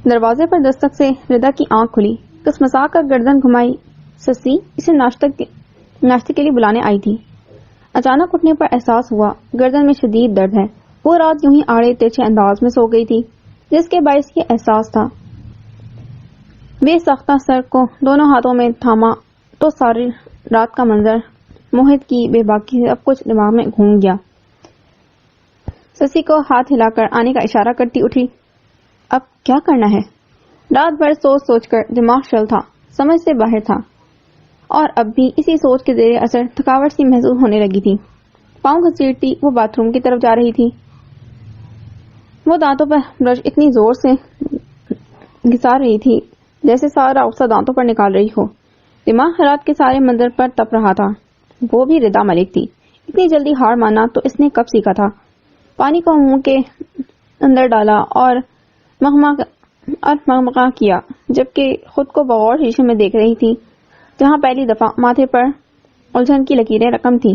دروازے پر دستک سے ردا کی آنکھ کھلی، کسمسا کر گردن گھمائی۔ سسی اسے ناشتے کے لیے بلانے آئی تھی۔ اچانک اٹھنے پر احساس ہوا گردن میں شدید درد ہے۔ وہ رات یوں ہی آڑے تیرچھے انداز میں سو گئی تھی، جس کے باعث یہ احساس تھا۔ بے ساختہ سر کو دونوں ہاتھوں میں تھاما تو ساری رات کا منظر، موہت کی بے باکی سے سب کچھ دماغ میں گھوم گیا۔ سسی کو ہاتھ ہلا کر آنے کا اشارہ کرتی اٹھی۔ اب کیا کرنا ہے؟ رات بھر سوچ کر دماغ شل تھا، سمجھ سے باہر تھا، اور اب بھی اسی سوچ کے زیر اثر تھکاوٹ سی محسوس ہونے لگی تھی۔ پاؤں گھسیٹتی وہ باتھ روم کی طرف جا رہی تھی۔ وہ دانتوں پر برش اتنی زور سے گھسا رہی تھی جیسے سارا غصہ دانتوں پر نکال رہی ہو۔ دماغ رات کے سارے منظر پر تپ رہا تھا۔ وہ بھی ردا ملک تھی۔ اتنی جلدی ہار مانا تو اس نے کب سیکھا تھا؟ پانی کو منہ کے اندر ڈالا اور مغمغہ کیا، جبکہ خود کو بغور شیشے میں دیکھ رہی تھی، جہاں پہلی دفعہ ماتھے پر الجھن کی لکیریں رقم تھی۔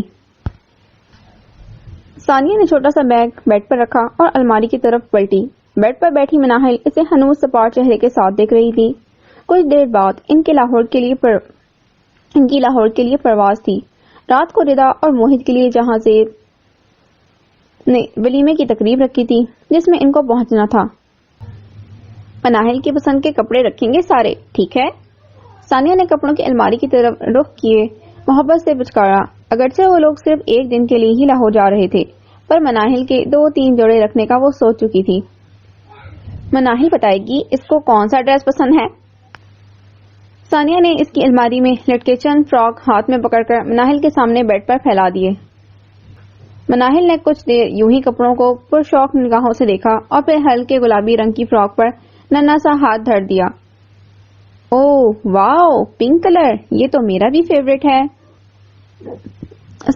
ثانیہ نے چھوٹا سا بیگ بیڈ پر رکھا اور الماری کی طرف پلٹی۔ بیڈ پر بیٹھی مناہل اسے ہنوز سپاٹ چہرے کے ساتھ دیکھ رہی تھی۔ کچھ دیر بعد ان کی لاہور کے لیے پرواز تھی۔ رات کو ردا اور موہت کے لیے جہاں زید نے ولیمے کی تقریب رکھی تھی، جس میں ان کو پہنچنا تھا۔ مناہل کی پسند کے کپڑے رکھیں گے سارے، ٹھیک ہے؟ ثانیہ نے کپڑوں کی الماری کی طرف رخ کیے محبت سے پچکارا۔ اگرچہ وہ لوگ صرف ایک دن کے لیے ہی لاہور جا رہے تھے، پر مناہل کے 2-3 جوڑے رکھنے کا وہ سوچ چکی تھی۔ مناہل بتائے گی اس کو کون سا ڈریس پسند ہے۔ ثانیہ نے اس کی الماری میں لٹکے چند فراک ہاتھ میں پکڑ کر مناہل کے سامنے بیڈ پر پھیلا دیے۔ مناہل نے کچھ دیر یوں ہی کپڑوں کو پرشوق نگاہوں سے دیکھا اور پھر ہلکے گلابی رنگ کی فراک پر ننھا سا ہاتھ دھر دیا۔ اوہ واو، پنک کلر، یہ تو میرا بھی فیوریٹ ہے۔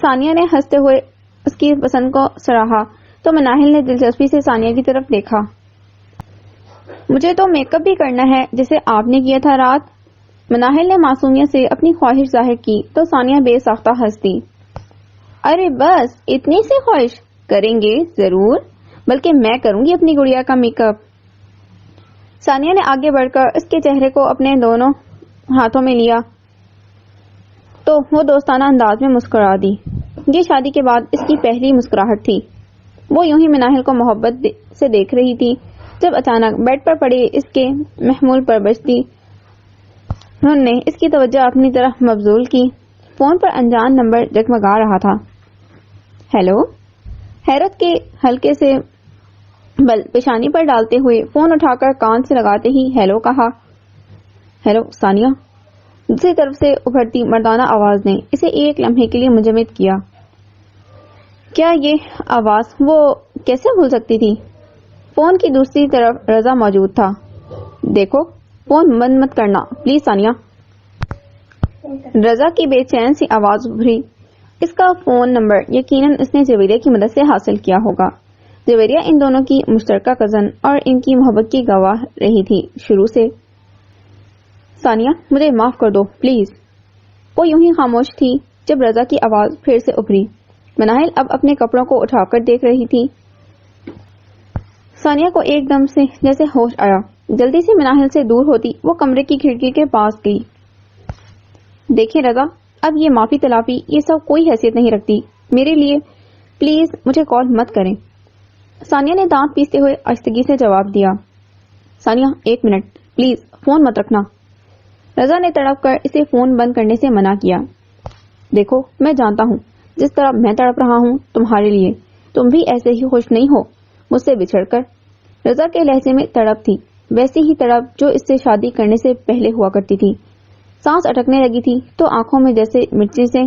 ثانیہ نے ہنستے ہوئے اس کی پسند کو سراہا تو مناہل نے دلچسپی سے ثانیہ کی طرف دیکھا۔ مجھے تو میک اپ بھی کرنا ہے جیسے آپ نے کیا تھا رات۔ مناہل نے معصومیت سے اپنی خواہش ظاہر کی تو ثانیہ بے ساختہ ہنس دی۔ ارے بس اتنی سی خواہش؟ کریں گے ضرور، بلکہ میں کروں گی اپنی گڑیا کا میک اپ۔ ثانیہ نے آگے بڑھ کر اس کے چہرے کو اپنے دونوں ہاتھوں میں لیا تو وہ دوستانہ انداز میں مسکرا دی۔ یہ شادی کے بعد اس کی پہلی مسکراہٹ تھی۔ وہ یوں ہی مناہل کو محبت سے دیکھ رہی تھی جب اچانک بیڈ پر پڑے اس کے محمول پر بجتی رن نے اس کی توجہ اپنی طرف مبذول کی۔ فون پر انجان نمبر جگمگا رہا تھا۔ ہیلو؟ حیرت کے ہلکے سے بل پیشانی پر ڈالتے ہوئے فون اٹھا کر کان سے لگاتے ہی ہیلو کہا۔ ہیلو ثانیہ؟ دوسری طرف سے ابھرتی مردانہ آواز نے اسے ایک لمحے کے لیے منجمد کیا۔ کیا یہ آواز وہ کیسے بھول سکتی تھی؟ فون کی دوسری طرف رضا موجود تھا۔ دیکھو فون بند مت کرنا پلیز ثانیہ۔ رضا کی بے چین سی آواز ابھری۔ اس کا فون نمبر یقیناً اس نے جویریہ کی مدد سے حاصل کیا ہوگا۔ جویریہ ان دونوں کی مشترکہ کزن اور ان کی محبت کی گواہ رہی تھی شروع سے۔ ثانیہ مجھے معاف کر دو پلیز۔ وہ یوں ہی خاموش تھی جب رضا کی آواز پھر سے ابھری۔ مناہل اب اپنے کپڑوں کو اٹھا کر دیکھ رہی تھی۔ ثانیہ کو ایک دم سے جیسے ہوش آیا۔ جلدی سے مناہل سے دور ہوتی وہ کمرے کی کھڑکی کے پاس گئی۔ دیکھیں رضا، اب یہ معافی تلافی یہ سب کوئی حیثیت نہیں رکھتی۔ میرے لیے پلیز مجھے کال مت کریں۔ ثانیہ نے دانت پیستے ہوئے آہستگی سے جواب دیا۔ ثانیہ ایک منٹ پلیز فون مت رکھنا۔ رضا نے تڑپ کر اسے فون بند کرنے سے منع کیا۔ دیکھو میں جانتا ہوں جس طرح میں تڑپ رہا ہوں تمہارے لیے، تم بھی ایسے ہی خوش نہیں ہو مجھ سے بچھڑ کر۔ رضا کے لہجے میں تڑپ تھی، ویسی ہی تڑپ جو اس سے شادی کرنے سے پہلے ہوا کرتی تھی۔ سانس اٹکنے لگی تھی تو آنکھوں میں جیسے مرچیں سے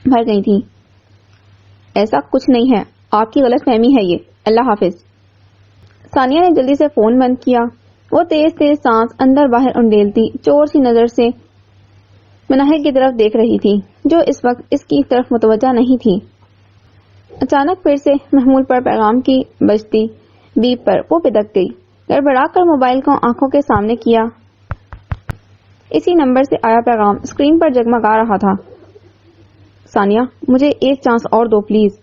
بھر گئی تھی۔ ایسا کچھ نہیں ہے، آپ کی غلط فہمی ہے یہ، اللہ حافظ۔ ثانیہ نے جلدی سے فون بند کیا۔ وہ تیز تیز سانس اندر باہر انڈیلتی چور سی نظر سے مناہل کی طرف دیکھ رہی تھی جو اس وقت اس کی طرف متوجہ نہیں تھی۔ اچانک پھر سے محمول پر پیغام کی بجتی بیپ پر وہ پدک گئی۔ گڑبڑا کر موبائل کو آنکھوں کے سامنے کیا۔ اسی نمبر سے آیا پیغام اسکرین پر جگمگا رہا تھا۔ ثانیہ مجھے ایک چانس اور دو پلیز۔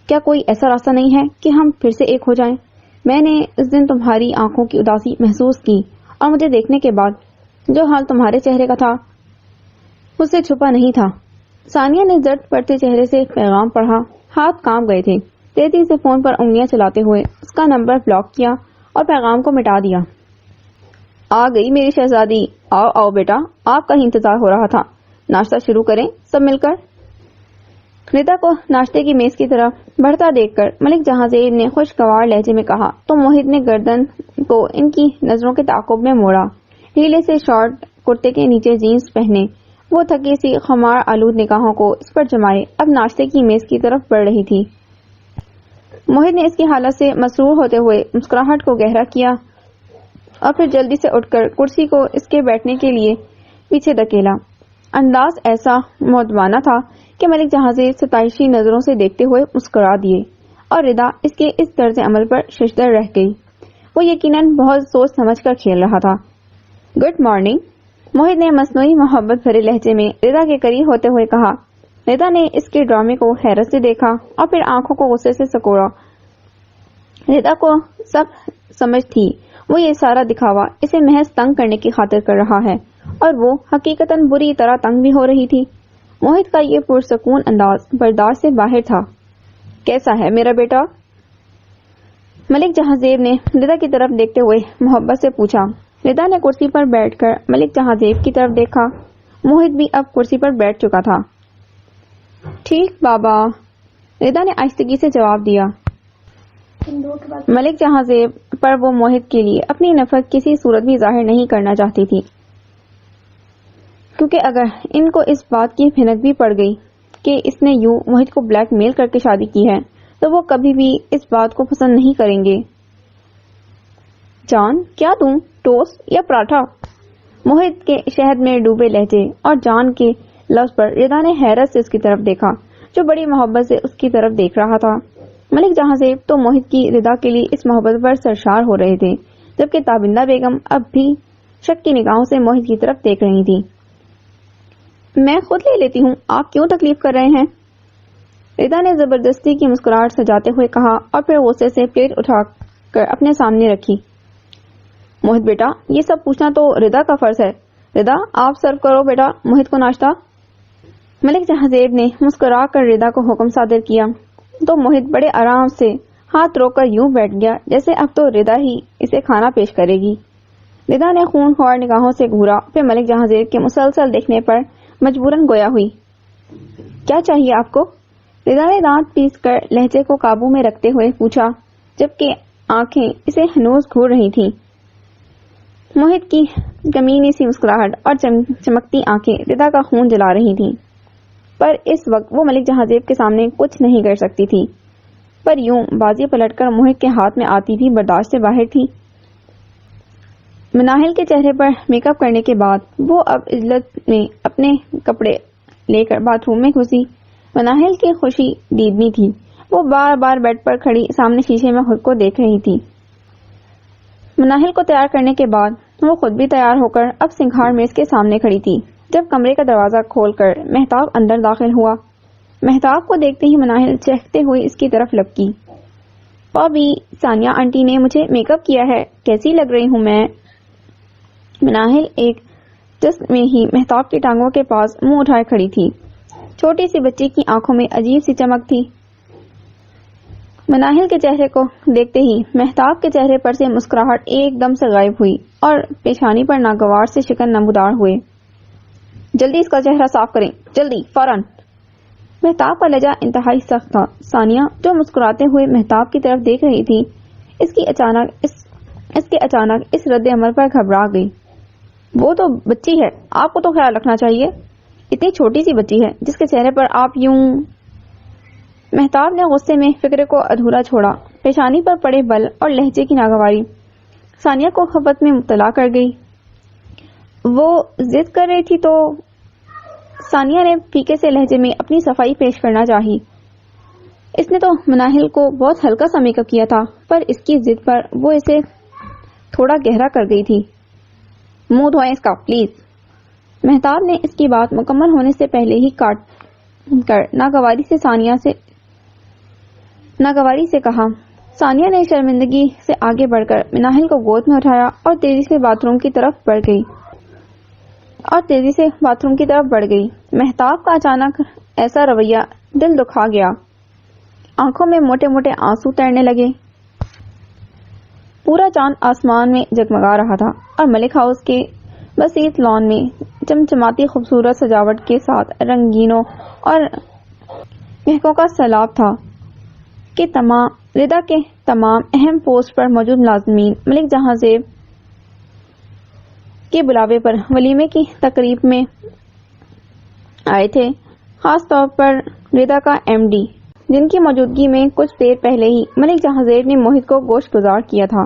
کیا کوئی ایسا راستہ نہیں ہے کہ ہم پھر سے ایک ہو جائیں؟ میں نے اس دن تمہاری آنکھوں کی اداسی محسوس کی اور مجھے دیکھنے کے بعد جو حال تمہارے چہرے کا تھا مجھ سے چھپا نہیں تھا۔ ثانیہ نے زرد پڑتے چہرے سے پیغام پڑھا، ہاتھ کانپ گئے تھے۔ تیزی سے فون پر انگلیاں چلاتے ہوئے اس کا نمبر بلاک کیا اور پیغام کو مٹا دیا۔ آ گئی میری شہزادی، آؤ آؤ بیٹا، آپ کا ہی انتظار ہو رہا تھا، ناشتہ شروع کریں سب مل کر۔ ردا کو ناشتے کی میز کی طرف بڑھتا دیکھ کر ملک جہاں زیب نے خوشگوار لہجے میں کہا تو موہت نے گردن کو ان کی نظروں کے تعاقب میں موڑا۔ ڈھیلے سے شارٹ کرتے کے نیچے جینز پہنے وہ تھکی سی خمار آلود نگاہوں کو اس پر جمائے اب ناشتے کی میز کی طرف بڑھ رہی تھی۔ موہت نے اس کی حالت سے مسرور ہوتے ہوئے مسکراہٹ کو گہرا کیا اور پھر جلدی سے اٹھ کر کرسی کو اس کے بیٹھنے کے لیے پیچھے دھکیلا۔ انداز ایسا مؤدبانہ تھا کہ ملک جہاں زیب ستائشی نظروں سے دیکھتے ہوئے مسکرا دیے اور ردا اس کے اس طرز عمل پر ششدر رہ گئی۔ وہ یقیناً بہت سوچ سمجھ کر کھیل رہا تھا۔ گڈ مارننگ، موہت نے مصنوعی محبت بھرے لہجے میں ردا کے قریب ہوتے ہوئے کہا۔ ردا نے اس کے ڈرامے کو حیرت سے دیکھا اور پھر آنکھوں کو غصے سے سکوڑا۔ ردا کو سب سمجھ تھی وہ یہ سارا دکھاوا اسے محض تنگ کرنے کی خاطر کر رہا ہے اور وہ حقیقتاً بری طرح تنگ بھی ہو رہی تھی۔ موہت کا یہ پرسکون انداز برداشت سے باہر تھا۔ کیسا ہے میرا بیٹا؟ ملک جہاں زیب نے ردا کی طرف دیکھتے ہوئے محبت سے پوچھا۔ ردا نے کرسی پر بیٹھ کر ملک جہاں زیب کی طرف دیکھا۔ موہت بھی اب کرسی پر بیٹھ چکا تھا۔ ٹھیک بابا، ردا نے آہستگی سے جواب دیا۔ ملک جہاں زیب پر وہ موہت کے لیے اپنی نفرت کسی صورت بھی ظاہر نہیں کرنا چاہتی تھی، کیونکہ اگر ان کو اس بات کی بھنک بھی پڑ گئی کہ اس نے یوں موہت کو بلیک میل کر کے شادی کی ہے تو وہ کبھی بھی اس بات کو پسند نہیں کریں گے۔ جان کیا دوں، ٹوسٹ یا پراٹھا؟ موہت کے شہد میں ڈوبے لہجے اور جان کے لفظ پر ردا نے حیرت سے اس کی طرف دیکھا جو بڑی محبت سے اس کی طرف دیکھ رہا تھا۔ ملک جہاں زیب تو موہت کی ردا کے لیے اس محبت پر سرشار ہو رہے تھے، جبکہ تابندہ بیگم اب بھی شک کی نگاہوں سے موہت کی طرف دیکھ رہی تھی۔ میں خود لے لیتی ہوں، آپ کیوں تکلیف کر رہے ہیں؟ ردا نے زبردستی کی مسکراہٹ سجاتے ہوئے کہا اور پھر غصے سے پلیٹ اٹھا کر اپنے سامنے رکھی۔ موہت بیٹا، یہ سب پوچھنا تو ردا کا فرض ہے۔ ردا آپ سرو کرو بیٹا موہت کو ناشتہ۔ ملک جہاں زیب نے مسکرا کر ردا کو حکم صادر کیا تو موہت بڑے آرام سے ہاتھ روک کر یوں بیٹھ گیا جیسے اب تو ردا ہی اسے کھانا پیش کرے گی۔ ردا نے خون خوار نگاہوں سے گھورا، پھر ملک جہاں زیب کے مسلسل دیکھنے پر مجبوراً گویا ہوئی۔ کیا چاہیے آپ کو؟ ردا نے دانت پیس کر لہجے کو قابو میں رکھتے ہوئے پوچھا، جبکہ آنکھیں اسے ہنوز گھور رہی تھیں۔ موہت کی کمینی سی مسکراہٹ اور چمکتی آنکھیں ردا کا خون جلا رہی تھیں، پر اس وقت وہ ملک جہاں زیب کے سامنے کچھ نہیں کر سکتی تھی، پر یوں بازی پلٹ کر موہت کے ہاتھ میں آتی بھی برداشت سے باہر تھی۔ مناہل کے چہرے پر میک اپ کرنے کے بعد وہ اب عجلت میں اپنے کپڑے لے کر باتھ روم میں گھسی۔ مناہل کی خوشی دیدنی تھی، وہ بار بار بیڈ پر کھڑی سامنے شیشے میں خود کو دیکھ رہی تھی۔ مناہل کو تیار کرنے کے بعد وہ خود بھی تیار ہو کر اب سنگھار میز کے سامنے کھڑی تھی جب کمرے کا دروازہ کھول کر مہتاب اندر داخل ہوا۔ مہتاب کو دیکھتے ہی مناہل چہکتے ہوئے اس کی طرف لپکی۔ بھابی، ثانیہ آنٹی نے مجھے میک اپ کیا ہے، کیسی لگ رہی ہوں میں؟ مناہل ایک جسٹ میں ہی مہتاب کی ٹانگوں کے پاس منہ اٹھائے کھڑی تھی۔ چھوٹی سی بچی کی آنکھوں میں عجیب سی چمک تھی۔ مناہل کے چہرے کو دیکھتے ہی مہتاب کے چہرے پر سے مسکراہٹ ایک دم سے غائب ہوئی اور پیشانی پر ناگوار سے شکن نمودار ہوئے۔ جلدی اس کا چہرہ صاف کریں، جلدی، فوراً۔ مہتاب کا لہجہ انتہائی سخت تھا۔ ثانیہ جو مسکراتے ہوئے مہتاب کی طرف دیکھ رہی تھی اس کے اچانک اس رد عمل پر گھبرا گئی۔ وہ تو بچی ہے، آپ کو تو خیال رکھنا چاہیے، اتنی چھوٹی سی بچی ہے جس کے چہرے پر آپ یوں۔ مہتاب نے غصے میں فکر کو ادھورا چھوڑا۔ پیشانی پر پڑے بل اور لہجے کی ناگواری ثانیہ کو خفت میں مبتلا کر گئی۔ وہ ضد کر رہی تھی تو ثانیہ نے پھیکے سے لہجے میں اپنی صفائی پیش کرنا چاہی۔ اس نے تو مناہل کو بہت ہلکا سا میک اپ کیا تھا، پر اس کی ضد پر وہ اسے تھوڑا گہرا کر گئی تھی۔ منہ دھوئیں اس کا پلیز۔ مہتاب نے اس کی بات مکمل ہونے سے پہلے ہی کاٹ کر ناگواری سے کہا۔ ثانیہ نے شرمندگی سے آگے بڑھ کر مناہل کو گود میں اٹھایا اور تیزی سے باتھ روم کی طرف بڑھ گئی. مہتاب کا اچانک ایسا رویہ دل دکھا گیا. آنکھوں میں موٹے موٹے آنسو تیرنے لگے. پورا چاند آسمان میں جگمگا رہا تھا اور ملک ہاؤس کے بسیط لان میں چمچماتی خوبصورت سجاوٹ کے ساتھ رنگینوں اور مہکوں کا سیلاب تھا کہ ردا کے تمام اہم پوسٹ پر موجود ملازمین ملک جہاں زیب کے بلاوے پر ولیمے کی تقریب میں آئے تھے. خاص طور پر ردا کا ایم ڈی جن کی موجودگی میں کچھ دیر پہلے ہی ملک جہاں زیب نے موہت کو گوشت گزار کیا تھا.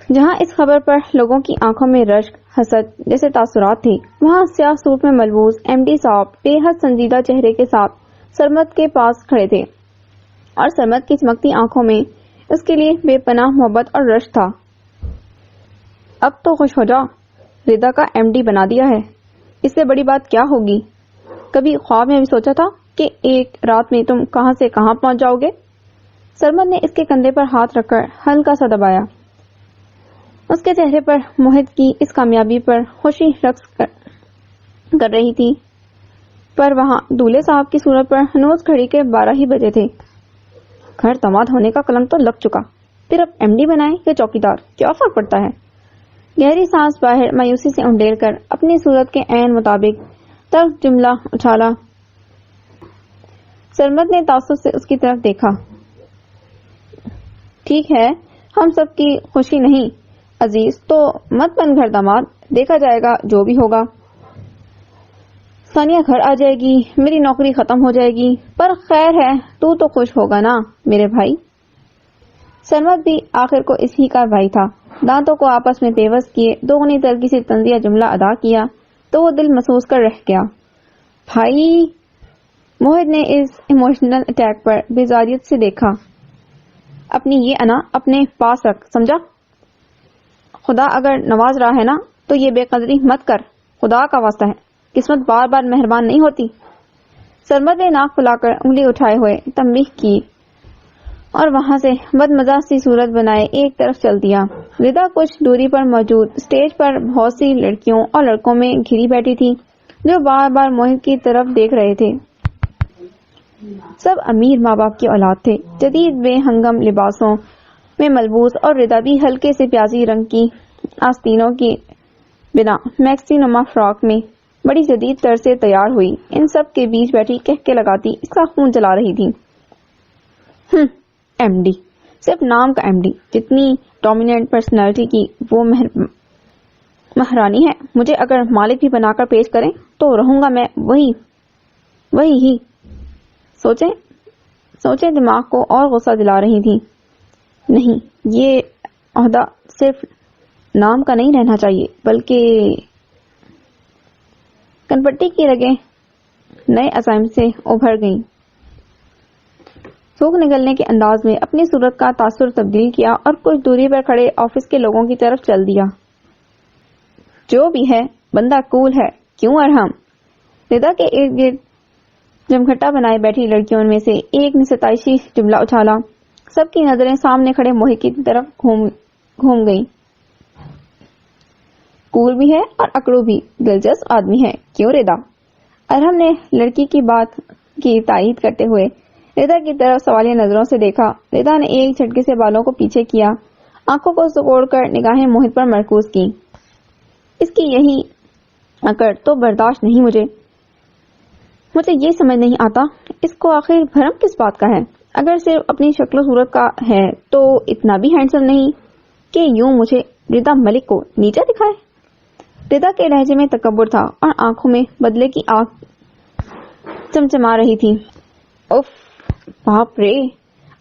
جہاں اس خبر پر لوگوں کی آنکھوں میں رشک حسد جیسے تاثرات تھے، وہاں سیاہ سوٹ میں ملبوس ایم ڈی صاحب بے حد سنجیدہ چہرے کے ساتھ سرمد کے پاس کھڑے تھے اور سرمد کی چمکتی آنکھوں میں اس کے لیے بے پناہ محبت اور رشک تھا. اب تو خوش ہو جا، ردا کا ایم ڈی بنا دیا ہے، اس سے بڑی بات کیا ہوگی؟ کبھی خواب میں بھی سوچا تھا کہ ایک رات میں تم کہاں سے کہاں پہنچ جاؤ گے؟ سرمد نے اس کے کندھے پر ہاتھ رکھ کر ہلکا سا دبایا. اس کے چہرے پر موہت کی اس کامیابی پر خوشی رقص کر رہی تھی، پر وہاں دولہے صاحب کی صورت پر ہنوز گھڑی کے 12 ہی بجے تھے. گھر داماد ہونے کا کلنک تو لگ چکا، پھر اب ایم ڈی بنائے یا چوکیدار، کیا فرق پڑتا ہے؟ گہری سانس باہر مایوسی سے انڈیل کر اپنی صورت کے عین مطابق تلخ جملہ اچھالا. سرمد نے تعصب سے اس کی طرف دیکھا. ٹھیک ہے، ہم سب کی خوشی نہیں عزیز، تو مت بن گھر داماد، دیکھا جائے گا جو بھی ہوگا. ثانیہ گھر آ جائے گی، میری نوکری ختم ہو جائے گی، پر خیر ہے، تو خوش ہوگا نا میرے بھائی. سرمد بھی آخر کو اسی کا بھائی تھا. دانتوں کو آپس میں پیوست کیے دوگنی ترکی سے تنزیہ جملہ ادا کیا تو وہ دل محسوس کر رہ گیا. بھائی، موہت نے اس ایموشنل اٹیک پر بیزاریت سے دیکھا. اپنی یہ انا اپنے پاس رکھ، سمجھا؟ خدا اگر نواز رہا ہے نا تو یہ بے قدری مت کر، خدا کا واسطہ ہے، قسمت بار بار مہربان نہیں ہوتی. سرمد نے ناک پھلا کر انگلی اٹھائے ہوئے تنبیہ کی اور وہاں سے بدمزہ سی صورت بنائے ایک طرف چل دیا. ردا کچھ دوری پر موجود اسٹیج پر بہت سی لڑکیوں اور لڑکوں میں گھری بیٹھی تھی جو بار بار موہت کی طرف دیکھ رہے تھے. سب امیر ماں باپ کی اولاد تھے، جدید بے ہنگم لباسوں میں ملبوس، اور ردا بھی ہلکے سے پیازی رنگ کی آستینوں کی بنا میکسی نما فراک میں بڑی جدید طرز سے تیار ہوئی ان سب کے بیچ بیٹھی کہکے لگاتی اس کا خون جلا رہی تھی. ایم ڈی، صرف نام کا ایم ڈی، جتنی ڈومیننٹ پرسنالٹی کی وہ مہرانی ہے. مجھے اگر مالک بھی بنا کر پیش کریں تو رہوں گا میں وہی ہی. سوچیں دماغ کو اور غصہ دلا رہی تھی. نہیں، یہ عہدہ صرف نام کا نہیں رہنا چاہیے، بلکہ کنپٹی کی رگیں نئے عزائم سے ابھر گئیں. تھوک نگلنے کے انداز میں اپنی صورت کا تاثر تبدیل کیا اور کچھ دوری پر کھڑے آفس کے لوگوں کی طرف چل دیا. جو بھی ہے، بندہ کول ہے، کیوں ارحم؟ ردا کے ارد گرد جمگھٹا بنائے بیٹھی لڑکیوں میں سے ایک نے ستائشی جملہ اچھالا. سب کی نظریں سامنے کھڑے موہت کی طرف گھوم گئیں. کول بھی ہے اور اکڑو بھی، دلچسپ آدمی ہے، کیوں ردا؟ ارحم نے لڑکی کی بات کی تائید کرتے ہوئے ردا کی طرف سوالیہ نظروں سے دیکھا. ردا نے ایک جھٹکے سے بالوں کو پیچھے کیا، آنکھوں کو سکوڑ کر نگاہیں موہت پر مرکوز کی. اس کی یہی اکڑ تو برداشت نہیں. مجھے یہ سمجھ نہیں آتا اس کو آخر بھرم کس بات کا ہے. اگر صرف اپنی شکل و صورت کا ہے تو اتنا بھی ہینڈسم نہیں کہ یوں مجھے ردا ملک کو نیچا دکھائے. ردا کے لہجے میں تکبر تھا اور آنکھوں میں بدلے کی آگ چمچما رہی تھی. اف باپ رے،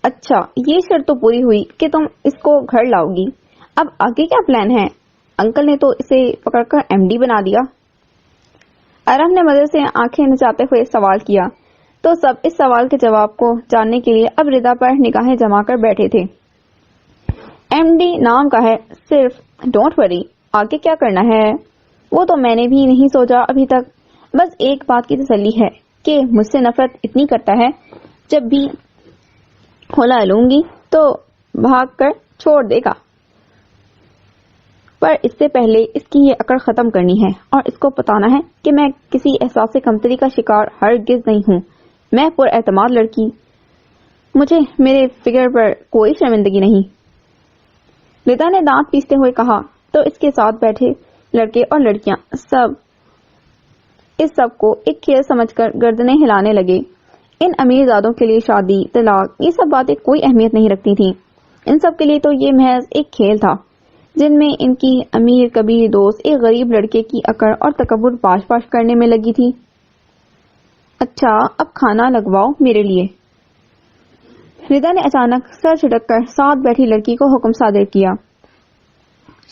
اچھا یہ شرط تو پوری ہوئی کہ تم اس کو گھر لاؤ گی، اب آگے کیا پلان ہے؟ انکل نے تو اسے پکڑ کر ایم ڈی بنا دیا. ارحم نے مزے سے آنکھیں نچاتے ہوئے سوال کیا تو سب اس سوال کے جواب کو جاننے کے لیے اب ردا پر نگاہیں جما کر بیٹھے تھے. ایم ڈی نام کا ہے صرف، ڈونٹ وری. آگے کیا کرنا ہے وہ تو میں نے بھی نہیں سوچا ابھی تک. بس ایک بات کی تسلی ہے کہ مجھ سے نفرت اتنی کرتا ہے جب بھی کھولا لوں گی تو بھاگ کر چھوڑ دے گا، پر اس سے پہلے اس کی یہ اکڑ ختم کرنی ہے اور اس کو بتانا ہے کہ میں کسی احساس کمتری کا شکار ہرگز نہیں ہوں۔ میں پر اعتماد لڑکی، مجھے میرے فکر پر کوئی شرمندگی نہیں۔ ردا نے دانت پیستے ہوئے کہا تو اس کے ساتھ بیٹھے لڑکے اور لڑکیاں اس سب کو ایک کھیل سمجھ کر گردنیں ہلانے لگے۔ ان امیر زادوں کے لیے شادی، طلاق، یہ سب باتیں کوئی اہمیت نہیں رکھتی تھیں۔ ان سب کے لیے تو یہ محض ایک کھیل تھا جن میں ان کی امیر کبیر دوست ایک غریب لڑکے کی اکڑ اور تکبر پاش پاش کرنے میں لگی تھی۔ اچھا اب کھانا لگواؤ میرے لیے۔ ردا نے اچانک سر جھٹک کر ساتھ بیٹھی لڑکی کو حکم صادر کیا۔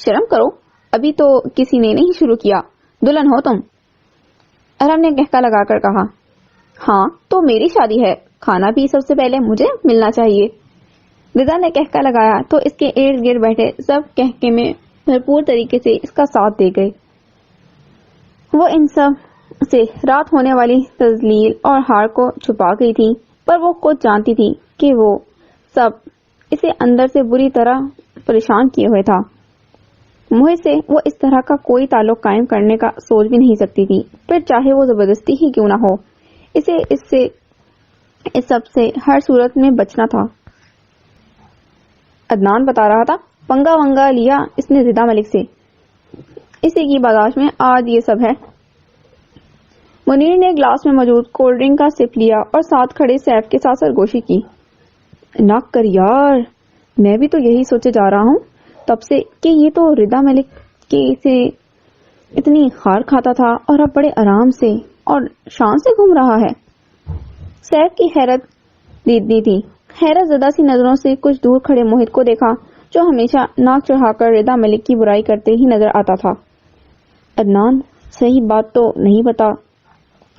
شرم کرو، ابھی تو کسی نے نہیں شروع کیا، دلہن ہو تم۔ ارم نے کہکا لگا کر کہا، ہاں تو میری شادی ہے، کھانا بھی سب سے پہلے مجھے ملنا چاہیے۔ ردا نے کہکا لگایا تو اس کے ارد گرد بیٹھے سب کہکے میں بھرپور طریقے سے اس کا ساتھ دے گئے۔ وہ ان سب سے رات ہونے والی تذلیل اور ہار کو چھپا گئی تھی، پر وہ خود جانتی تھی کہ وہ سب اسے اندر سے بری طرح پریشان کیے ہوئے تھا۔ محیط سے وہ اس طرح کا کوئی تعلق قائم کرنے کا سوچ بھی نہیں سکتی تھی، پھر چاہے وہ زبردستی ہی کیوں نہ ہو، اسے اس سب سے ہر صورت میں بچنا تھا۔ عدنان بتا رہا تھا پنگا ونگا لیا اس نے ردا ملک سے، اسی کی برداشت میں آج یہ سب ہے۔ منیر نے گلاس میں موجود کولڈ ڈرنک کا سپ لیا اور ساتھ کھڑے سیف کے ساتھ سرگوشی کی۔ ناک کر یار، میں بھی تو یہی سوچے جا رہا ہوں تب سے کہ یہ تو ردا ملک کے سے اتنی خار کھاتا تھا اور اب بڑے آرام سے اور شان سے گھوم رہا ہے۔ سیف کی حیرت دیدنی تھی۔ حیرت زدہ سی نظروں سے کچھ دور کھڑے موہت کو دیکھا جو ہمیشہ ناک چڑھا کر ردا ملک کی برائی کرتے ہی نظر آتا تھا۔ عدنان صحیح بات تو نہیں بتا،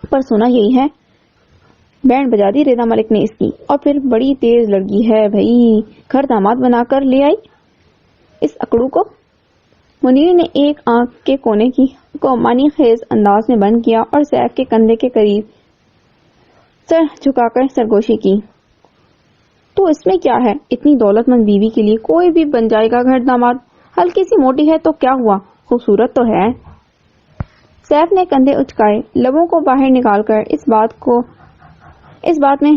پر سنا یہی ہے۔ بینڈ بجا دی ردا ملک نے اس کی، اور پھر بڑی تیز لڑکی ہے بھائی، گھر داماد بنا کر لے آئی اس اکڑو کو۔ منیر نے ایک آنکھ کے کونے کو معنی خیز انداز میں بند کیا اور سیف کے کندھے کے قریب سر جھکا کر سرگوشی کی۔ تو اس میں کیا ہے، اتنی دولت مند بیوی کے لیے کوئی بھی بن جائے گا گھر داماد، ہلکی سی موٹی ہے تو کیا ہوا، خوبصورت تو ہے۔ سیف نے کندھے اچکائے، لبوں کو باہر نکال کر اس بات میں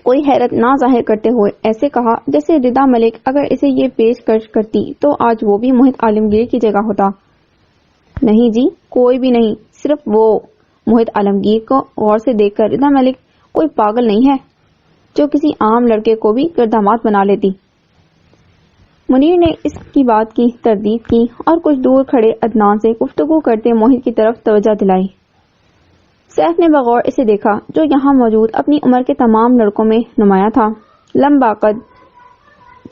کوئی حیرت نہ ظاہر کرتے ہوئے ایسے کہا جیسے ردا ملک اگر اسے یہ پیشکش کرتی تو آج وہ بھی محیط عالمگیر کی جگہ ہوتا۔ نہیں جی، کوئی بھی نہیں، صرف وہ۔ محیط عالمگیر کو غور سے دیکھ کر ردا ملک کوئی پاگل نہیں ہے جو کسی عام لڑکے کو بھی گرداماد بنا لیتی۔ منیر نے اس کی بات کی تردید کی اور کچھ دور کھڑے عدنان سے گفتگو کرتے محیط کی طرف توجہ دلائی۔ سیف نے بغور اسے دیکھا جو یہاں موجود اپنی عمر کے تمام لڑکوں میں نمایاں تھا۔ لمبا قد،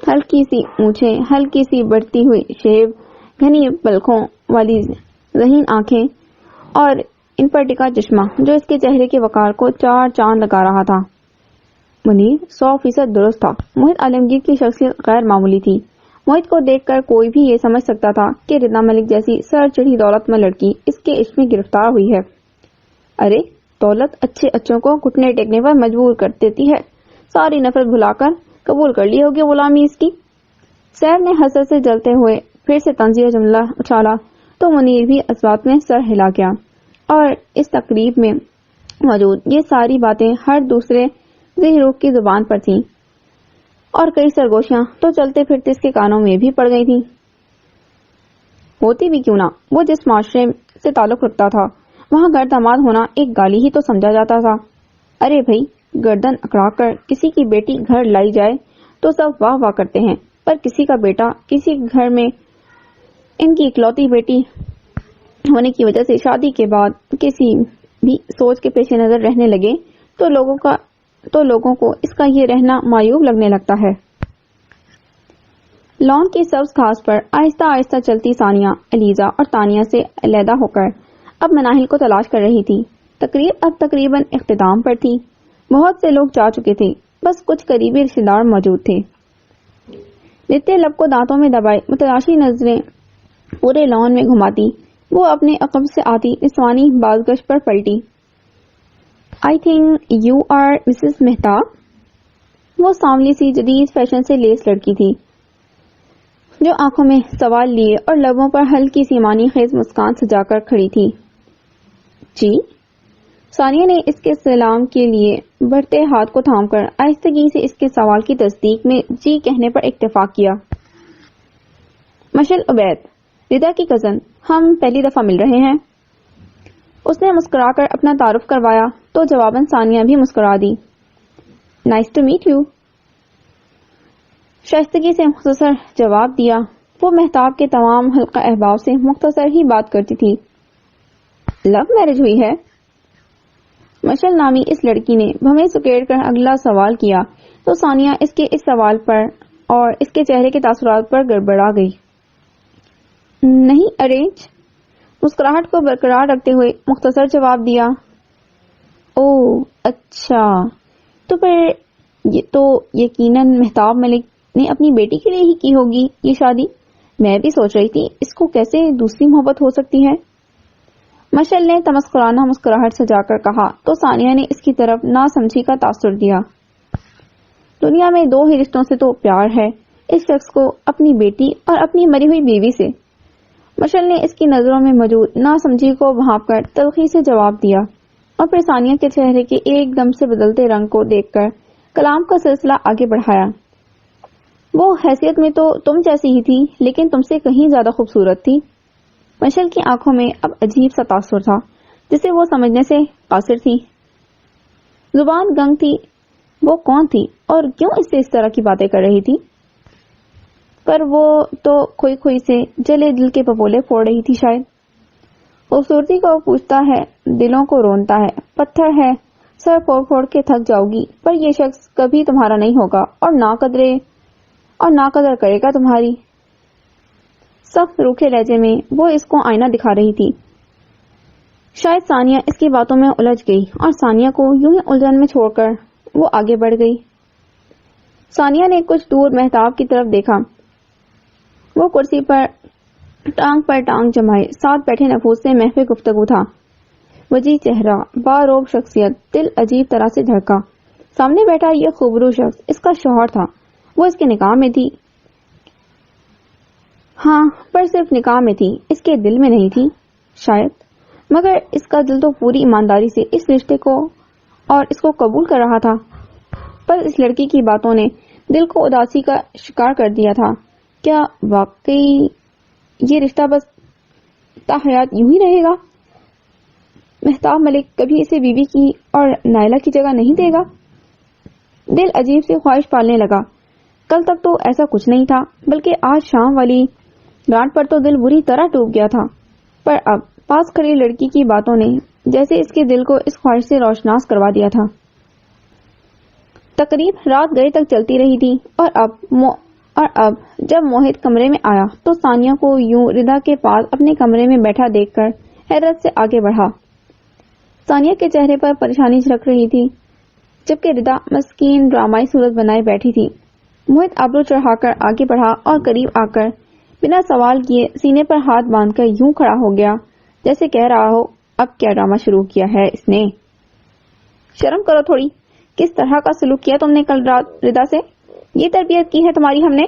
ہلکی سی اونچیں، ہلکی سی بڑھتی ہوئی شیب، گھنی پلکوں والی ذہین آنکھیں اور ان پر ٹکا چشمہ جو اس کے چہرے کے وقار کو چار چاند لگا رہا تھا۔ منیر 100% درست تھا۔ محیط عالمگیر کی شخصیت غیر معمولی تھی۔ محیط کو دیکھ کر کوئی بھی یہ سمجھ سکتا تھا کہ ردا ملک جیسی سر چڑھی دولت مند لڑکی اس کے عشق میں گرفتار ہوئی ہے۔ ارے دولت اچھے اچھوں کو گھٹنے ٹیکنے پر مجبور کر دیتی ہے، ساری نفرت بھلا کر قبول کر لی ہوگی غلامی اس کی۔ سیف نے حسرت سے جلتے ہوئے پھر سے طنزیہ جملہ اچھالا تو منیر بھی اس بات میں سر ہلا گیا، اور اس تقریب میں موجود یہ ساری باتیں ہر دوسرے ذہی روح کی زبان پر تھیں، اور کئی سرگوشیاں تو چلتے پھرتے اس کے کانوں میں بھی پڑ گئی تھیں۔ ہوتی بھی کیوں نہ، وہ جس معاشرے سے تعلق رکھتا تھا وہاں گھر داماد ہونا ایک گالی ہی تو سمجھا جاتا تھا۔ ارے بھائی، گردن اکڑا کر کسی کی بیٹی گھر لائی جائے تو سب واہ واہ کرتے ہیں، پر کسی کا بیٹا کسی گھر میں ان کی اکلوتی بیٹی ہونے کی وجہ سے شادی کے بعد کسی بھی سوچ کے پیش نظر رہنے لگے تو لوگوں کو اس کا یہ رہنا معیوب لگنے لگتا ہے۔ لان کی سبز گھاس پر آہستہ آہستہ چلتی ثانیہ الیزا اور تانیہ سے علیحدہ ہو کر اب مناہل کو تلاش کر رہی تھی۔ تقریب اب تقریباً اختتام پر تھی۔ بہت سے لوگ جا چکے تھے، بس کچھ قریبی رشتے دار موجود تھے۔ نتیہ لب کو دانتوں میں دبائے متلاشی نظریں پورے لان میں گھماتی وہ اپنے عقب سے آتی نسوانی بازگشت پر پلٹی۔ I think you are Mrs. Mahtab. وہ سانولی سی جدید فیشن سے لیس لڑکی تھی جو آنکھوں میں سوال لیے اور لبوں پر ہلکی سی معنی خیز مسکان سجا کر کھڑی تھی. جی؟ ثانیہ نے اس کے سلام کے لیے بڑھتے ہاتھ کو تھام کر آہستگی سے اس کے سوال کی تصدیق میں جی کہنے پر اتفاق کیا. مشل عبید، ردا کی کزن، ہم پہلی دفعہ مل رہے ہیں. اس نے مسکرا کر اپنا تعارف کروایا تو جواباً ثانیہ بھی مسکرا دی. نائس ٹو میٹ یو، شائستگی سے مختصر جواب دیا. وہ مہتاب کے تمام حلقہ احباب سے مختصر ہی بات کرتی تھی. لو میرج ہوئی ہے؟ مشل نامی اس لڑکی نے بھویں سکیڑ کر اگلا سوال کیا تو ثانیہ اس کے اس سوال پر اور اس کے چہرے کے تاثرات پر گڑبڑا گئی. نہیں، ارینج، مسکراہٹ کو برقرار رکھتے ہوئے مختصر جواب دیا. اوہ اچھا، تو پھر یہ تو یقیناً مہتاب ملک نے اپنی بیٹی کے لیے ہی کی ہوگی یہ شادی. میں بھی سوچ رہی تھی اس کو کیسے دوسری محبت ہو سکتی ہے. مشل نے تمسخرانہ مسکراہٹ سجا کر کہا تو ثانیہ نے اس کی طرف ناسمجھی کا تاثر دیا. دنیا میں دو ہی رشتوں سے تو پیار ہے، اس شخص کو اپنی بیٹی اور اپنی مری ہوئی بیوی سے. مشل نے اس کی نظروں میں موجود ناسمجھی کو بھانپ کر تلخی سے جواب دیا اور پھر ثانیہ کے چہرے کے ایک دم سے بدلتے رنگ کو دیکھ کر کلام کا سلسلہ آگے بڑھایا. وہ حیثیت میں تو تم جیسی ہی تھی لیکن تم سے کہیں زیادہ خوبصورت تھی. مشل کی آنکھوں میں اب عجیب سا تاثر تھا جسے وہ سمجھنے سے قاصر تھی. زبان گنگ تھی. وہ کون تھی اور کیوں اس سے اس طرح کی باتیں کر رہی تھی؟ پر وہ تو کھوئی کھوئی سے جلے دل کے پپولے پھوڑ رہی تھی شاید. خوبصورتی کو پوچھتا ہے، دلوں کو رونتا ہے، پتھر ہے، سر پھوڑ پھوڑ کے تھک جاؤ گی، پر یہ شخص کبھی تمہارا نہیں ہوگا اور نہ قدر کرے گا تمہاری. سخت روکھے لہجے میں وہ اس کو آئینہ دکھا رہی تھی. شاید ثانیہ اس کی باتوں میں الجھ گئی اور ثانیہ کو یوں ہی الجھن میں چھوڑ کر وہ آگے بڑھ گئی. ثانیہ نے کچھ دور مہتاب کی طرف دیکھا. وہ کرسی پر ٹانگ جمائے ساتھ بیٹھے نفوس سے محو گفتگو تھا. وجیح چہرہ، باروب شخصیت، دل عجیب طرح سے دھڑکا. سامنے بیٹھا یہ خوبرو شخص اس کا شوہر تھا. وہ اس کے نکاح میں تھی. ہاں، پر صرف نکاح میں تھی، اس کے دل میں نہیں تھی شاید. مگر اس کا دل تو پوری ایمانداری سے اس رشتے کو اور اس کو قبول کر رہا تھا. پر اس لڑکی کی باتوں نے دل کو اداسی کا شکار کر دیا تھا. کیا واقعی یہ رشتہ بس تا حیات یوں ہی رہے گا؟ مہتاب ملک کبھی اسے بیوی کی اور نائلہ کی جگہ نہیں دے گا؟ دل عجیب سی خواہش پالنے لگا. کل تک تو ایسا کچھ نہیں تھا، بلکہ آج شام والی ڈانٹ پر تو دل بری طرح ٹوٹ گیا تھا. پر اب پاس کھڑی لڑکی کی باتوں نے جیسے اس کے دل کو اس خواہش سے روشناس کروا دیا تھا. تقریب رات گئے تک چلتی رہی تھی اور اب جب موہت کمرے میں آیا تو ثانیہ کو یوں ردا کے پاس اپنے کمرے میں بیٹھا دیکھ کر حیرت سے آگے بڑھا. ثانیہ کے چہرے پر پریشانی جھلک رہی تھی جبکہ ردا مسکین ڈرامائی صورت بنائے بیٹھی تھی. موہت آبرو چڑھا کر آگے بڑھا اور قریب آ کر بنا سوال کیے سینے پر ہاتھ باندھ کر یوں کھڑا ہو گیا جیسے کہہ رہا ہو اب کیا ڈرامہ شروع کیا ہے اس نے. شرم کرو تھوڑی، کس طرح کا سلوک کیا تم نے کل رات ردا سے؟ یہ تربیت کی ہے تمہاری ہم نے؟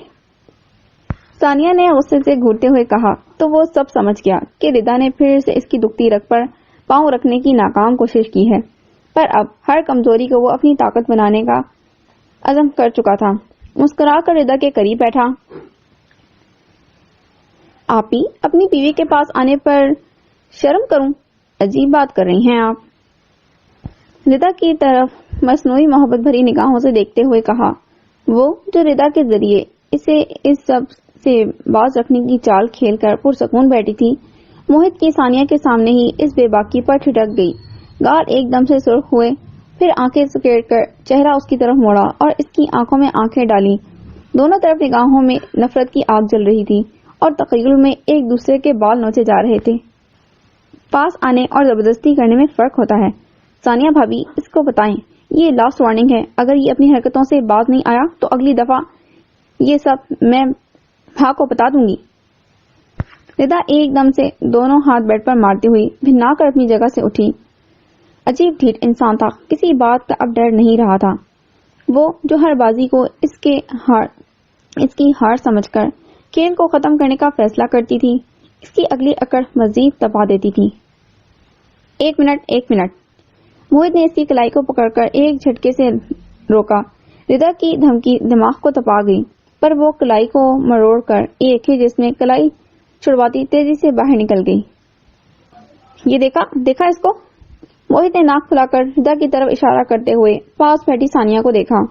ثانیہ نے غصے سے گھورتے ہوئے کہا تو وہ سب سمجھ گیا کہ ردا نے پھر سے اس کی دکھتی رگ پر پاؤں رکھنے کی ناکام کوشش کی ہے. پر اب ہر کمزوری کو وہ اپنی طاقت بنانے کا عزم کر چکا تھا. مسکرا کر ردا کے قریب بیٹھا. آپ ہی اپنی بیوی کے پاس آنے پر شرم کروں؟ عجیب بات کر رہی ہیں آپ. ردا کی طرف مصنوعی محبت بھری نگاہوں سے دیکھتے ہوئے کہا وہ جو ردا کے ذریعے اسے اس سب سے باز رکھنے کی چال کھیل کر پرسکون بیٹھی تھی. موہت کی ثانیہ کے سامنے ہی اس بے باکی پر ٹھٹک گئی. گال ایک دم سے سرخ ہوئے، پھر آنکھیں سکیڑ کر چہرہ اس کی طرف موڑا اور اس کی آنکھوں میں آنکھیں ڈالی. دونوں طرف نگاہوں میں نفرت کی آگ جل رہی تھی اور تخیل میں ایک دوسرے کے بال نوچے جا رہے تھے. پاس آنے اور زبردستی کرنے میں فرق ہوتا ہے. ثانیہ بھابی اس کو بتائیں، یہ لاسٹ وارننگ ہے. اگر یہ اپنی حرکتوں سے باز نہیں آیا تو اگلی دفعہ یہ سب میں بھا کو بتا دوں گی. ردا ایک دم سے دونوں ہاتھ بیڈ پر مارتی ہوئی بھنا کر اپنی جگہ سے اٹھی. عجیب ڈھیٹ انسان تھا، کسی بات کا اب ڈر نہیں رہا تھا. وہ جو ہر بازی کو اس کی ہار سمجھ کر کھیل کو ختم کرنے کا فیصلہ کرتی تھی، اس کی اگلی اکڑ مزید تپا دیتی تھی۔ ایک منٹ۔ موہت نے اس کی کلائی کو پکڑ کر ایک جھٹکے سے روکا۔ ردا کی دھمکی دماغ کو تپا گئی، پر وہ کلائی کو مروڑ کر ایک ہی جس میں کلائی چھڑواتی تیزی سے باہر نکل گئی۔ یہ دیکھا اس کو؟ موہت نے ناک پھلا کر ردا کی طرف اشارہ کرتے ہوئے پاس بیٹھی ثانیہ کو دیکھا،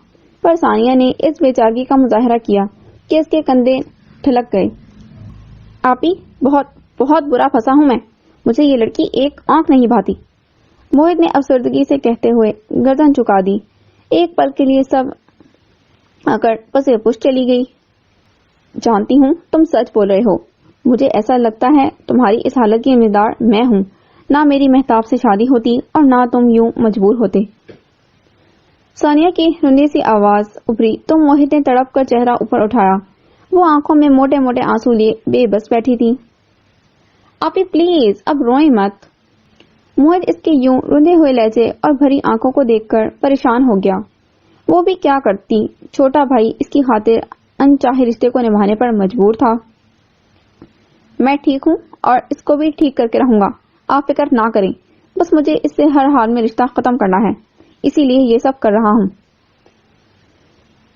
پر ثانیہ نے اس بے چارگی کا مظاہرہ کیا کہ اس کے کندھے ٹھلک گئے۔ آپی، بہت برا پھنسا ہوں میں، مجھے یہ لڑکی ایک آنکھ نہیں بھاتی۔ موہت نے افسردگی سے کہتے ہوئے گردن چکا دی۔ ایک پل کے لیے سب اکڑ پسے پش چلی گئی۔ جانتی ہوں تم سچ بول رہے ہو، مجھے ایسا لگتا ہے تمہاری اس حالت کی ذمہ دار میں ہوں، نہ میری مہتاب سے شادی ہوتی اور نہ تم یوں مجبور ہوتے۔ ثانیہ کی رندی سی آواز ابھری تو موہت نے تڑپ کر چہرہ اوپر اٹھایا۔ وہ آنکھوں میں موٹے موٹے آنسو لیے بے بس بیٹھی تھی۔ آپی پلیز اب روئیں مت۔ موہت اس کے یوں رندے ہوئے لہجے اور بھری آنکھوں کو دیکھ کر پریشان ہو گیا۔ وہ بھی کیا کرتی، چھوٹا بھائی اس کی خاطر انچاہے رشتے کو نبھانے پر مجبور تھا۔ میں ٹھیک ہوں اور اس کو بھی ٹھیک کر کے رہوں گا، آپ فکر نہ کریں، بس مجھے اس سے ہر حال میں رشتہ ختم کرنا ہے، اسی لیے یہ سب کر رہا ہوں۔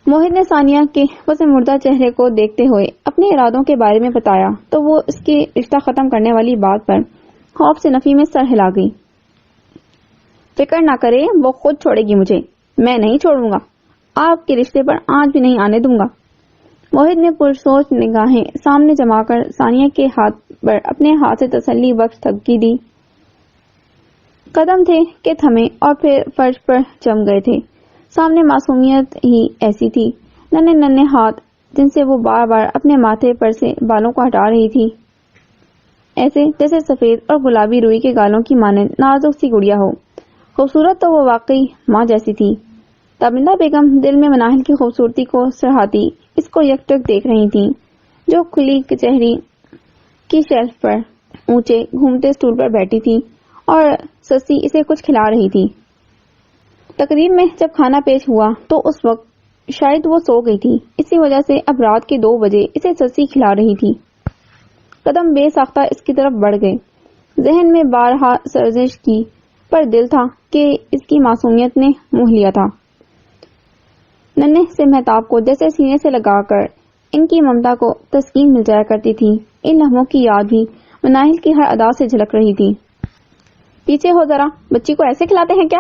موہت نے ثانیہ کے پس مردہ چہرے کو دیکھتے ہوئے اپنے ارادوں کے بارے میں بتایا تو وہ اس کے رشتہ ختم کرنے والی بات پر خوف سے نفی میں سر ہلا گئی۔ فکر نہ کرے، وہ خود چھوڑے گی مجھے، میں نہیں چھوڑوں گا، آپ کے رشتے پر آنچ بھی نہیں آنے دوں گا۔ موہت نے پرسوچ نگاہیں سامنے جما کر ثانیہ کے ہاتھ پر اپنے ہاتھ سے تسلی بخش تھپکی دی۔ قدم تھے کہ تھمے اور پھر فرش پر جم گئے تھے۔ سامنے معصومیت ہی ایسی تھی، ننھے ننھے ہاتھ جن سے وہ بار بار اپنے ماتھے پر سے بالوں کو ہٹا رہی تھی، ایسے جیسے سفید اور گلابی روئی کے گالوں کی مانند نازک سی گڑیا ہو۔ خوبصورت تو وہ واقعی ماں جیسی تھی۔ تابندہ بیگم دل میں مناہل کی خوبصورتی کو سراہتی اس کو یکٹک دیکھ رہی تھیں، جو کھلی کچہری کی شیلف پر اونچے گھومتے اسٹول پر بیٹھی تھی اور سسی اسے کچھ کھلا رہی تھی۔ تقریب میں جب کھانا پیش ہوا تو اس وقت شاید وہ سو گئی تھی، اسی وجہ سے اب رات کے 2 بجے اسے سسی کھلا رہی تھی۔ قدم بے ساختہ اس کی طرف بڑھ گئے، ذہن میں بارہا سرزش کی، پر دل تھا کہ اس کی معصومیت نے موہ لیا تھا۔ ننھے سے مہتاب کو جیسے سینے سے لگا کر ان کی ممتا کو تسکین مل جایا کرتی تھی۔ ان لمحوں کی یاد بھی مناہل کی ہر ادا سے جھلک رہی تھی۔ پیچھے ہو ذرا، بچی کو ایسے کھلاتے ہیں کیا؟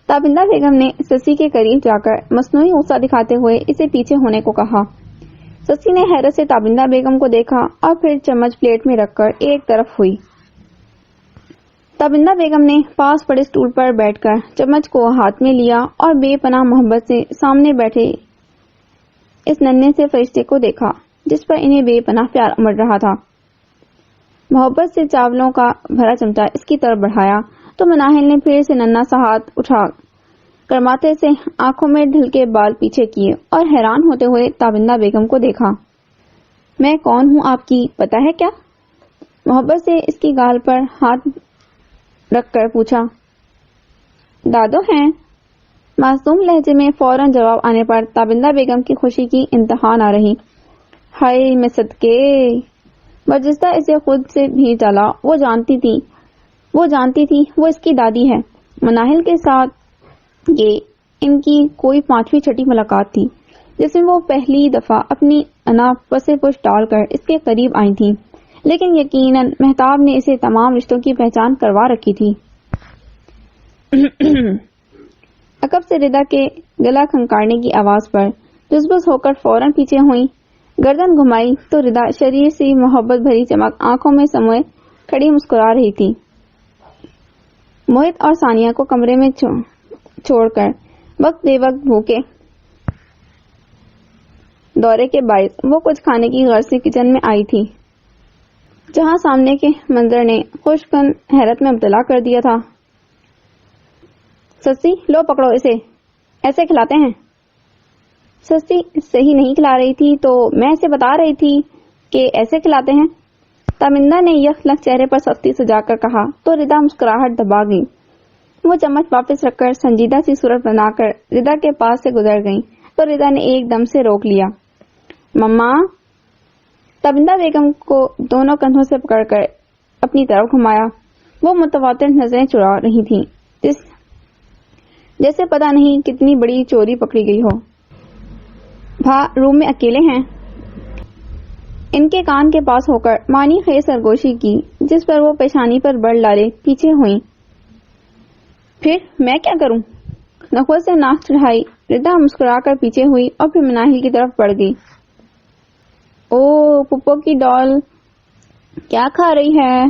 تابندہ بیگم نے سسی کے قریب جا کر مصنوعی غصہ دکھاتے ہوئے اسے پیچھے ہونے کو کہا۔ سسی نے حیرت سے تابندہ بیگم کو دیکھا اور پھر چمچ پلیٹ میں رکھ کر ایک طرف ہوئی۔ تابندہ بیگم نے پاس پڑے اسٹول پر بیٹھ کر چمچ کو ہاتھ میں لیا اور بے پناہ محبت سے سامنے بیٹھے اس ننھے سے فرشتے کو دیکھا جس پر انہیں بے پناہ پیار امڑ رہا تھا۔ محبت سے چاولوں کا بھرا چمچہ اس کی طرف بڑھایا تو مناہل نے پھر سے ننھا سا ہاتھ اٹھا کر ماتھے سے آنکھوں میں ڈھل کے بال پیچھے کیے اور حیران ہوتے ہوئے تابندہ بیگم کو دیکھا۔ میں کون ہوں آپ کی پتہ ہے کیا؟ محبت سے اس کی گال پر ہاتھ رکھ کر پوچھا۔ دادو ہیں؟ معصوم لہجے میں فوراً جواب آنے پر تابندہ بیگم کی خوشی کی انتہا نہ رہی۔ ہائے میں صدقے! برجستہ اسے خود سے بھی ڈالا۔ وہ جانتی تھی وہ اس کی دادی ہے۔ مناہل کے ساتھ یہ ان کی کوئی 5ویں 6ٹھی ملاقات تھی جس میں وہ پہلی دفعہ اپنی انا پسے پش ڈال کر اس کے قریب آئی تھی، لیکن یقیناً مہتاب نے اسے تمام رشتوں کی پہچان کروا رکھی تھی۔ عقب سے ردا کے گلا کھنکارنے کی آواز پر جزبز ہو کر فوراً پیچھے ہوئی، گردن گھمائی تو ردا شریر سی محبت بھری چمک آنکھوں میں سموئے کھڑی مسکرا رہی تھی۔ موہت اور ثانیہ کو کمرے میں چھوڑ کر وقت بے وقت بھوکے دورے کے باعث وہ کچھ کھانے کی غرض سے کچن میں آئی تھی، جہاں سامنے کے منظر نے خوش کن حیرت میں مبتلا کر دیا تھا۔ سسی لو پکڑو اسے، ایسے کھلاتے ہیں۔ سسی صحیح نہیں کھلا رہی تھی تو میں اسے بتا رہی تھی کہ ایسے کھلاتے ہیں، تامندہ نے یک لک چہرے پر سختی سجا کر کہا تو ردا مسکراہٹ دبا گئی۔ وہ چمچ واپس رکھ کر سنجیدہ سی صورت بنا کر ردا کے پاس سے گزر گئیں تو ردا نے ایک دم سے روک لیا۔ مما! تابندہ بیگم کو دونوں کندھوں سے پکڑ کر اپنی طرف گھمایا۔ وہ متواتر نظریں چرا رہی تھیں، جیسے پتہ نہیں کتنی بڑی چوری پکڑی گئی ہو۔ روم میں اکیلے ہیں؟ ان کے کان کے پاس ہو کر معنی خیز سرگوشی کی، جس پر وہ پیشانی پر بڑ ڈالے پیچھے ہوئیں۔ پھر میں کیا کروں؟ نخوت سے ناک چڑھائی ردا مسکرا کر پیچھے ہوئی اور پھر مناہل کی طرف بڑھ گئی۔ او پپو کی ڈال کیا کھا رہی ہے؟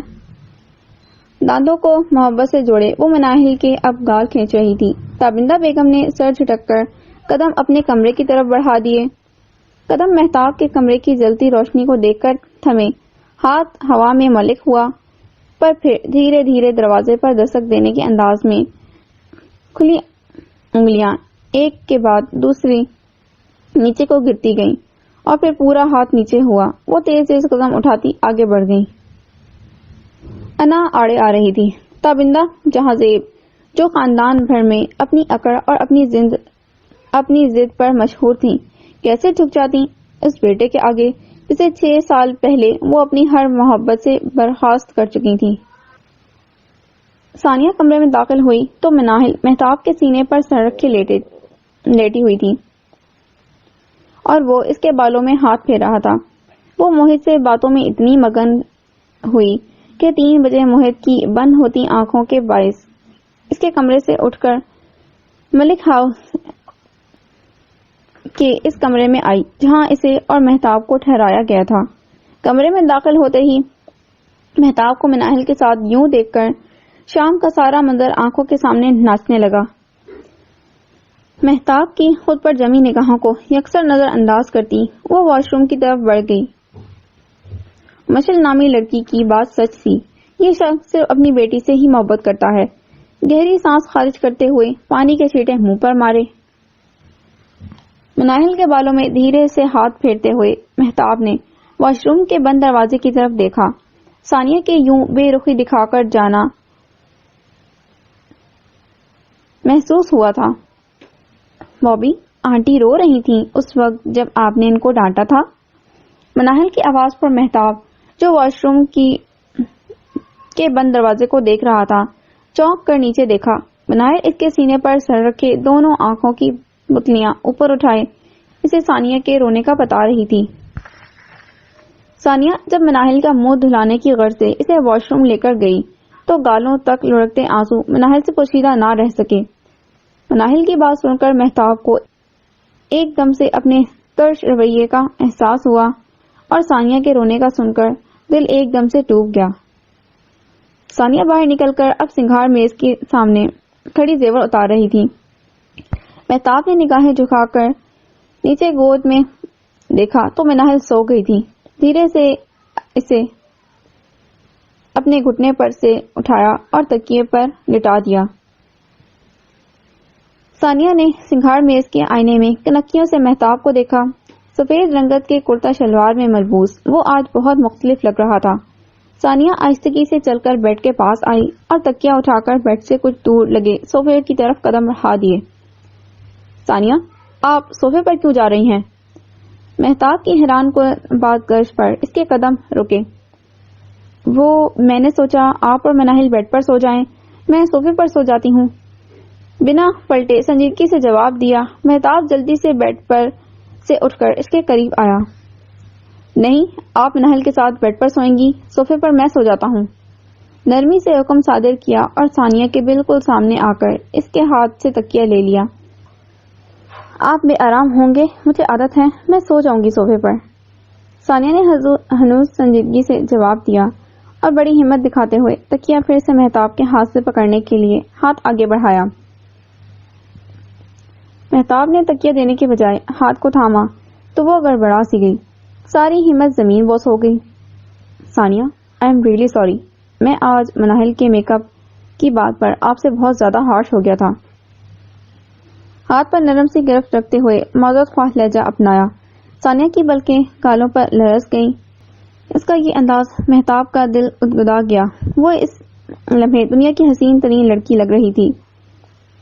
دانتوں کو محبت سے جوڑے وہ مناہل کے اب گال کھینچ رہی تھی۔ تابندہ بیگم نے سر جھٹک کر قدم اپنے کمرے کی طرف بڑھا دیے۔ قدم مہتاب کے کمرے کی جلتی روشنی کو دیکھ کر تھمے، ہاتھ ہوا میں ملک ہوا، پر پھر دھیرے دھیرے دروازے پر دستک دینے کے انداز میں کھلی انگلیاں ایک کے بعد دوسری نیچے کو گرتی گئیں اور پھر پورا ہاتھ نیچے ہوا۔ وہ تیز تیز قدم اٹھاتی آگے بڑھ گئی۔ انا آڑے آ رہی تھی۔ تابندہ جہاں زیب، جو خاندان بھر میں اپنی اکڑ اور اپنی ضد پر مشہور تھیں، کیسے جھک جاتی اس بیٹے کے آگے جسے 6 سال پہلے وہ اپنی ہر محبت سے برخاست کر چکی تھی۔ ثانیہ کمرے میں داخل ہوئی تو مناہل مہتاب کے سینے پر سر رکھے لیٹی ہوئی تھی اور وہ اس کے بالوں میں ہاتھ پھیر رہا تھا۔ وہ موہت سے باتوں میں اتنی مگن ہوئی کہ 3 بجے موہت کی بند ہوتی آنکھوں کے باعث اس کے کمرے سے اٹھ کر ملک ہاؤس کے اس کمرے میں آئی جہاں اسے اور مہتاب کو ٹھہرایا گیا تھا۔ کمرے میں داخل ہوتے ہی مہتاب کو مناہل کے ساتھ یوں دیکھ کر شام کا سارا منظر آنکھوں کے سامنے ناچنے لگا۔ مہتاب کی خود پر جمی نگاہوں کو یکسر نظر انداز کرتی وہ واش روم کی طرف بڑھ گئی۔ مشل نامی لڑکی کی بات سچ تھی، یہ شخص صرف اپنی بیٹی سے ہی محبت کرتا ہے۔ گہری سانس خارج کرتے ہوئے پانی کے چھینٹے منہ پر مارے۔ مناہل کے بالوں میں دھیرے سے ہاتھ پھیرتے ہوئے مہتاب نے واش روم کے بند دروازے کی طرف دیکھا۔ ثانیہ کے یوں بے رخی دکھا کر جانا محسوس ہوا تھا۔ بابی، آنٹی رو رہی تھیں اس وقت جب آپ نے ان کو ڈانٹا تھا؟ مناہل کی آواز پر مہتاب، جو واش روم کے بند دروازے کو دیکھ رہا تھا، چونک کر نیچے دیکھا۔ مناہل اس کے سینے پر سر رکھے دونوں آنکھوں کی بتلیاں اوپر اٹھائے اسے ثانیہ کے رونے کا بتا رہی تھی۔ ثانیہ جب مناہل کا منہ دھلانے کی غرض سے اسے واش روم لے کر گئی تو گالوں تک لڑکتے آنسو مناہل سے پوشیدہ نہ رہ سکے۔ مناہل کی بات سن کر مہتاب کو ایک دم سے اپنے ترش رویے کا احساس ہوا اور ثانیہ کے رونے کا سن کر دل ایک دم سے ٹوٹ گیا۔ ثانیہ باہر نکل کر اب سنگھار میز کے سامنے کھڑی زیور اتار رہی تھی۔ مہتاب نے نگاہیں جھکا کر نیچے گود میں دیکھا تو مناہل سو گئی تھی۔ دھیرے سے اسے اپنے گھٹنے پر سے اٹھایا اور تکیے پر لٹا دیا۔ ثانیہ نے سنگھار میز کے آئینے میں کنکیوں سے مہتاب کو دیکھا۔ سفید رنگت کے کرتا شلوار میں ملبوس وہ آج بہت مختلف لگ رہا تھا۔ ثانیہ آہستگی سے چل کر بیڈ کے پاس آئی اور تکیہ اٹھا کر بیڈ سے کچھ دور لگے صوفے کی طرف قدم بڑھا دیے۔ ثانیہ، آپ صوفے پر کیوں جا رہی ہیں؟ مہتاب کی حیران کن بات گرج پر اس کے قدم رکے۔ وہ میں نے سوچا آپ اور مناہل بیڈ پر سو جائیں، میں صوفے پر سو جاتی ہوں، بنا پلٹے سنجیدگی سے جواب دیا۔ مہتاب جلدی سے بیڈ پر سے اٹھ کر اس کے قریب آیا۔ نہیں، آپ مناہل کے ساتھ بیڈ پر سوئیں گی، صوفے پر میں سو جاتا ہوں، نرمی سے حکم صادر کیا اور ثانیہ کے بالکل سامنے آ کر اس کے ہاتھ سے تکیہ لے لیا۔ آپ بے آرام ہوں گے، مجھے عادت ہے، میں سو جاؤں گی صوفے پر۔ ثانیہ نے ہنوز سنجیدگی سے جواب دیا اور بڑی ہمت دکھاتے ہوئے تکیہ پھر سے مہتاب کے ہاتھ سے پکڑنے کے لیے ہاتھ آگے بڑھایا۔ مہتاب نے تکیہ دینے کے بجائے ہاتھ کو تھاما تو وہ گڑبڑا سی گئی، ساری ہمت زمین بوس ہو گئی۔ ثانیہ، آئی ایم ریئلی سوری، میں آج مناہل کے میک اپ کی بات پر آپ سے بہت زیادہ ہارش ہو گیا تھا۔ ہاتھ پر نرم سی گرفت رکھتے ہوئے معذرت خواہ لہجہ اپنایا۔ ثانیہ کی بلکہ گالوں پر لرز گئی۔ اس کا یہ انداز مہتاب کا دل گدگدا گیا۔ وہ اس لمحے دنیا کی حسین ترین لڑکی لگ رہی تھی۔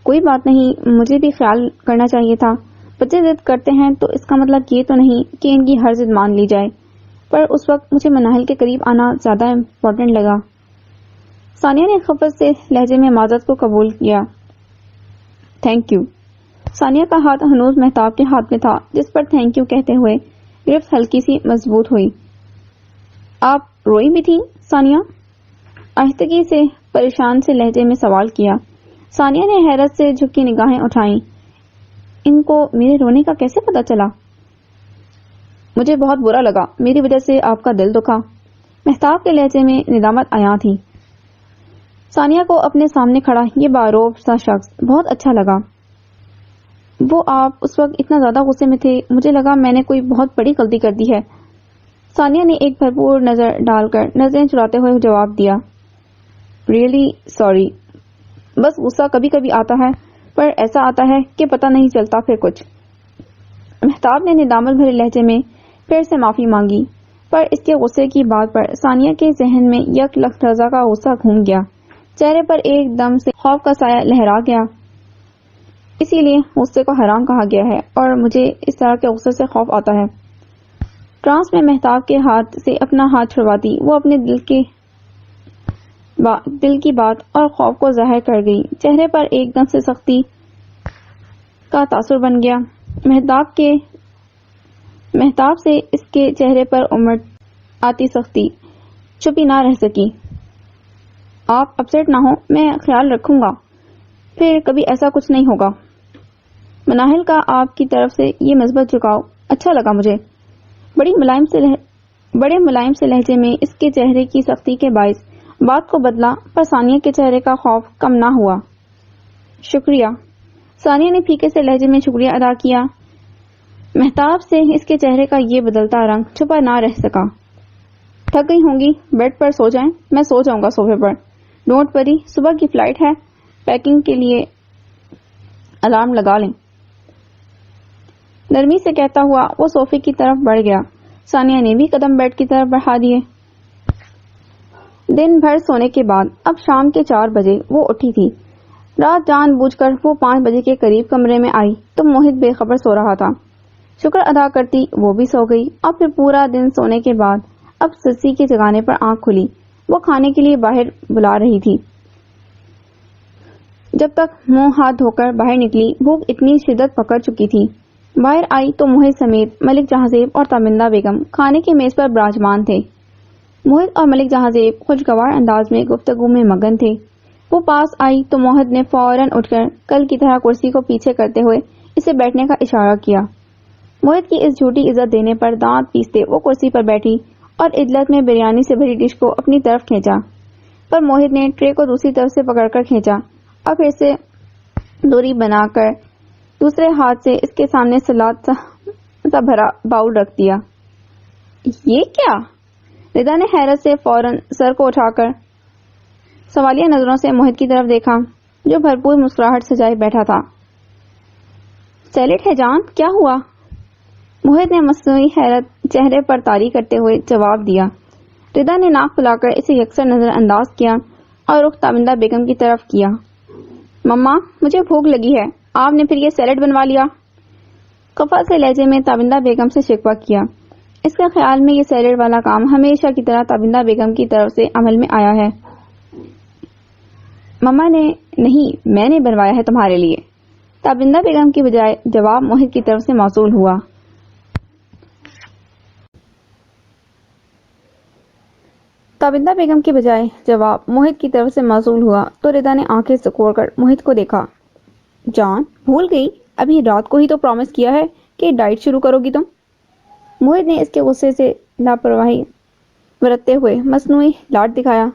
کوئی بات نہیں، مجھے بھی خیال کرنا چاہیے تھا۔ بچے ضد کرتے ہیں تو اس کا مطلب یہ تو نہیں کہ ان کی ہر ضد مان لی جائے، پر اس وقت مجھے مناہل کے قریب آنا زیادہ امپورٹنٹ لگا۔ ثانیہ نے خفت سے لہجے میں معذرت کو قبول کیا۔ Thank you. ثانیہ کا ہاتھ ہنوز مہتاب کے ہاتھ میں تھا، جس پر تھینک یو کہتے ہوئے گرفت ہلکی سی مضبوط ہوئی۔ آپ روئی بھی تھیں ثانیہ؟ آہستگی سے پریشان سے لہجے میں سوال کیا۔ ثانیہ نے حیرت سے جھکی نگاہیں اٹھائیں۔ ان کو میرے رونے کا کیسے پتا چلا؟ مجھے بہت برا لگا، میری وجہ سے آپ کا دل دکھا۔ مہتاب کے لہجے میں ندامت عیاں تھی۔ ثانیہ کو اپنے سامنے کھڑا یہ باروب سا شخص بہت اچھا لگا۔ وہ آپ اس وقت اتنا زیادہ غصے میں تھے، مجھے لگا میں نے کوئی بہت بڑی غلطی کر دی ہے۔ ثانیہ نے ایک بھرپور نظر ڈال کر نظریں چراتے ہوئے جواب دیا۔ ریئلی سوری، بس غصہ کبھی کبھی آتا ہے، پر ایسا آتا ہے کہ پتہ نہیں چلتا پھر کچھ۔ مہتاب نے ندامت بھرے لہجے میں پھر سے معافی مانگی، پر اس کے غصے کی بات پر ثانیہ کے ذہن میں یک لحظہ کا غصہ گھوم گیا، چہرے پر ایک دم سے خوف کا سایہ لہرا گیا۔ اسی لیے غصے کو حرام کہا گیا ہے، اور مجھے اس طرح کے غصے سے خوف آتا ہے۔ ٹرانس میں مہتاب کے ہاتھ سے اپنا ہاتھ چھڑواتی وہ اپنے دل کی بات اور خوف کو ظاہر کر گئی۔ چہرے پر ایک دم سے سختی کا تاثر بن گیا۔ مہتاب سے اس کے چہرے پر امڑ آتی سختی چھپی نہ رہ سکی۔ آپ اپسیٹ نہ ہو، میں خیال رکھوں گا، پھر کبھی ایسا کچھ نہیں ہوگا۔ مناہل کا آپ کی طرف سے یہ مثبت جھکاؤ اچھا لگا مجھے۔ بڑے ملائم سے لہجے میں اس کے چہرے کی سختی کے باعث بات کو بدلا، پر ثانیہ کے چہرے کا خوف کم نہ ہوا۔ شکریہ۔ ثانیہ نے پھیکے سے لہجے میں شکریہ ادا کیا۔ مہتاب سے اس کے چہرے کا یہ بدلتا رنگ چھپا نہ رہ سکا۔ تھک گئی ہوں گی، بیڈ پر سو جائیں، میں سو جاؤں گا صوفے پر۔ ڈونٹ وری، صبح کی فلائٹ ہے، پیکنگ کے لیے الارم لگا لیں۔ نرمی سے کہتا ہوا وہ صوفے کی طرف بڑھ گیا۔ ثانیہ نے بھی قدم بیڈ کی طرف بڑھا دیے۔ دن بھر سونے کے بعد اب شام کے 4 بجے وہ اٹھی تھی۔ رات جان بوجھ کر وہ 5 بجے کے قریب کمرے میں آئی تو موہت بے خبر سو رہا تھا۔ شکر ادا کرتی وہ بھی سو گئی، اور پھر پورا دن سونے کے بعد اب سسی کے جگانے پر آنکھ کھلی۔ وہ کھانے کے لیے باہر بلا رہی تھی۔ جب تک منہ ہاتھ دھو کر باہر نکلی، بھوک اتنی شدت پکڑ چکی تھی۔ باہر آئی تو موہت سمیت ملک جہاں زیب اور تابندہ بیگم کھانے کی میز پر براجمان تھے۔ موہت اور ملک جہاں زیب خوشگوار انداز میں گفتگو میں مگن تھے۔ وہ پاس آئی تو موہت نے فوراً اٹھ کر کل کی طرح کرسی کو پیچھے کرتے ہوئے اسے بیٹھنے کا اشارہ کیا۔ موہت کی اس جھوٹی عزت دینے پر دانت پیستے وہ کرسی پر بیٹھی اور عدلت میں بریانی سے بھری ڈش کو اپنی طرف کھینچا، پر موہت نے ٹرے کو دوسری طرف سے پکڑ کر کھینچا اور پھر سے دوری بنا کر دوسرے ہاتھ سے اس کے سامنے سلاد سا بھرا باؤل رکھ دیا۔ یہ کیا؟ ردا نے حیرت سے فوراً سر کو اٹھا کر سوالیہ نظروں سے موہت کی طرف دیکھا، جو بھرپور مسکراہٹ سجائے بیٹھا تھا۔ سیلڈ ہے جان، کیا ہوا؟ موہت نے مصنوعی حیرت چہرے پر طاری کرتے ہوئے جواب دیا۔ ردا نے ناک پھلا کر اسے یکسر نظر انداز کیا اور رخ تابندہ بیگم کی طرف کیا۔ مما، مجھے بھوک لگی ہے، آپ نے پھر یہ سیلڈ بنوا لیا؟ خفا سے لہجے میں تابندہ بیگم سے شکوہ کیا۔ اس کے خیال میں یہ سیلڈ والا کام ہمیشہ کی طرح تابندہ بیگم کی طرف سے عمل میں آیا ہے۔ مما نے نہیں، میں نے بنوایا ہے تمہارے لیے، تابندہ بیگم کی بجائے جواب موہت کی طرف سے موصول ہوا۔ تابندہ بیگم کی بجائے جواب موہت کی طرف سے موصول ہوا تو ردا نے آنکھیں سکوڑ کر موہت کو دیکھا۔ جان، بھول گئی؟ ابھی رات کو ہی تو پرومس کیا ہے کہ ڈائٹ شروع کرو گی تم۔ موہت نے اس کے غصے سے لاپرواہی برتتے ہوئے مصنوعی لاڈ دکھایا۔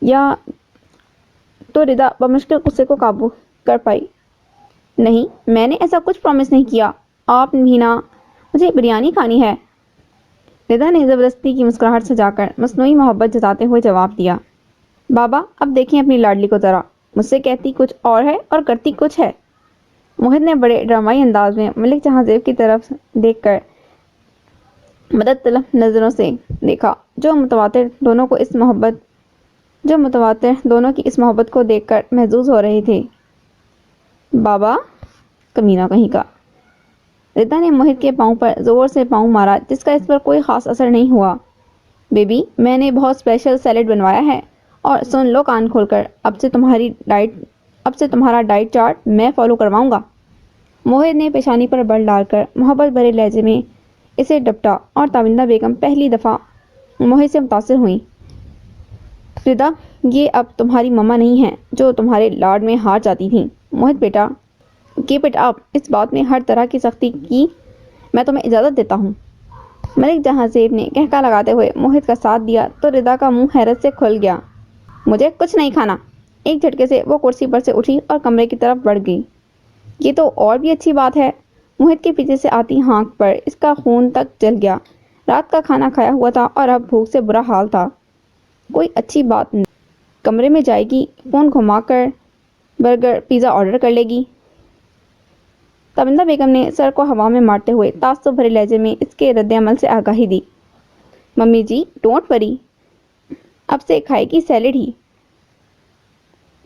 یا تو ردا بمشکل غصے کو قابو کر پائی۔ نہیں، میں نے ایسا کچھ پرومس نہیں کیا، آپ بھی نہ، مجھے بریانی کھانی ہے۔ ردا نے زبردستی کی مسکراہٹ سجا کر مصنوعی محبت جتاتے ہوئے جواب دیا۔ بابا، اب دیکھیں اپنی لاڈلی کو ذرا، مجھ سے کہتی کچھ اور ہے اور کرتی کچھ ہے۔ موہت نے بڑے ڈرامائی انداز میں ملک جہاں زیب کی طرف دیکھ کر مدد طلب نظروں سے دیکھا، جو متواتر دونوں کی اس محبت کو دیکھ کر محظوظ ہو رہے تھے۔ بابا، کمینہ کہیں کا۔ ردا نے موہت کے پاؤں پر زور سے پاؤں مارا جس کا اس پر کوئی خاص اثر نہیں ہوا۔ بیبی، میں نے بہت اسپیشل سیلیڈ بنوایا ہے، اور سن لو کان کھول کر، اب سے تمہارا ڈائٹ چارٹ میں فالو کرواؤں گا۔ موہت نے پیشانی پر بل ڈال کر محبت بھرے لہجے میں اسے ڈپٹا، اور تابندہ بیگم پہلی دفعہ موہت سے متاثر ہوئیں۔ ردا، یہ اب تمہاری مما نہیں ہیں جو تمہارے لاڈ میں ہار جاتی تھیں۔ موہت بیٹا، کیپ اٹ اپ، اس بات میں ہر طرح کی سختی کی میں تمہیں اجازت دیتا ہوں۔ ملک جہاں زیب نے کہکا لگاتے ہوئے موہت کا ساتھ دیا تو ردا کا منہ حیرت سے کھل گیا۔ مجھے کچھ نہیں کھانا۔ ایک جھٹکے سے وہ کرسی پر سے اٹھی اور کمرے کی طرف بڑھ گئی۔ یہ تو اور بھی اچھی بات ہے۔ موہت کے پیچھے سے آتی ہانک پر اس کا خون تک جل گیا۔ رات کا کھانا کھایا ہوا تھا اور اب بھوک سے برا حال تھا۔ کوئی اچھی بات نہیں۔ کمرے میں جائے گی، فون گھما کر برگر پیزا آرڈر کر لے گی۔ تابندہ بیگم نے سر کو ہوا میں مارتے ہوئے تعصب بھرے لہجے میں اس کے رد عمل سے آگاہی دی۔ ممی جی ڈونٹ وری، اب سے کھائے گی سیلیڈ ہی۔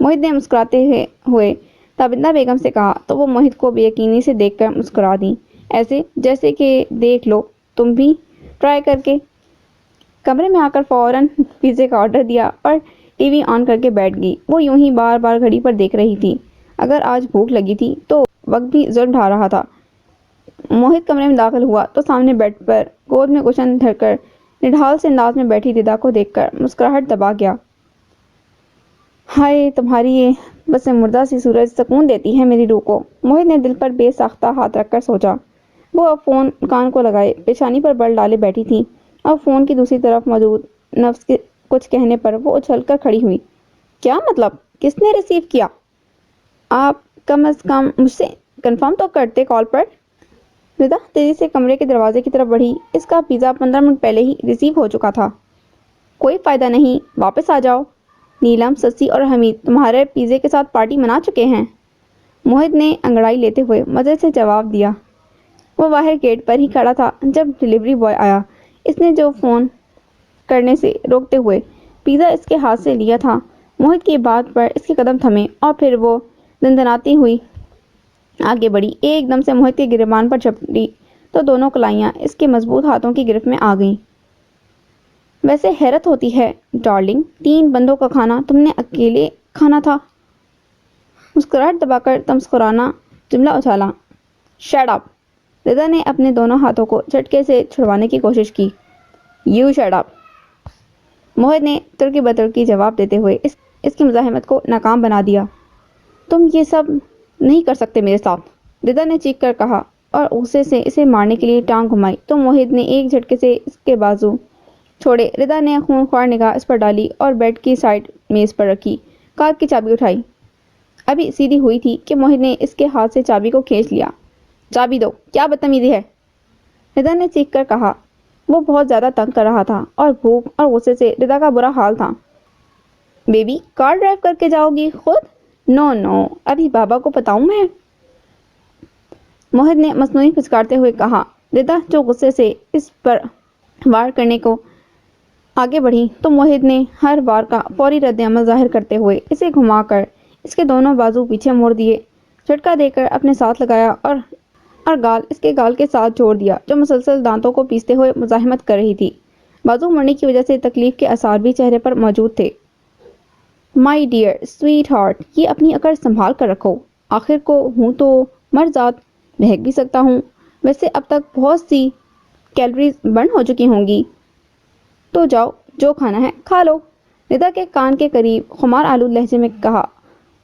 موہت نے مسکراتے ہوئے تابندہ بیگم سے کہا تو وہ موہت کو بے یقینی سے دیکھ کر مسکرا دیں، ایسے جیسے کہ دیکھ لو تم بھی ٹرائی کر کے۔ کمرے میں آ کر فوراً پیزے کا آرڈر دیا اور ٹی وی آن کر کے بیٹھ گئی۔ وہ یوں ہی بار بار گھڑی پر دیکھ رہی تھی۔ اگر آج بھوک لگی تھی تو وقت بھی ظلم ڈھا رہا تھا۔ موہت کمرے میں داخل ہوا تو سامنے بیڈ پر گود میں کشن دھر کر نڈھال سے انداز میں بیٹھی ردا کو دیکھ کر مسکراہٹ دبا گیا۔ ہائے، تمہاری یہ بس مردہ سی صورت سکون دیتی ہے میری روح کو۔ موہت نے دل پر بے ساختہ ہاتھ رکھ کر سوچا۔ وہ اب فون کان کو لگائے پیشانی پر بل ڈالے بیٹھی تھی، اور فون کی دوسری طرف موجود نفس کے کچھ کہنے پر وہ اچھل کر کھڑی ہوئی۔ کیا مطلب؟ کس نے ریسیو کیا؟ آپ کم از کم مجھ سے کنفرم تو کرتے کال پر۔ ردا تیزی سے کمرے کے دروازے کی طرف بڑھی۔ اس کا پیزا 15 منٹ پہلے ہی ریسیو ہو چکا تھا۔ کوئی فائدہ نہیں، واپس آ جاؤ۔ نیلم، سسی اور حمید تمہارے پیزے کے ساتھ پارٹی منا چکے ہیں۔ موہت نے انگڑائی لیتے ہوئے مزے سے جواب دیا۔ وہ باہر گیٹ پر ہی کھڑا تھا جب ڈلیوری بوائے آیا۔ اس نے جو فون کرنے سے روکتے ہوئے پیزا اس کے ہاتھ سے لیا تھا، موہت کی بات پر اس کے قدم تھمے اور پھر وہ دندناتی ہوئی آگے بڑھی، ایک دم سے موہت کے گریبان پر جھپٹی تو دونوں کلائیاں اس کے مضبوط ہاتھوں کی گرفت میں آ گئیں۔ ویسے حیرت ہوتی ہے ڈارلنگ، 3 بندوں کا کھانا تم نے اکیلے کھانا تھا۔ مسکراہٹ دبا کر تمسخرانہ جملہ اچھالا۔ Shut up! ردا نے اپنے دونوں ہاتھوں کو جھٹکے سے چھڑوانے کی کوشش کی۔ You shut up! موہت نے ترکی بترکی جواب دیتے ہوئے اس کی مزاحمت کو ناکام بنا دیا۔ تم یہ سب نہیں کر سکتے میرے ساتھ، ردا نے چیخ کر کہا، اور غصے سے اسے مارنے کے لیے ٹانگ گھمائی تو موہت نے ایک جھٹکے سے اس کے بازو چھوڑے۔ ردا نے خونخوار نگاہ اس پر ڈالی اور بیڈ کی سائڈ میز پر رکھی کار کی چابی اٹھائی۔ ابھی سیدھی ہوئی تھی کہ موہت نے اس کے ہاتھ سے چابی کو کھینچ لیا۔ چابی دو، کیا بدتمیزی ہے! ردا نے چیخ کر کہا۔ وہ بہت زیادہ تنگ کر رہا تھا اور بھوک اور غصے سے ردا کا برا حال تھا۔ بیبی، کار ڈرائیو کر کے جاؤ گی خود؟ نو نو، ابھی بابا کو بتاؤں میں؟ موہت نے مصنوعی پھچکارتے ہوئے کہا۔ ردا جو غصے سے اس پر وار کرنے کو آگے بڑھی تو موہت نے ہر وار کا فوری رد عمل ظاہر کرتے ہوئے اسے گھما کر اس کے دونوں بازو پیچھے موڑ دیے، جھٹکا دے کر اپنے ساتھ لگایا اور گال اس کے گال کے ساتھ جوڑ دیا جو مسلسل دانتوں کو پیستے ہوئے مزاحمت کر رہی تھی۔ بازو مڑنے کی وجہ سے تکلیف کے آثار بھی چہرے پر موجود تھے۔ مائی ڈیئر سویٹ ہارٹ، یہ اپنی اکڑ سنبھال کر رکھو، آخر کو ہوں تو مرزاد، بہک بھی سکتا ہوں، ویسے اب تک بہت سی کیلوریز برن ہو چکی ہوں گی، تو جاؤ جو کھانا ہے کھا لو۔ ردا کے کان کے قریب خمار آلود لہجے میں کہا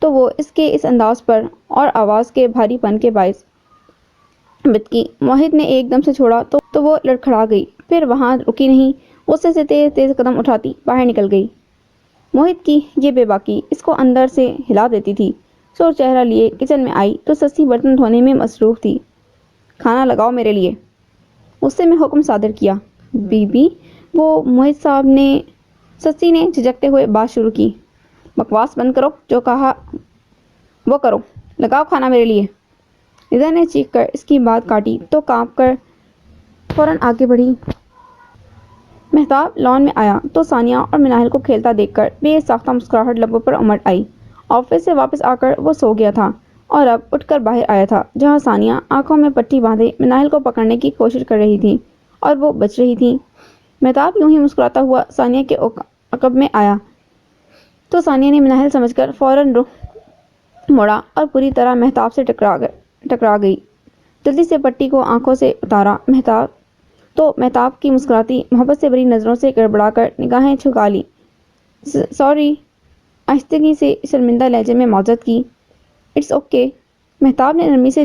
تو وہ اس کے اس انداز پر اور آواز کے بھاری پن کے باعث بتکی۔ موہت نے ایک دم سے چھوڑا تو وہ لڑکھڑا گئی، پھر وہاں رکی نہیں، غصے سے تیز تیز قدم اٹھاتی باہر نکل گئی۔ موہت کی یہ بے باکی اس کو اندر سے ہلا دیتی تھی۔ سر چہرہ لیے کچن میں آئی تو سسی برتن دھونے میں مصروف تھی۔ کھانا لگاؤ میرے لیے، غصے میں حکم صادر کیا۔ بی بی، وہ موہت صاحب نے، سسی نے جھجکتے ہوئے بات شروع کی۔ بکواس بند کرو، جو کہا وہ کرو، لگاؤ کھانا میرے لیے۔ ردا نے چیخ کر اس کی بات کاٹی تو کانپ کر فوراً آگے بڑھی۔ مہتاب لان میں آیا تو ثانیہ اور مناہل کو کھیلتا دیکھ کر بے ساختہ مسکراہٹ لبوں پر امڑ آئی۔ آفس سے واپس آ کر وہ سو گیا تھا اور اب اٹھ کر باہر آیا تھا، جہاں ثانیہ آنکھوں میں پٹی باندھے مناہل کو پکڑنے کی کوشش کر رہی تھی اور وہ بچ رہی تھی۔ مہتاب یوں ہی مسکراتا ہوا ثانیہ کے عقب میں آیا تو ثانیہ نے مناہل سمجھ کر فوراً رخ موڑا اور پوری طرح مہتاب سے ٹکرا گئی۔ جلدی سے پٹی کو آنکھوں سے اتارا مہتاب کی مسکراتی محبت سے بھری نظروں سے گڑبڑا کر نگاہیں جھکا لی۔ سوری، آہستگی سے شرمندہ لہجے میں معذرت کی۔ اٹس اوکے، مہتاب نے نرمی سے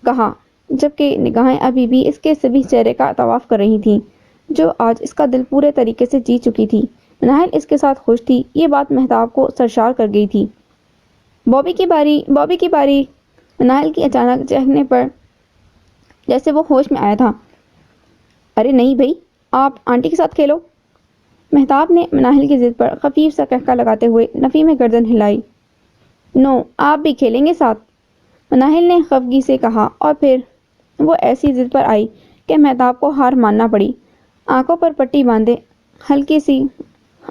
کہا، جبکہ نگاہیں ابھی بھی اس کے سبھی چہرے کا طواف کر رہی تھیں جو آج اس کا دل پورے طریقے سے جیت چکی تھی۔ مناہل اس کے ساتھ خوش تھی، یہ بات مہتاب کو سرشار کر گئی تھی۔ بابی کی باری۔ مناہل کی اچانک چہکنے پر جیسے وہ ہوش میں آیا تھا۔ ارے نہیں بھائی، آپ آنٹی کے ساتھ کھیلو۔ مہتاب نے مناہل کی ضد پر خفیف سا قہقہ لگاتے ہوئے نفی میں گردن ہلائی۔ نو، آپ بھی کھیلیں گے ساتھ، مناہل نے خفگی سے کہا، اور پھر وہ ایسی ضد پر آئی کہ مہتاب کو ہار ماننا پڑی۔ آنکھوں پر پٹی باندھے ہلکی سی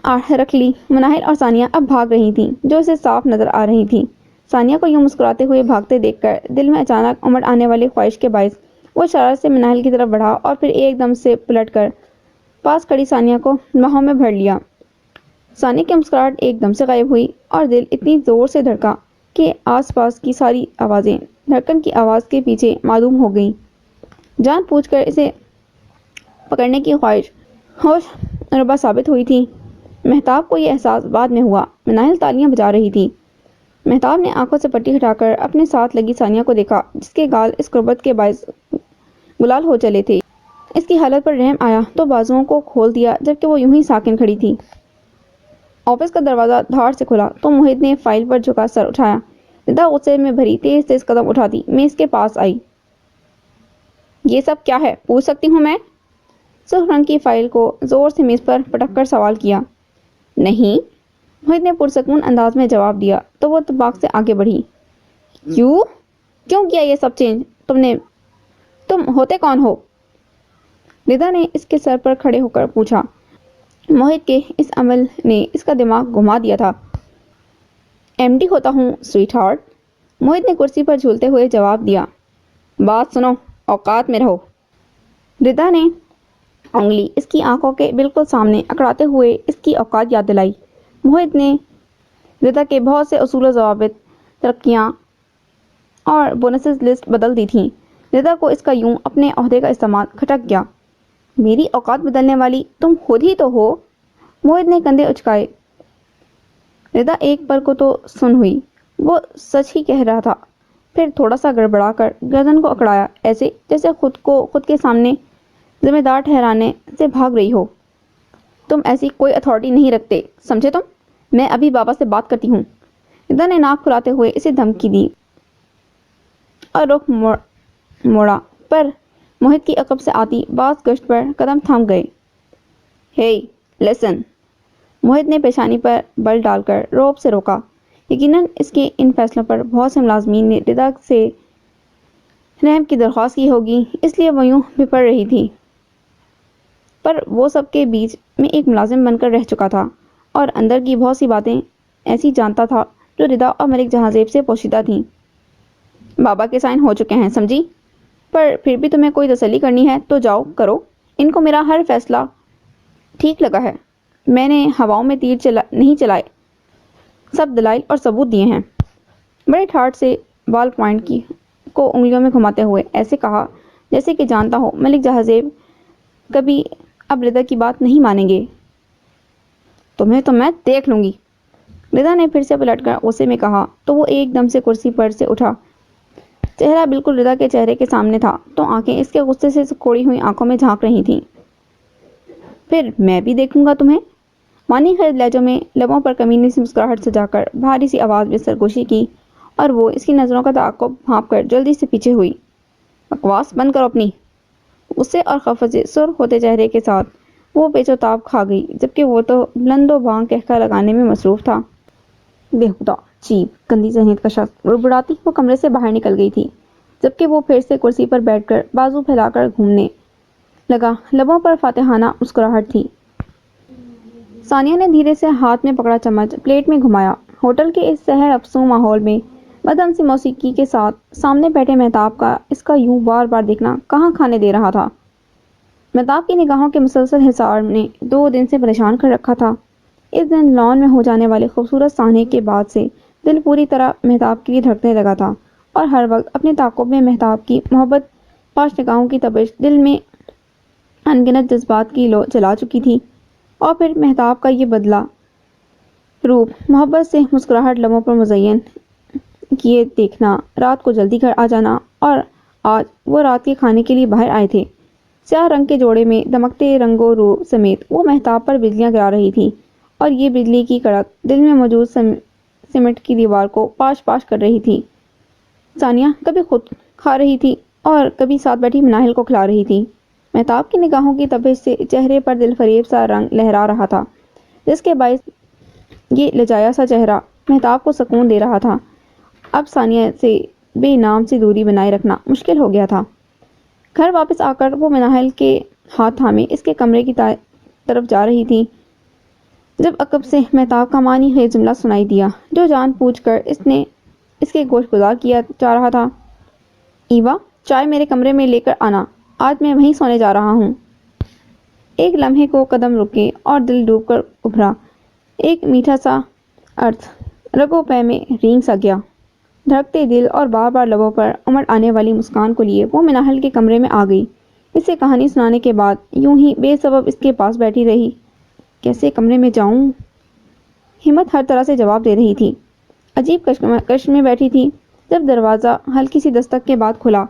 آڑ رکھ لی مناہل اور ثانیہ اب بھاگ رہی تھیں جو اسے صاف نظر آ رہی تھیں۔ ثانیہ کو یوں مسکراتے ہوئے بھاگتے دیکھ کر دل میں اچانک امڑ آنے والی خواہش کے باعث وہ شرارت سے مناہل کی طرف بڑھا اور پھر ایک دم سے پلٹ کر پاس کھڑی ثانیہ کو باہوں میں بھر لیا۔ ثانیہ کی مسکراہٹ ایک دم سے غائب ہوئی اور دل اتنی زور سے دھڑکا کہ آس پاس کی ساری آوازیں دھڑکن کی آواز کے پیچھے معدوم ہو گئیں۔ جان بوجھ کر اسے پکڑنے کی خواہش ہوش ربا ثابت ہوئی تھی۔ مہتاب کو یہ احساس بعد میں ہوا۔ مناہل تالیاں بجا رہی تھی۔ مہتاب نے آنکھوں سے پٹی ہٹا کر اپنے ساتھ لگی ثانیہ کو دیکھا جس کے گال اس قربت کے باعث گلال ہو چلے تھے۔ اس کی حالت پر رحم آیا تو بازوؤں کو کھول دیا جبکہ وہ یوں ہی ساکن کھڑی تھی۔ آفس کا دروازہ دھاڑ سے کھلا تو موہت نے فائل پر جھکا سر اٹھایا۔ ردا غصے میں بھری تیز تیز قدم اٹھاتی میز کے پاس آئی۔ یہ سب کیا ہے، پوچھ سکتی ہوں میں؟ سرخ رنگ کی فائل کو زور سے میز پر پٹک کر سوال کیا۔ نہیں، موہت نے پرسکون انداز میں جواب دیا تو وہ اتفاق سے آگے بڑھی۔ کیوں کیا یہ سب چینج؟ تم ہوتے کون ہو؟ ردا نے اس کے سر پر کھڑے ہو کر پوچھا۔ موہت کے اس عمل نے اس کا دماغ گھما دیا تھا۔ ایم ڈی ہوتا ہوں سویٹ ہارٹ، موہت نے کرسی پر جھولتے ہوئے جواب دیا۔ بات سنو، اوقات میں رہو۔ ردا نے انگلی اس کی آنکھوں کے بالکل سامنے اکڑاتے ہوئے اس کی اوقات یاد دلائی۔ موہت نے ردا کے بہت سے اصول و ضوابط، ترقیاں اور بونسز لسٹ بدل دی تھیں۔ ردا کو اس کا یوں اپنے عہدے کا استعمال کھٹک گیا۔ میری اوقات بدلنے والی تم خود ہی تو ہو، موہت نے کندھے اچکائے۔ ردا ایک پل کو تو سن ہوئی، وہ سچ ہی کہہ رہا تھا، پھر تھوڑا سا گڑبڑا کر گردن کو اکڑایا ایسے جیسے خود کے سامنے ذمہ دار ٹھہرانے سے بھاگ رہی ہو۔ تم ایسی کوئی اتھارٹی نہیں رکھتے، سمجھے تم؟ میں ابھی بابا سے بات کرتی ہوں۔ ردا نے ناک کھلاتے ہوئے اسے دھمکی دی اور رخ موڑا پر موہت کی عقب سے آتی باز گشت پر قدم تھم گئے۔ ہے لسن، موہت نے پیشانی پر بل ڈال کر روب سے روکا۔ یقیناً اس کے ان فیصلوں پر بہت سے ملازمین نے ردا سے رحم کی درخواست کی ہوگی، اس لیے وہ یوں بھپڑ رہی تھی، پر وہ سب کے بیچ میں ایک ملازم بن کر رہ چکا تھا اور اندر کی بہت سی باتیں ایسی جانتا تھا جو ردا اور ملک جہاں-زیب سے پوشیدہ تھیں۔ بابا کے سائن ہو چکے ہیں، سمجھی؟ پر پھر بھی تمہیں کوئی تسلی کرنی ہے تو جاؤ کرو، ان کو میرا ہر فیصلہ ٹھیک لگا ہے، میں نے ہواؤں میں تیر نہیں چلائے، سب دلائل اور ثبوت دیے ہیں۔ بڑے ٹھاٹ سے بال پوائنٹ کو انگلیوں میں گھماتے ہوئے ایسے کہا جیسے کہ جانتا ہو ملک جہاں-زیب کبھی اب ردا کی بات نہیں مانیں گے۔ تمہیں تو میں دیکھ لوں گی، ردا نے پھر سے پلٹ کر غصے میں کہا تو وہ ایک دم سے کرسی پر سے اٹھا۔ چہرہ بالکل ردا کے چہرے کے سامنے تھا تو آنکھیں اس کے غصے سے کوڑی ہوئی آنکھوں میں جھانک رہی تھیں۔ پھر میں بھی دیکھوں گا تمہیں، مانی خرید لہجوں میں لبوں پر کمینی سی مسکراہٹ سجا کر بھاری سی آواز میں سرگوشی کی اور وہ اس کی نظروں کا تعاقب بھانپ کر جلدی سے پیچھے ہوئی۔ بکواس بند کرو اپنی، غصے اور خفت سے سرخ ہوتے چہرے کے ساتھ وہ پیچ و تاب کھا گئی جبکہ وہ تو بلند و بانگ قہقہ لگانے میں مصروف تھا۔ بےہودہ، چیپ، گندی ذہنیت کا شخص، بڑبڑاتی وہ کمرے سے باہر نکل گئی تھی جبکہ وہ پھر سے کرسی پر بیٹھ کر بازو پھیلا کر گھومنے لگا، لبوں پر فاتحانہ مسکراہٹ تھی۔ ثانیہ نے دھیرے سے ہاتھ میں پکڑا چمچ پلیٹ میں گھمایا۔ ہوٹل کے اس سحر افزوں ماحول میں مدھم سی موسیقی کے ساتھ سامنے بیٹھے مہتاب کا اس کا یوں بار بار دیکھنا کہاں کھانے دے رہا تھا۔ مہتاب کی نگاہوں کے مسلسل حصار نے 2 دن سے پریشان کر رکھا تھا۔ اس دن لان میں ہو جانے والے خوبصورت سانحے کے بعد سے دل پوری طرح مہتاب کے لیے دھڑکنے لگا تھا اور ہر وقت اپنے تعاقب میں مہتاب کی محبت پاش نگاہوں کی تپش دل میں انگنت جذبات کی لو جلا چکی تھی۔ اور پھر مہتاب کا یہ بدلا روپ، محبت سے مسکراہٹ لبوں پر مزین کیے دیکھنا، رات کو جلدی گھر آ جانا، اور آج وہ رات کے کھانے کے لیے باہر آئے تھے۔ سیاہ رنگ کے جوڑے میں دمکتے رنگ و رو سمیت وہ مہتاب پر بجلیاں گرا رہی تھی اور یہ بجلی کی کڑک دل میں موجود سیمنٹ کی دیوار کو پاش پاش کر رہی تھی۔ ثانیہ کبھی خود کھا رہی تھی اور کبھی ساتھ بیٹھی مناہل کو کھلا رہی تھی۔ مہتاب کی نگاہوں کی تپش سے چہرے پر دل فریب سا رنگ لہرا رہا تھا، جس کے باعث یہ لجایا سا چہرہ مہتاب کو سکون دے رہا تھا۔ اب ثانیہ سے بے نام سی دوری بنائے رکھنا مشکل ہو گیا تھا۔ گھر واپس آ کر وہ مناہل کے ہاتھ تھامے اس کے کمرے کی طرف جا رہی تھی جب عقب سے مہتاب کا معنی ہے جملہ سنائی دیا جو جان پوچھ کر اس کے گوش گزار کیا جا رہا تھا۔ ایوا، چائے میرے کمرے میں لے کر آنا، آج میں وہیں سونے جا رہا ہوں۔ ایک لمحے کو قدم رکے اور دل ڈوب کر ابھرا ایک میٹھا سا ارتھ رگوں پے میں رینگ سا گیا۔ دھڑکتے دل اور بار بار لبوں پر امڑ آنے والی مسکان کو لیے وہ مناہل کے کمرے میں آ گئی۔ اسے کہانی سنانے کے بعد یوں ہی بے سبب اس کے پاس بیٹھی رہی۔ کیسے کمرے میں جاؤں؟ ہمت ہر طرح سے جواب دے رہی تھی۔ عجیب کشمکش میں بیٹھی تھی جب دروازہ ہلکی سی دستک کے بعد کھلا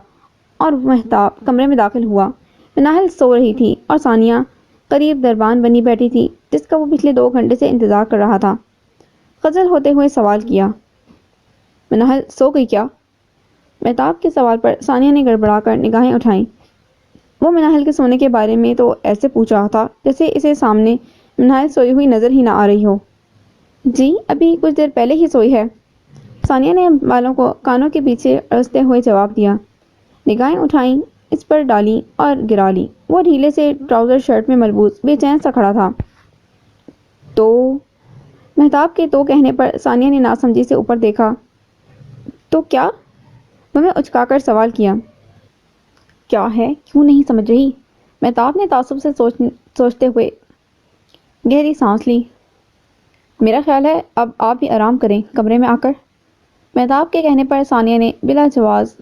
اور مہتاب کمرے میں داخل ہوا۔ مناہل سو رہی تھی اور ثانیہ قریب دربان بنی بیٹھی تھی جس کا وہ پچھلے 2 گھنٹے سے انتظار کر رہا تھا۔ خجل ہوتے ہوئے سوال کیا، مناہل سو گئی کیا؟ مہتاب کے سوال پر ثانیہ نے گڑبڑا کر نگاہیں اٹھائیں۔ وہ مناہل کے سونے کے بارے میں تو ایسے پوچھ رہا تھا جیسے اسے سامنے مناہل سوئی ہوئی نظر ہی نہ آ رہی ہو۔ جی ابھی کچھ دیر پہلے ہی سوئی ہے، ثانیہ نے بالوں کو کانوں کے پیچھے اڑستے ہوئے جواب دیا۔ نگاہیں اٹھائیں، اس پر ڈالیں اور گرا لیں۔ وہ ڈھیلے سے ٹراؤزر شرٹ میں ملبوس بے چین سا کھڑا تھا۔ تو مہتاب کے تو کہنے پر ثانیہ نے ناسمجھی سے اوپر دیکھا۔ تو کیا؟ وہ میں اچکا کر سوال کیا۔ کیا ہے کیوں نہیں سمجھ رہی؟ مہتاب نے تعصب سے سوچتے ہوئے گہری سانس لی۔ میرا خیال ہے اب آپ بھی آرام کریں کمرے میں آ کر۔ مہتاب کے کہنے پر ثانیہ نے بلا جواز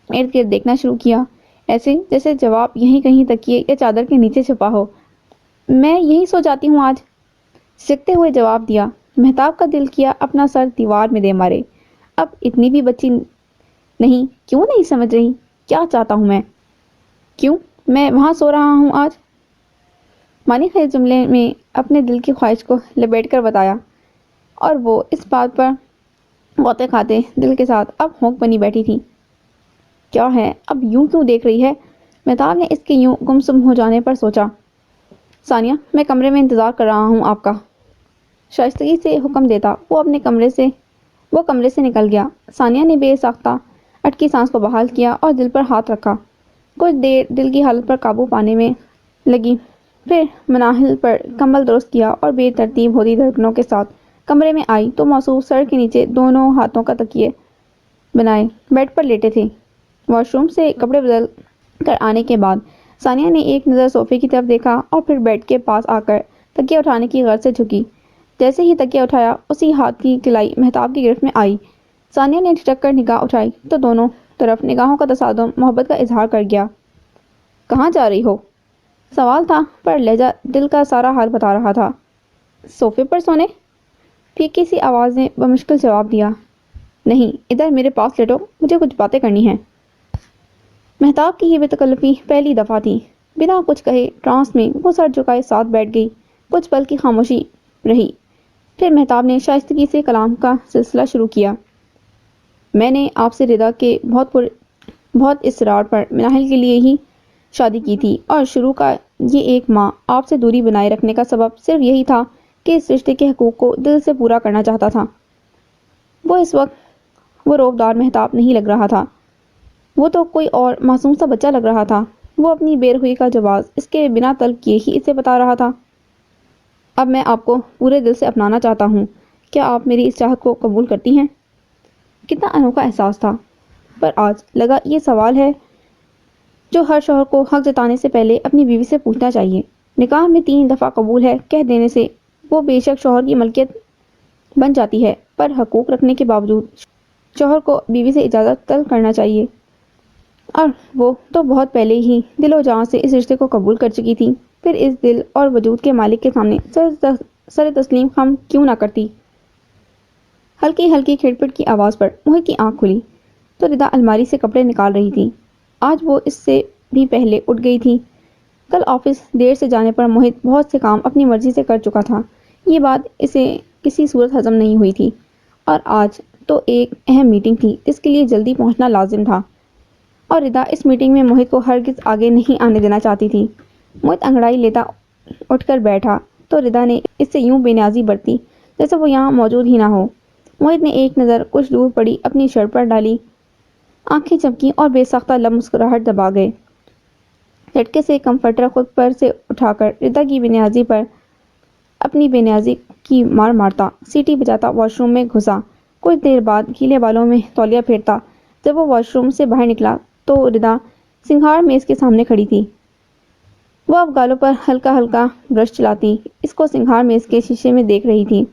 ارد گرد دیکھنا شروع کیا، ایسے جیسے جواب یہیں کہیں تکیے یا چادر کے نیچے چھپا ہو۔ میں یہیں سو جاتی ہوں آج، سکتے ہوئے جواب دیا۔ مہتاب کا دل کیا اپنا سر دیوار میں دے مارے۔ اب اتنی بھی بچی نہیں، کیوں نہیں سمجھ رہی؟ کیا چاہتا ہوں میں؟ کیوں میں وہاں سو رہا ہوں آج؟ معنی خیز جملے میں اپنے دل کی خواہش کو لپیٹ کر بتایا اور وہ اس بات پر غوطے کھاتے دل کے ساتھ اب ہونک بنی بیٹھی تھی۔ کیا ہے اب یوں کیوں دیکھ رہی ہے؟ مہتاب نے اس کے یوں گمسم ہو جانے پر سوچا۔ ثانیہ میں کمرے میں انتظار کر رہا ہوں آپ کا، شائستگی سے حکم دیتا وہ کمرے سے نکل گیا۔ ثانیہ نے بے ساختہ اٹکی سانس کو بحال کیا اور دل پر ہاتھ رکھا۔ کچھ دیر دل کی حالت پر قابو پانے میں لگی، پھر مناہل پر کمبل درست کیا اور بے ترتیب ہوتی دھڑکنوں کے ساتھ کمرے میں آئی تو موصوف سر کے نیچے دونوں ہاتھوں کا تکیے بنائے بیڈ پر لیٹے تھے۔ واش روم سے کپڑے بدل کر آنے کے بعد ثانیہ نے ایک نظر صوفے کی طرف دیکھا اور پھر بیڈ کے پاس آ کر تکیہ اٹھانے کی غرض سے جھکی۔ جیسے ہی تکیہ اٹھایا اسی ہاتھ کی کلائی مہتاب کی گرفت میں آئی۔ ثانیہ نے ٹھٹک کر نگاہ اٹھائی تو دونوں طرف نگاہوں کا تصادم محبت کا اظہار کر گیا۔ کہاں جا رہی ہو؟ سوال تھا پر لہجہ دل کا سارا حال بتا رہا تھا۔ صوفے پر سونے؟ پھیکی سی آواز نے بمشکل جواب دیا۔ نہیں، ادھر میرے پاس لیٹو، مجھے کچھ باتیں کرنی ہیں۔ مہتاب کی یہ بے تکلفی پہلی دفعہ تھی۔ بنا کچھ کہے ٹرانس میں وہ سر جھکائے ساتھ بیٹھ گئی۔ کچھ پل کی خاموشی رہی، پھر مہتاب نے شائستگی سے کلام کا سلسلہ شروع کیا۔ میں نے آپ سے رضا کے بہت اصرار پر مناہل کے لیے ہی شادی کی تھی اور شروع کا یہ 1 ماہ آپ سے دوری بنائے رکھنے کا سبب صرف یہی تھا کہ اس رشتے کے حقوق کو دل سے پورا کرنا چاہتا تھا۔ وہ اس وقت وہ روبدار مہتاب نہیں لگ رہا تھا، وہ تو کوئی اور معصوم سا بچہ لگ رہا تھا۔ وہ اپنی بے رحمی کا جواز اس کے بنا طلب کیے ہی اسے بتا رہا تھا۔ اب میں آپ کو پورے دل سے اپنانا چاہتا ہوں، کیا آپ میری اس چاہت کو قبول کرتی ہیں؟ کتنا انوکھا احساس تھا، پر آج لگا یہ سوال ہے جو ہر شوہر کو حق جتانے سے پہلے اپنی بیوی سے پوچھنا چاہیے۔ نکاح میں 3 دفعہ قبول ہے کہہ دینے سے وہ بے شک شوہر کی ملکیت بن جاتی ہے، پر حقوق رکھنے کے باوجود شوہر کو بیوی سے اجازت طلب کرنا چاہیے، اور وہ تو بہت پہلے ہی دل و جان سے اس رشتے کو قبول کر چکی تھی، پھر اس دل اور وجود کے مالک کے سامنے سر تسلیم خم کیوں نہ کرتی۔ ہلکی ہلکی کھڑ پڑ کی آواز پر موہت کی آنکھ کھلی تو ردا الماری سے کپڑے نکال رہی تھی۔ آج وہ اس سے بھی پہلے اٹھ گئی تھی۔ کل آفس دیر سے جانے پر موہت بہت سے کام اپنی مرضی سے کر چکا تھا، یہ بات اسے کسی صورت ہضم نہیں ہوئی تھی، اور آج تو ایک اہم میٹنگ تھی جس کے لیے جلدی پہنچنا لازم تھا، اور ردا اس میٹنگ میں موہت کو ہرگز آگے نہیں آنے دینا چاہتی تھی۔ موہت انگڑائی لیتا اٹھ کر بیٹھا تو ردا نے اس سے یوں بے نیازی برتی جیسے وہ یہاں موجود ہی نہ ہو۔ موہت نے ایک نظر کچھ دور پڑی اپنی شرٹ پر ڈالی، آنکھیں چمکی اور بے ساختہ لب مسکراہٹ دبا گئے۔ جھٹکے سے کمفرٹر خود پر سے اٹھا کر ردا کی بے نیازی پر اپنی بے نیازی کی مار مارتا سیٹی بجاتا واش روم میں گھسا۔ کچھ دیر بعد گیلے بالوں میں تولیہ پھیرتا جب وہ واش روم سے باہر نکلا تو ردا سنگھار میز کے سامنے کھڑی تھی۔ وہ اب گالوں پر ہلکا ہلکا برش چلاتی اس کو سنگھار میز کے شیشے میں دیکھ رہی تھی۔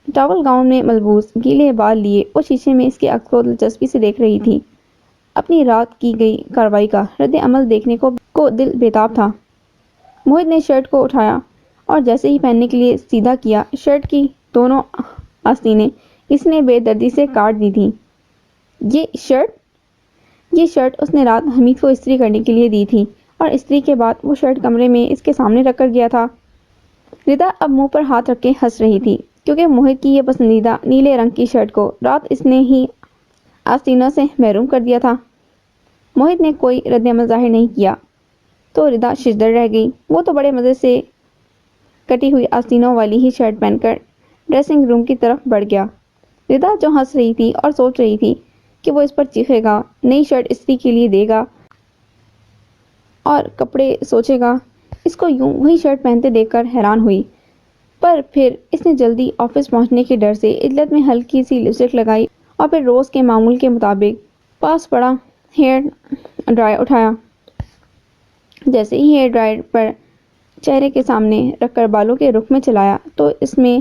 ٹاول گاؤن میں ملبوس گیلے بال لیے وہ شیشے میں اس کے عکس کو دلچسپی سے دیکھ رہی تھی۔ اپنی رات کی گئی کارروائی کا رد عمل دیکھنے کو دل بیتاب تھا۔ موہت نے شرٹ کو اٹھایا اور جیسے ہی پہننے کے لیے سیدھا کیا، شرٹ کی دونوں آستینیں اس نے بے دردی سے کاٹ دی تھیں۔ یہ شرٹ اس نے رات حمید کو استری کرنے کے لیے دی تھی، اور استری کے بعد وہ شرٹ کمرے میں اس کے سامنے رکھ کر گیا تھا۔ ردا اب منہ پر ہاتھ رکھ کے ہنس رہی تھی کیونکہ موہت کی یہ پسندیدہ نیلے رنگ کی شرٹ کو رات اس نے ہی آستینوں سے محروم کر دیا تھا۔ موہت نے کوئی رد عمل ظاہر نہیں کیا تو ردا ششدر رہ گئی۔ وہ تو بڑے مزے سے کٹی ہوئی آستینوں والی ہی شرٹ پہن کر ڈریسنگ روم کی طرف بڑھ گیا۔ ردا جو ہنس رہی تھی اور سوچ رہی تھی کہ وہ اس پر چیخے گا، نئی شرٹ استری کے لیے دے گا اور کپڑے سوچے گا، اس کو یوں وہی شرٹ پہنتے دیکھ کر حیران ہوئی، پر پھر اس نے جلدی آفس پہنچنے کے ڈر سے عجلت میں ہلکی سی لپسٹک لگائی اور پھر روز کے معمول کے مطابق پاس پڑا ہیئر ڈرائر اٹھایا۔ جیسے ہی ہیئر ڈرائر پر چہرے کے سامنے رکھ کر بالوں کے رخ میں چلایا تو اس میں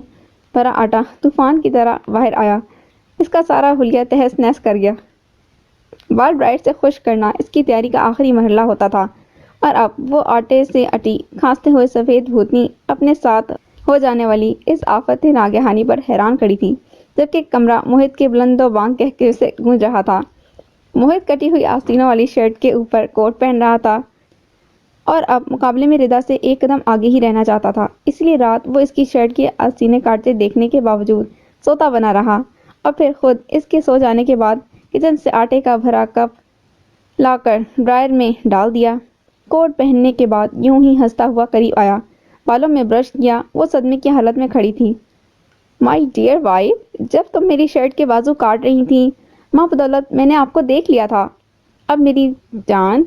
بھرا آٹا طوفان کی طرح باہر آیا، اس کا سارا حلیہ تہس نہس کر گیا۔ بال ڈرائر سے خشک کرنا اس کی تیاری کا آخری مرحلہ ہوتا تھا، اور اب وہ آٹے سے اٹی کھانستے ہوئے سفید بھوتنی اپنے ساتھ ہو جانے والی اس آفت ناگہانی پر حیران کھڑی تھی، جبکہ کمرہ موہت کے بلند و بانگ کہکے سے گونج رہا تھا۔ موہت کٹی ہوئی آستینوں والی شرٹ کے اوپر کوٹ پہن رہا تھا اور اب مقابلے میں ردا سے ایک قدم آگے ہی رہنا چاہتا تھا، اس لیے رات وہ اس کی شرٹ کی آستینیں کاٹتے دیکھنے کے باوجود سوتا بنا رہا، اور پھر خود اس کے سو جانے کے بعد کچن سے آٹے کا بھرا کپ لا کر ڈرائر میں ڈال دیا۔ کوٹ پہننے کے بعد یوں ہی ہنستا ہوا قریب آیا، بالوں میں برش کیا۔ وہ صدمے کی حالت میں کھڑی تھی۔ مائی ڈیئر وائف، جب تم میری شرٹ کے بازو کاٹ رہی تھی ماں بدولت میں نے آپ کو دیکھ لیا تھا۔ اب میری جان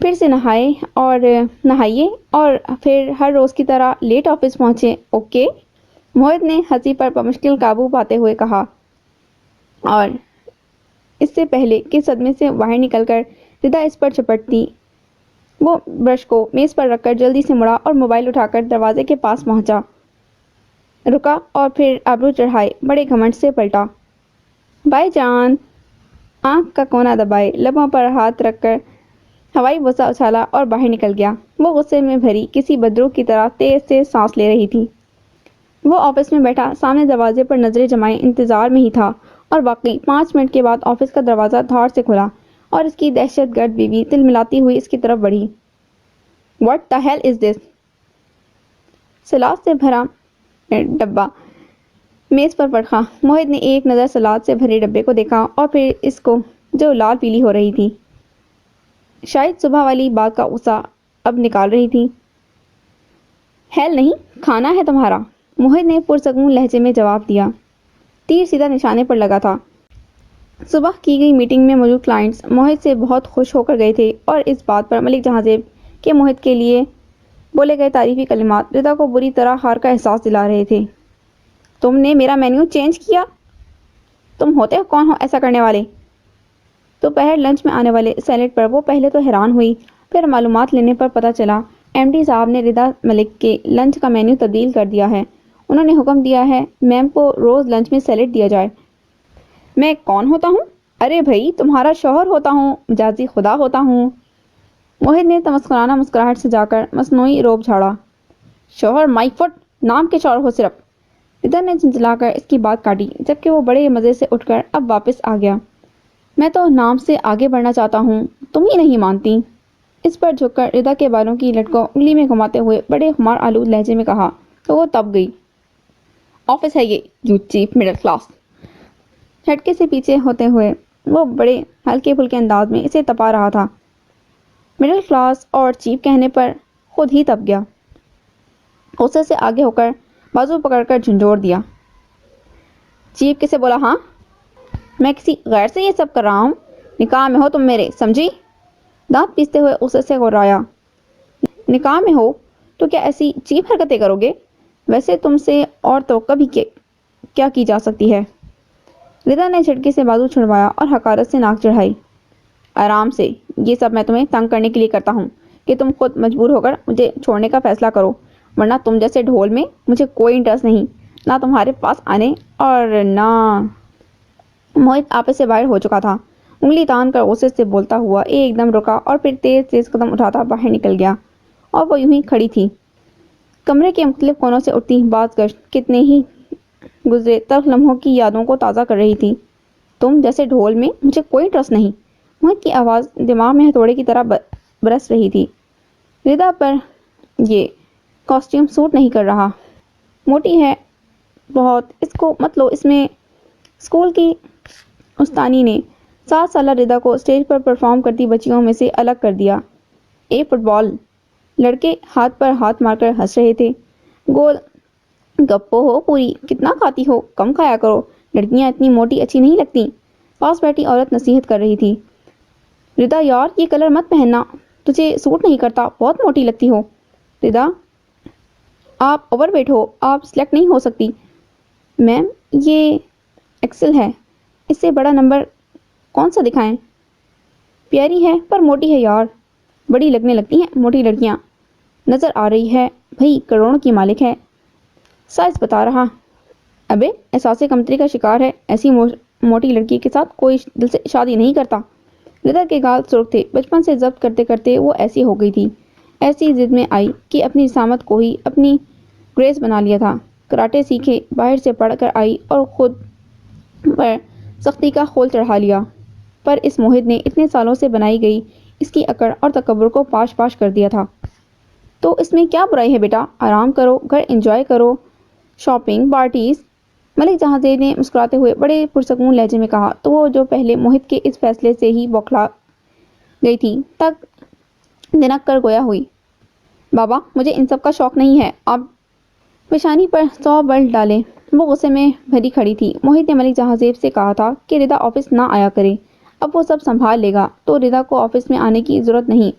پھر سے نہائیے اور پھر ہر روز کی طرح لیٹ آفس پہنچے، اوکے؟ موہت نے ہنسی پر بمشکل قابو پاتے ہوئے کہا، اور اس سے پہلے کہ صدمے سے باہر نکل کر ردا اس پر چپٹتی، وہ برش کو میز پر رکھ کر جلدی سے مڑا اور موبائل اٹھا کر دروازے کے پاس پہنچا، رکا اور پھر آبرو چڑھائے بڑے گھمنڈ سے پلٹا، بائے جان۔ آنکھ کا کونا دبائے لبوں پر ہاتھ رکھ کر ہوائی بوسہ اچھالا اور باہر نکل گیا۔ وہ غصے میں بھری کسی بدروح کی طرح تیز سے سانس لے رہی تھی۔ وہ آفس میں بیٹھا سامنے دروازے پر نظریں جمائے انتظار میں ہی تھا، اور واقعی 5 منٹ کے بعد آفس کا دروازہ دھاڑ سے کھلا اور اس کی دہشت گرد بیوی تل ملاتی ہوئی اس کی طرف بڑھی۔ واٹ دی ہیل از دس؟ سلاد سے بھرا ڈبہ میز پر پڑھا۔ موہت نے ایک نظر سلاد سے بھرے ڈبے کو دیکھا اور پھر اس کو جو لال پیلی ہو رہی تھی، شاید صبح والی بات کا غصہ اب نکال رہی تھی۔ ہیل نہیں، کھانا ہے تمہارا، موہت نے پرسکون لہجے میں جواب دیا۔ تیر سیدھا نشانے پر لگا تھا۔ صبح کی گئی میٹنگ میں موجود کلائنٹس موہت سے بہت خوش ہو کر گئے تھے، اور اس بات پر ملک جہاں زیب کے موہت کے لیے بولے گئے تعریفی کلمات ردا کو بری طرح ہار کا احساس دلا رہے تھے۔ تم نے میرا مینیو چینج کیا؟ تم ہوتے ہو کون ہو ایسا کرنے والے؟ دوپہر لنچ میں آنے والے سیلیڈ پر وہ پہلے تو حیران ہوئی، پھر معلومات لینے پر پتہ چلا ایم ڈی صاحب نے رضا ملک کے لنچ کا مینیو تبدیل کر دیا ہے۔ انہوں نے حکم دیا ہے میم کو روز لنچ میں سیلیڈ دیا جائے۔ میں کون ہوتا ہوں؟ ارے بھائی تمہارا شوہر ہوتا ہوں، مجازی خدا ہوتا ہوں۔ موہت نے تمسخرانہ مسکراہٹ سے جا کر مصنوعی روب جھاڑا۔ شوہر مائی فٹ، نام کے شوہر ہو صرف۔ رضا نے جھنجھلا کر اس کی بات کاٹی، جبکہ وہ بڑے مزے سے اٹھ کر اب واپس آ گیا۔ میں تو نام سے آگے بڑھنا چاہتا ہوں، تم ہی نہیں مانتی۔ اس پر جھک کر رضا کے بالوں کی لٹ کو انگلی میں گھماتے ہوئے بڑے خمار آلود لہجے میں کہا تو وہ تب گئی۔ آفس ہے یہ، یو چیپ مڈل کلاس۔ جھٹکے سے پیچھے ہوتے ہوئے وہ بڑے ہلکے پھلکے انداز میں اسے تپا رہا تھا۔ مڈل کلاس اور چیپ کہنے پر خود ہی تپ گیا۔ غصے سے آگے ہو کر بازو پکڑ کر جھنجھوڑ دیا۔ چیپ کسے بولا ہاں؟ میں کسی غیر سے یہ سب کر رہا ہوں؟ نکاح میں ہو تم میرے، سمجھی؟ دانت پیستے ہوئے غصے سے غرایا۔ نکاح میں ہو تو کیا ایسی چیپ حرکتیں کرو گے؟ ویسے تم سے اور توقع بھی کیا کی جا سکتی ہے؟ رضا نے جھٹکے سے بازو چھڑوایا اور حقارت سے ناک چڑھائی۔ آرام سے، یہ سب میں تمہیں تنگ کرنے کے لیے کرتا ہوں کہ تم خود مجبور ہو کر مجھے چھوڑنے کا فیصلہ کرو، ورنہ تم جیسے ڈھول میں مجھے کوئی انٹرسٹ نہیں، نہ تمہارے پاس آنے اور نہ۔ موہت آپے سے باہر ہو چکا تھا، انگلی تان کر غصے سے بولتا ہوا ایک دم رکا اور پھر تیز تیز قدم اٹھاتا باہر نکل گیا، اور وہ یوں ہی کھڑی تھی، کمرے کے مختلف کونوں سے اٹھتی باز گشت کتنے ہی گزرے تلخ لمحوں کی یادوں کو تازہ کر رہی تھی۔ تم جیسے ڈھول میں مجھے کوئی انٹرسٹ نہیں۔ موہت کی آواز دماغ میں ہتھوڑے کی طرح برس رہی تھی۔ رضا پر یہ کاسٹیوم سوٹ نہیں کر رہا، موٹی ہے بہت، اس کو مت لو۔ اس میں اسکول کی استانی نے 7 سالہ رضا کو اسٹیج پر پرفارم کرتی بچیوں میں سے الگ کر دیا۔ اے فٹ بال! لڑکے ہاتھ پر ہاتھ مار کر ہنس رہے تھے۔ گول گپو ہو پوری، کتنا کھاتی ہو، کم کھایا کرو، لڑکیاں اتنی موٹی اچھی نہیں لگتی۔ پاس بیٹھی عورت نصیحت کر رہی تھی۔ رضا یار یہ کلر مت پہننا، تجھے سوٹ نہیں کرتا، بہت موٹی لگتی ہو۔ رضا آپ اوور ویٹ ہو، آپ سلیکٹ نہیں ہو سکتی۔ میم یہ ایکسل ہے، اس سے بڑا نمبر کون سا دکھائیں؟ پیاری ہے پر موٹی ہے یار، بڑی لگنے لگتی ہیں موٹی لڑکیاں۔ نظر آ رہی ہے بھئی کروڑوں کی مالک ہے، سائز بتا رہا۔ ابے احساس کمتری کا شکار ہے، ایسی موٹی لڑکی کے ساتھ کوئی دل سے شادی نہیں کرتا۔ رضا کے گال سرخ تھے، بچپن سے ضبط کرتے کرتے وہ ایسی ہو گئی تھی، ایسی ضد میں آئی کہ اپنی جسامت کو ہی اپنی گریس بنا لیا تھا۔ کراٹے سیکھے، باہر سے پڑھ کر آئی اور خود پر سختی کا خول چڑھا لیا، پر اس موہت نے اتنے سالوں سے بنائی گئی اس کی اکڑ اور تکبر کو پاش پاش کر دیا تھا۔ تو اس میں کیا برائی ہے بیٹا، آرام کرو، گھر انجوائے کرو، شاپنگ پارٹیز۔ ملک جہاں زیب نے مسکراتے ہوئے بڑے پرسکون لہجے میں کہا تو وہ جو پہلے موہت کے اس فیصلے سے ہی بوکھلا گئی تھی تک دنک کر گویا ہوئی۔ بابا مجھے ان سب کا شوق نہیں ہے، آپ پیشانی پر 100 بل ڈالے۔ وہ غصے میں بھری کھڑی تھی۔ موہت نے ملک جہاں زیب سے کہا تھا کہ رضا آفس نہ آیا کرے، اب وہ سب سنبھال لے گا، تو رضا کو آفس میں آنے کی ضرورت نہیں۔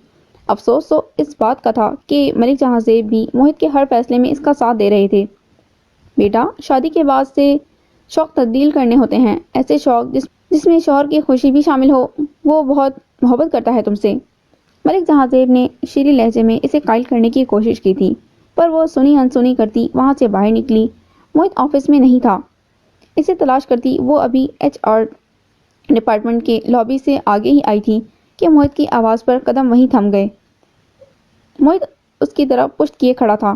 افسوس تو اس بات کا تھا کہ ملک جہاں زیب بھی موہت کے ہر فیصلے میں اس کا ساتھ دے رہے تھے۔ بیٹا شادی کے بعد سے شوق تبدیل کرنے ہوتے ہیں، ایسے شوق جس میں شوہر کی خوشی بھی شامل ہو، وہ بہت محبت کرتا ہے تم سے۔ ملک جہاں زیب نے شیریں لہجے میں اسے قائل کرنے کی کوشش کی تھی، پر وہ سنی انسنی کرتی وہاں سے باہر نکلی۔ موہت آفس میں نہیں تھا، اسے تلاش کرتی وہ ابھی ایچ آر ڈپارٹمنٹ کے لابی سے آگے ہی آئی تھی کہ موہت کی آواز پر قدم وہیں تھم گئے۔ موہت اس کی طرف پشت کیے کھڑا تھا۔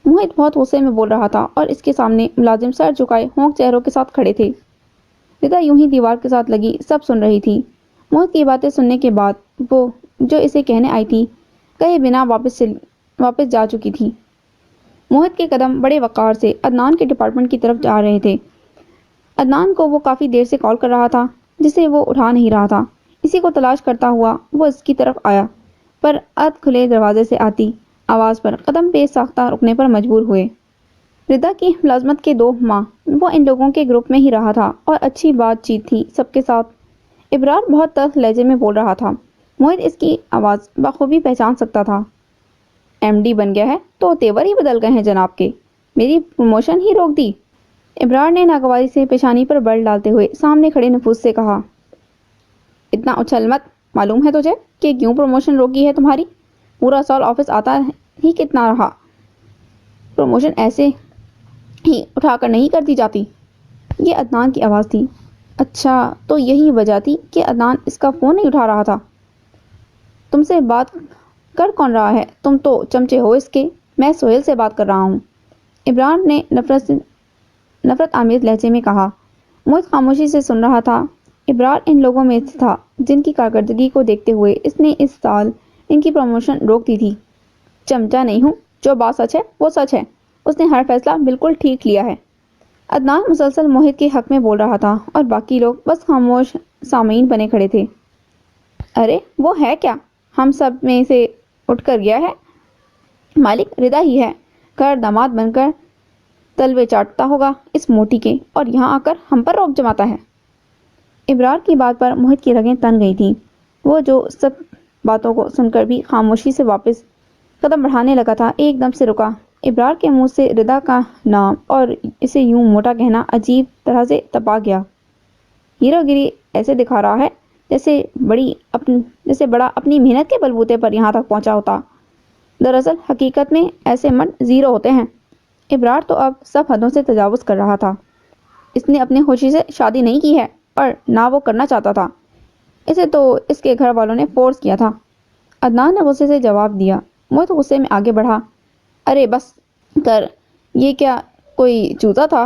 موہت بہت غصے میں بول رہا تھا اور اس کے سامنے ملازم سر جھکائے ہونک چہروں کے ساتھ کھڑے تھے۔ رضا یوں ہی دیوار کے ساتھ لگی سب سن رہی تھی۔ موہت کی باتیں سننے کے بعد وہ جو اسے کہنے آئی تھی کہے بنا واپس جا چکی تھی۔ موہت کے قدم بڑے وقار سے عدنان کے ڈپارٹمنٹ کی طرف جا رہے تھے۔ عدنان کو وہ کافی دیر سے کال کر رہا تھا، جسے وہ اٹھا نہیں رہا تھا۔ اسی کو تلاش کرتا ہوا وہ اس کی طرف آیا، پر ادھ کھلے دروازے سے آتی آواز پر قدم پیش ساختہ رکنے پر مجبور ہوئے۔ رضا کی ملازمت کے 2 ماہ وہ ان لوگوں کے گروپ میں ہی رہا تھا اور اچھی بات چیت تھی سب کے ساتھ۔ ابرار بہت تلخ لہجے میں بول رہا تھا، موہت اس کی آواز بخوبی پہچان سکتا تھا۔ ایم ڈی بن گیا ہے تو تیور ہی بدل گئے ہیں جناب کے، میری پروموشن ہی روک دی۔ ابرار نے ناگواری سے پیشانی پر بل ڈالتے ہوئے سامنے کھڑے نفوس سے کہا، اتنا اچھل مت، معلوم ہے تجھے کہ کیوں پروموشن روکی ہے تمہاری؟ پورا سال آفس آتا ہی کتنا رہا، پروموشن ایسے ہی اٹھا کر نہیں کر دی جاتی۔ یہ عدنان کی آواز تھی۔ اچھا، تو یہی وجہ تھی کہ عدنان اس کا فون نہیں اٹھا رہا تھا۔ تم سے بات کر کون رہا ہے؟ تم تو چمچے ہو اس کے۔ میں سہیل سے بات کر رہا ہوں، ابراہیم نے نفرت آمیز لہجے میں کہا۔ موہت خاموشی سے سن رہا تھا۔ ابرار ان لوگوں میں سے تھا جن کی کارکردگی کو دیکھتے ہوئے اس نے اس سال ان کی پروموشن روک دی تھی۔ چمچا نہیں ہوں، جو بات سچ ہے وہ سچ ہے، اس نے ہر فیصلہ بالکل ٹھیک لیا ہے۔ عدنان مسلسل موہت کے حق میں بول رہا تھا اور باقی لوگ بس خاموش سامعین بنے کھڑے تھے۔ ارے وہ ہے کیا؟ ہم سب میں سے اٹھ کر گیا ہے؟ مالک ردا ہی ہے، گھر داماد بن کر تلوے چاٹتا ہوگا اس موٹی کے، اور یہاں آ کر ہم پر روب جماتا ہے۔ ابرار کی بات پر موہت کی رگیں تن گئی تھیں۔ وہ جو سب باتوں کو سن کر بھی خاموشی سے واپس قدم بڑھانے لگا تھا، ایک دم سے رکا۔ ابرار کے منہ سے ردا کا نام اور اسے یوں موٹا کہنا عجیب طرح سے تپا گیا۔ ہیرو گیری ایسے دکھا رہا ہے جیسے بڑا اپنی محنت کے بلبوتے پر یہاں تک پہنچا ہوتا۔ دراصل حقیقت میں ایسے مرد زیرو ہوتے ہیں۔ ابرار تو اب سب حدوں سے تجاوز کر رہا تھا۔ اس نے اپنی خوشی سے شادی نہیں کی ہے، اور نہ وہ کرنا چاہتا تھا، اسے تو اس کے گھر والوں نے فورس کیا تھا۔ عدنان نے غصے سے جواب دیا۔ موہت غصے میں آگے بڑھا۔ ارے بس کر، یہ کیا کوئی چوزا تھا؟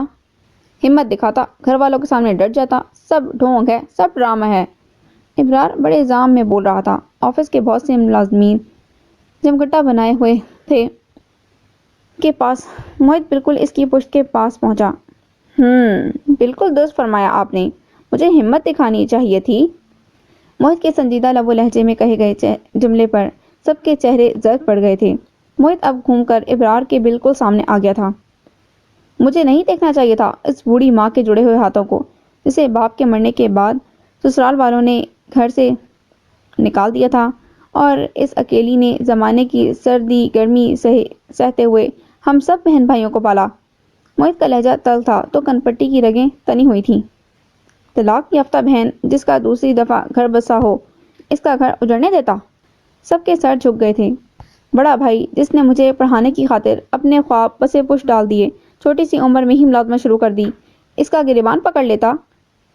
ہمت دکھاتا، گھر والوں کے سامنے ڈٹ جاتا، سب ڈھونگ ہے، سب ڈرامہ ہے۔ ابرار بڑے زام میں بول رہا تھا۔ آفس کے بہت سے ملازمین جمگٹا بنائے ہوئے تھے کے پاس موہت بالکل اس کی پشت کے پاس پہنچا۔ بالکل درست فرمایا آپ نے، مجھے ہمت دکھانی چاہیے تھی۔ موہت کے سنجیدہ لب و لہجے میں کہے گئے جملے پر سب کے چہرے زرد پڑ گئے تھے۔ موہت اب گھوم کر ابرار کے بالکل سامنے آ گیا تھا۔ مجھے نہیں دیکھنا چاہیے تھا اس بوڑھی ماں کے جڑے ہوئے ہاتھوں کو، جسے باپ کے مرنے کے بعد سسرال والوں نے گھر سے نکال دیا تھا، اور اس اکیلی نے زمانے کی سردی گرمی سہتے ہوئے ہم سب بہن بھائیوں کو پالا۔ موہت کا لہجہ تلخ تھا تو کنپٹی کی رگیں تنی ہوئی تھیں۔ طلاق یافتہ بہن جس کا دوسری دفعہ گھر بسا ہو، اس کا گھر اجڑنے دیتا؟ سب کے سر جھک گئے تھے۔ بڑا بھائی جس نے مجھے پڑھانے کی خاطر اپنے خواب پسے پش ڈال دیے، چھوٹی سی عمر میں ہی ملازمت شروع کر دی، اس کا گریبان پکڑ لیتا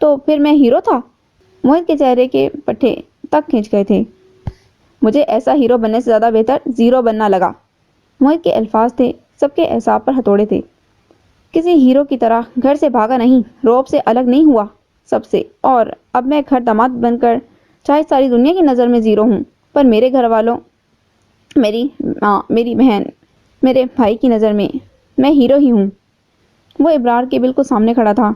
تو پھر میں ہیرو تھا؟ موہت کے چہرے کے پٹھے تک کھنچ گئے تھے۔ مجھے ایسا ہیرو بننے سے زیادہ بہتر زیرو بننا لگا۔ موہت کے الفاظ تھے، سب کے اعصاب پر ہتھوڑے تھے۔ کسی ہیرو کی طرح گھر سے بھاگا نہیں، روب سے الگ نہیں ہوا سب سے، اور اب میں گھر داماد بن کر چاہے ساری دنیا کی نظر میں زیرو ہوں، پر میرے گھر والوں، میری ماں، میری بہن، میرے بھائی کی نظر میں ہیرو ہی ہوں۔ وہ ابرار کے بالکل سامنے کھڑا تھا،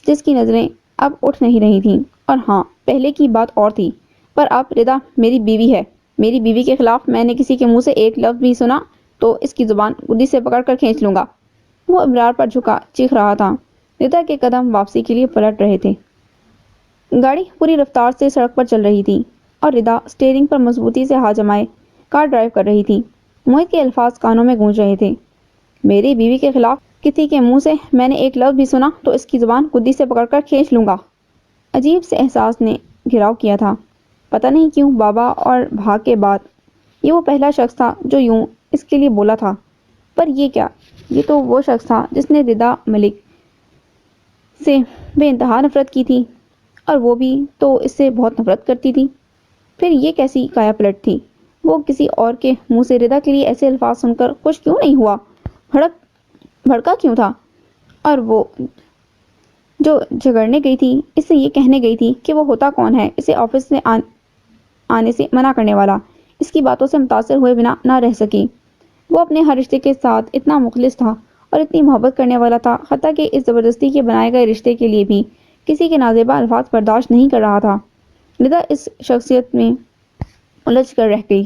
جس کی نظریں اب اٹھ نہیں رہی تھیں۔ اور ہاں، پہلے کی بات اور تھی، پر اب ردا میری بیوی ہے۔ میری بیوی کے خلاف میں نے کسی کے منہ سے ایک لفظ بھی سنا تو اس کی زبان گدی سے پکڑ کر کھینچ لوں گا۔ وہ ابرار پر جھکا چیخ رہا تھا۔ ردا کے قدم واپسی کے لیے پلٹ رہے تھے۔ گاڑی پوری رفتار سے سڑک پر چل رہی تھی اور ردا اسٹیئرنگ پر مضبوطی سے ہاتھ جمائے کار ڈرائیو کر رہی تھی۔ موہت کے الفاظ کانوں میں گونج رہے تھے۔ میری بیوی کے خلاف کسی کے منہ سے میں نے ایک لفظ بھی سنا تو اس کی زبان گدی سے پکڑ کر کھینچ لوں گا۔ عجیب سے احساس نے گھیراؤ کیا تھا۔ پتہ نہیں کیوں بابا اور بھاگ کے بعد یہ وہ پہلا شخص تھا جو یوں اس کے لیے بولا تھا۔ پر یہ کیا؟ یہ تو وہ شخص تھا جس نے ردا ملک سے بے انتہا نفرت کی تھی، اور وہ بھی تو اس سے بہت نفرت کرتی تھی۔ پھر یہ کیسی کایا پلٹ تھی؟ وہ کسی اور کے منہ سے ردا کے لیے ایسے الفاظ سن کر خوش کیوں نہیں ہوا؟ بھڑکا کیوں تھا؟ اور وہ جو جھگڑنے گئی تھی، اس سے یہ کہنے گئی تھی کہ وہ ہوتا کون ہے اسے آفس سے آنے سے منع کرنے والا، اس کی باتوں سے متاثر ہوئے بنا نہ رہ سکی۔ وہ اپنے ہر رشتے کے ساتھ اتنا مخلص تھا اور اتنی محبت کرنے والا تھا، حتیٰ کہ اس زبردستی کے بنائے گئے رشتے کے لیے بھی کسی کے نازیبا الفاظ برداشت نہیں کر رہا تھا۔ ردا اس شخصیت میں الجھ کر رہ گئی۔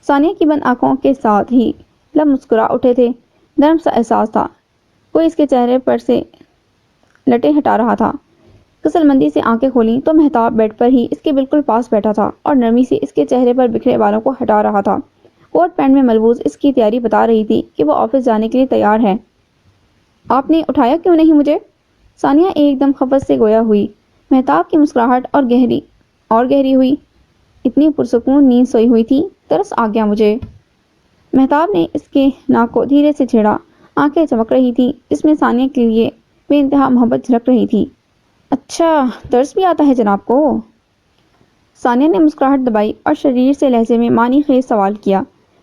ثانیہ کی بند آنکھوں کے ساتھ ہی لب مسکرا اٹھے تھے۔ نرم سا احساس تھا، کوئی اس کے چہرے پر سے لٹیں ہٹا رہا تھا۔ کسل مندی سے آنکھیں کھولیں تو مہتاب بیڈ پر ہی اس کے بالکل پاس بیٹھا تھا اور نرمی سے اس کے چہرے پر بکھرے بالوں کو ہٹا رہا تھا۔ کوٹ پینٹ میں ملبوس اس کی تیاری بتا رہی تھی کہ وہ آفس جانے کے لیے تیار ہے۔ آپ نے اٹھایا کیوں نہیں مجھے؟ ثانیہ ایک دم خفت سے گویا ہوئی۔ مہتاب کی مسکراہٹ اور گہری ہوئی۔ اتنی پرسکون نیند سوئی ہوئی تھی، ترس آ گیا مجھے۔ مہتاب نے اس کے ناک کو دھیرے سے چھیڑا۔ آنکھیں چمک رہی تھی جس میں ثانیہ کے لیے بے انتہا محبت جھلک رہی تھی۔ اچھا، ترس بھی آتا ہے جناب کو؟ ثانیہ نے مسکراہٹ دبائی اور شریر سے لہجے میں معنی خیز سوال کیا،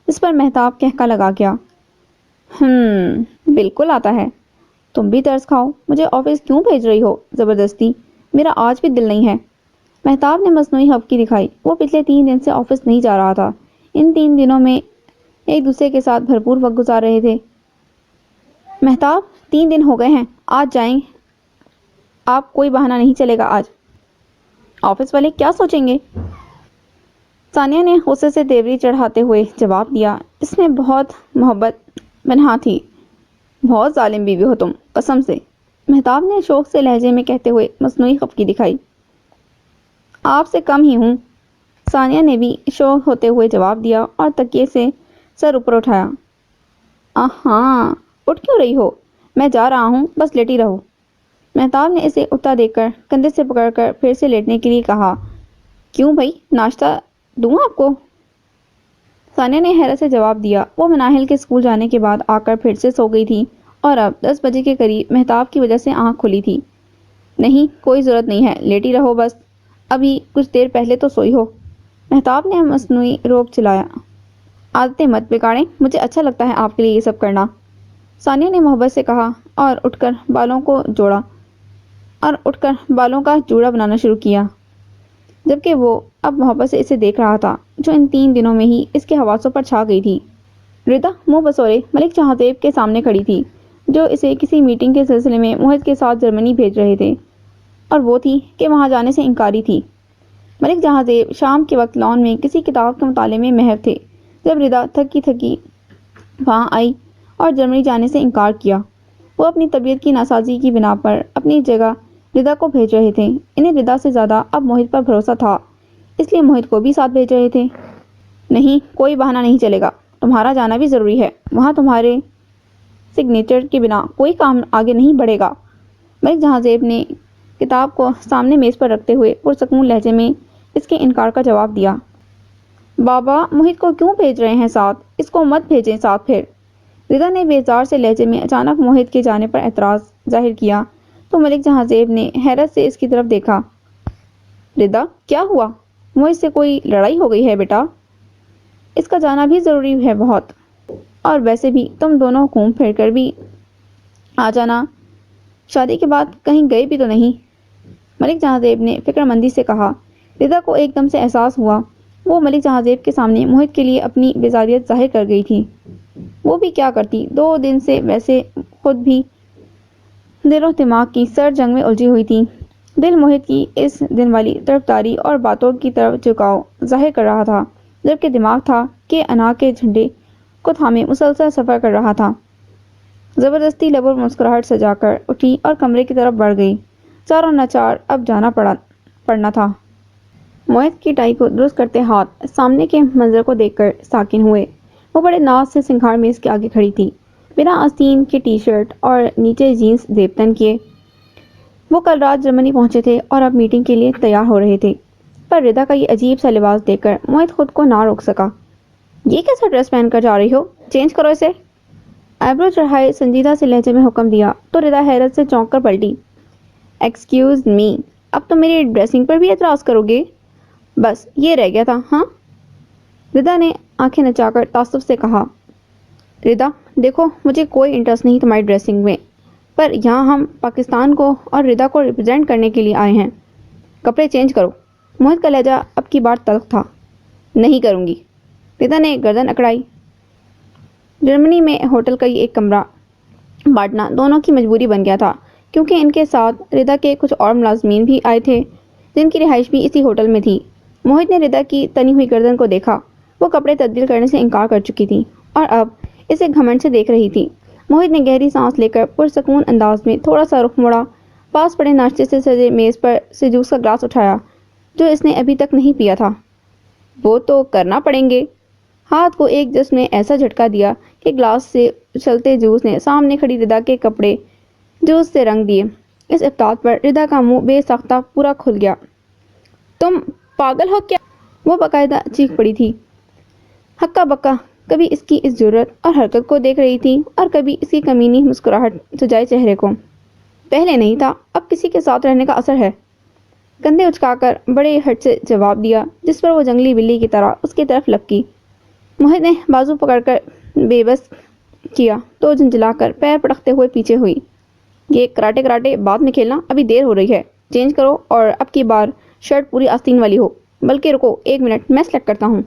جس پر مہتاب کہکا لگا گیا۔ بالکل آتا ہے۔ تم بھی ترس کھاؤ، مجھے آفس کیوں بھیج رہی ہو زبردستی؟ میرا آج بھی دل نہیں ہے۔ مہتاب نے مصنوعی حبکی دکھائی۔ وہ پچھلے 3 دن سے آفس نہیں جا رہا تھا۔ ان 3 دنوں میں ایک دوسرے کے ساتھ بھرپور وقت گزار رہے تھے۔ مہتاب، 3 دن ہو گئے ہیں، آج جائیں آپ، کوئی بہانہ نہیں چلے گا آج۔ آفس والے کیا سوچیں گے؟ ثانیہ نے غصے سے تیوری چڑھاتے ہوئے جواب دیا، اس میں بہت محبت بنہا تھی۔ بہت ظالم بیوی ہو تم، قسم سے، مہتاب نے شوق سے لہجے میں کہتے ہوئے مصنوعی خفگی دکھائی۔ آپ سے کم ہی ہوں، ثانیہ نے بھی شوق ہوتے ہوئے جواب دیا اور تکیے سے سر اوپر اٹھایا۔ ہاں، اٹھ کیوں رہی ہو؟ میں جا رہا ہوں، بس لیٹی رہو۔ مہتاب نے اسے اٹھتا دیکھ کر کندھے سے پکڑ کر پھر سے لیٹنے کے لیے کہا۔ کیوں بھائی، ناشتہ دوں آپ کو؟ ثانیہ نے حیرت سے جواب دیا۔ وہ مناہل کے اسکول جانے کے بعد آ کر پھر سے سو گئی تھی اور اب 10 بجے کے قریب مہتاب کی وجہ سے آنکھ کھلی تھی۔ نہیں، کوئی ضرورت نہیں ہے، لیٹی رہو بس، ابھی کچھ دیر پہلے تو سوئی ہو۔ مہتاب نے مصنوعی روب چلایا۔ عادتیں مت بگاڑیں، مجھے اچھا لگتا ہے آپ کے لیے یہ سب کرنا، ثانیہ نے محبت سے کہا اور اٹھ کر بالوں کا جوڑا بنانا شروع کیا، جبکہ وہ اب محبت سے اسے دیکھ رہا تھا جو ان 3 دنوں میں ہی اس کے حواسوں پر چھا گئی تھی۔ ردا منہ بسورے ملک جہاں زیب کے سامنے کھڑی تھی، جو اسے کسی میٹنگ کے سلسلے میں موہت کے ساتھ جرمنی بھیج رہے تھے، اور وہ تھی کہ وہاں جانے سے انکاری تھی۔ ملک جہاں زیب شام کے وقت لان میں کسی کتاب کے مطالعے میں محو تھے جب ردا تھکی وہاں آئی اور جرمنی جانے سے انکار کیا۔ وہ اپنی طبیعت کی ناسازی کی بنا پر اپنی جگہ ردا کو بھیج رہے تھے۔ انہیں ردا سے زیادہ اب موہت پر بھروسہ تھا، اس لیے موہت کو بھی ساتھ بھیج رہے تھے۔ نہیں، کوئی بہانہ نہیں چلے گا، تمہارا جانا بھی ضروری ہے، وہاں تمہارے سگنیچر کے بنا کوئی کام آگے نہیں بڑھے گا۔ ملک جہاں زیب نے کتاب کو سامنے میز پر رکھتے ہوئے پرسکون لہجے میں اس کے انکار کا جواب دیا۔ بابا، موہت کو کیوں بھیج رہے ہیں ساتھ؟ اس کو مت بھیجیں ساتھ پھر۔ ردا نے بیزار سے لہجے میں اچانک موہت کے جانے پر اعتراض ظاہر کیا تو ملک جہاں زیب نے حیرت سے اس کی طرف دیکھا۔ ردا، کیا ہوا؟ موہت سے کوئی لڑائی ہو گئی ہے بیٹا؟ اس کا جانا بھی ضروری ہے بہت، اور ویسے بھی تم دونوں گھوم پھر کر بھی آ جانا، شادی کے بعد کہیں گئے بھی تو نہیں، ملک جہاں زیب نے فکر مندی سے کہا۔ ردا کو ایک دم سے احساس ہوا وہ ملک جہاں زیب کے سامنے موہت کے لیے اپنی بیزاریت ظاہر کر گئی تھی۔ وہ بھی کیا کرتی، 2 دن سے ویسے خود بھی دل و دماغ کی سر جنگ میں الجھی ہوئی تھی۔ دل موہت کی اس دن والی طرفداری اور باتوں کی طرف جھکاؤ ظاہر کر رہا تھا، جبکہ دماغ تھا کہ انا کے جھنڈے کو تھامے مسلسل سفر کر رہا تھا۔ زبردستی لبوں پر مسکراہٹ سجا کر اٹھی اور کمرے کی طرف بڑھ گئی۔ چاروں ناچار اب جانا پڑنا تھا۔ موہت کی ٹائی کو درست کرتے ہاتھ سامنے کے منظر کو دیکھ کر ساکن ہوئے۔ وہ بڑے ناز سے سنگھار میز کے آگے کھڑی تھی، بنا آستین کے ٹی شرٹ اور نیچے جینس دیبتن کیے۔ وہ کل رات جرمنی پہنچے تھے اور اب میٹنگ کے لیے تیار ہو رہے تھے، پر ردا کا یہ عجیب سا لباس دیکھ کر موہت خود کو نہ روک سکا۔ یہ کیسا ڈریس پہن کر جا رہی ہو؟ چینج کرو اسے، آئیبرو چڑھائے سنجیدہ سے لہجے میں حکم دیا تو ردا حیرت سے چونک کر پلٹی۔ ایکسکیوز می، اب تم میری ڈریسنگ پر بھی اعتراض کرو گے؟ بس یہ رہ گیا تھا ہاں؟ ردا نے آنکھیں نچا کر تعصب سے کہا۔ ردا دیکھو، مجھے کوئی انٹرسٹ نہیں تمہاری ڈریسنگ میں، پر یہاں ہم پاکستان کو اور ردا کو ریپرزینٹ کرنے کے لیے آئے ہیں، کپڑے چینج کرو۔ موہت کا لہجہ اب کی بار تلخ تھا۔ نہیں کروں گی، ردا نے گردن اکڑائی۔ جرمنی میں ہوٹل کا ایک کمرہ بانٹنا دونوں کی مجبوری بن گیا تھا، کیونکہ ان کے ساتھ ردا کے کچھ اور ملازمین بھی آئے تھے جن کی رہائش بھی اسی ہوٹل میں تھی۔ موہت نے ردا کی تنی ہوئی گردن کو دیکھا۔ وہ کپڑے تبدیل کرنے سے انکار کر چکی تھی اور اب اسے گھمنڈ سے دیکھ رہی تھی۔ موہت نے گہری سانس لے کر پرسکون انداز میں تھوڑا سا رخ موڑا، پاس پڑے ناشتے سے سجے میز پر سے جوس کا گلاس اٹھایا جو اس نے ابھی تک نہیں پیا تھا۔ وہ تو کرنا پڑیں گے، ہاتھ کو ایک جس نے ایسا جھٹکا دیا کہ گلاس سے اچھلتے جوس نے سامنے کھڑی ردا کے کپڑے جوس سے رنگ دیے۔ اس افتاد پر ردا کا منہ بے ساختہ پورا کھل گیا۔ تم پاگل ہو کیا؟ وہ باقاعدہ چیخ پڑی تھی۔ ہکا بکا کبھی اس کی اس جرأت اور حرکت کو دیکھ رہی تھی اور کبھی اس کی کمینی مسکراہٹ سجائے چہرے کو۔ پہلے نہیں تھا، اب کسی کے ساتھ رہنے کا اثر ہے۔ کندھے اچکا کر بڑے ہٹ سے جواب دیا، جس پر وہ جنگلی بلی کی طرح اس کی طرف لپکی۔ موہت نے بازو پکڑ کر بے بس کیا تو جھنجھلا کر پیر پٹکتے ہوئے پیچھے ہوئی۔ یہ کراٹے بعد میں کھیلنا، ابھی دیر ہو رہی ہے۔ چینج کرو اور اب کی بار شرٹ پوری آستین والی ہو۔ بلکہ رکو ایک منٹ، میں سلیکٹ کرتا ہوں۔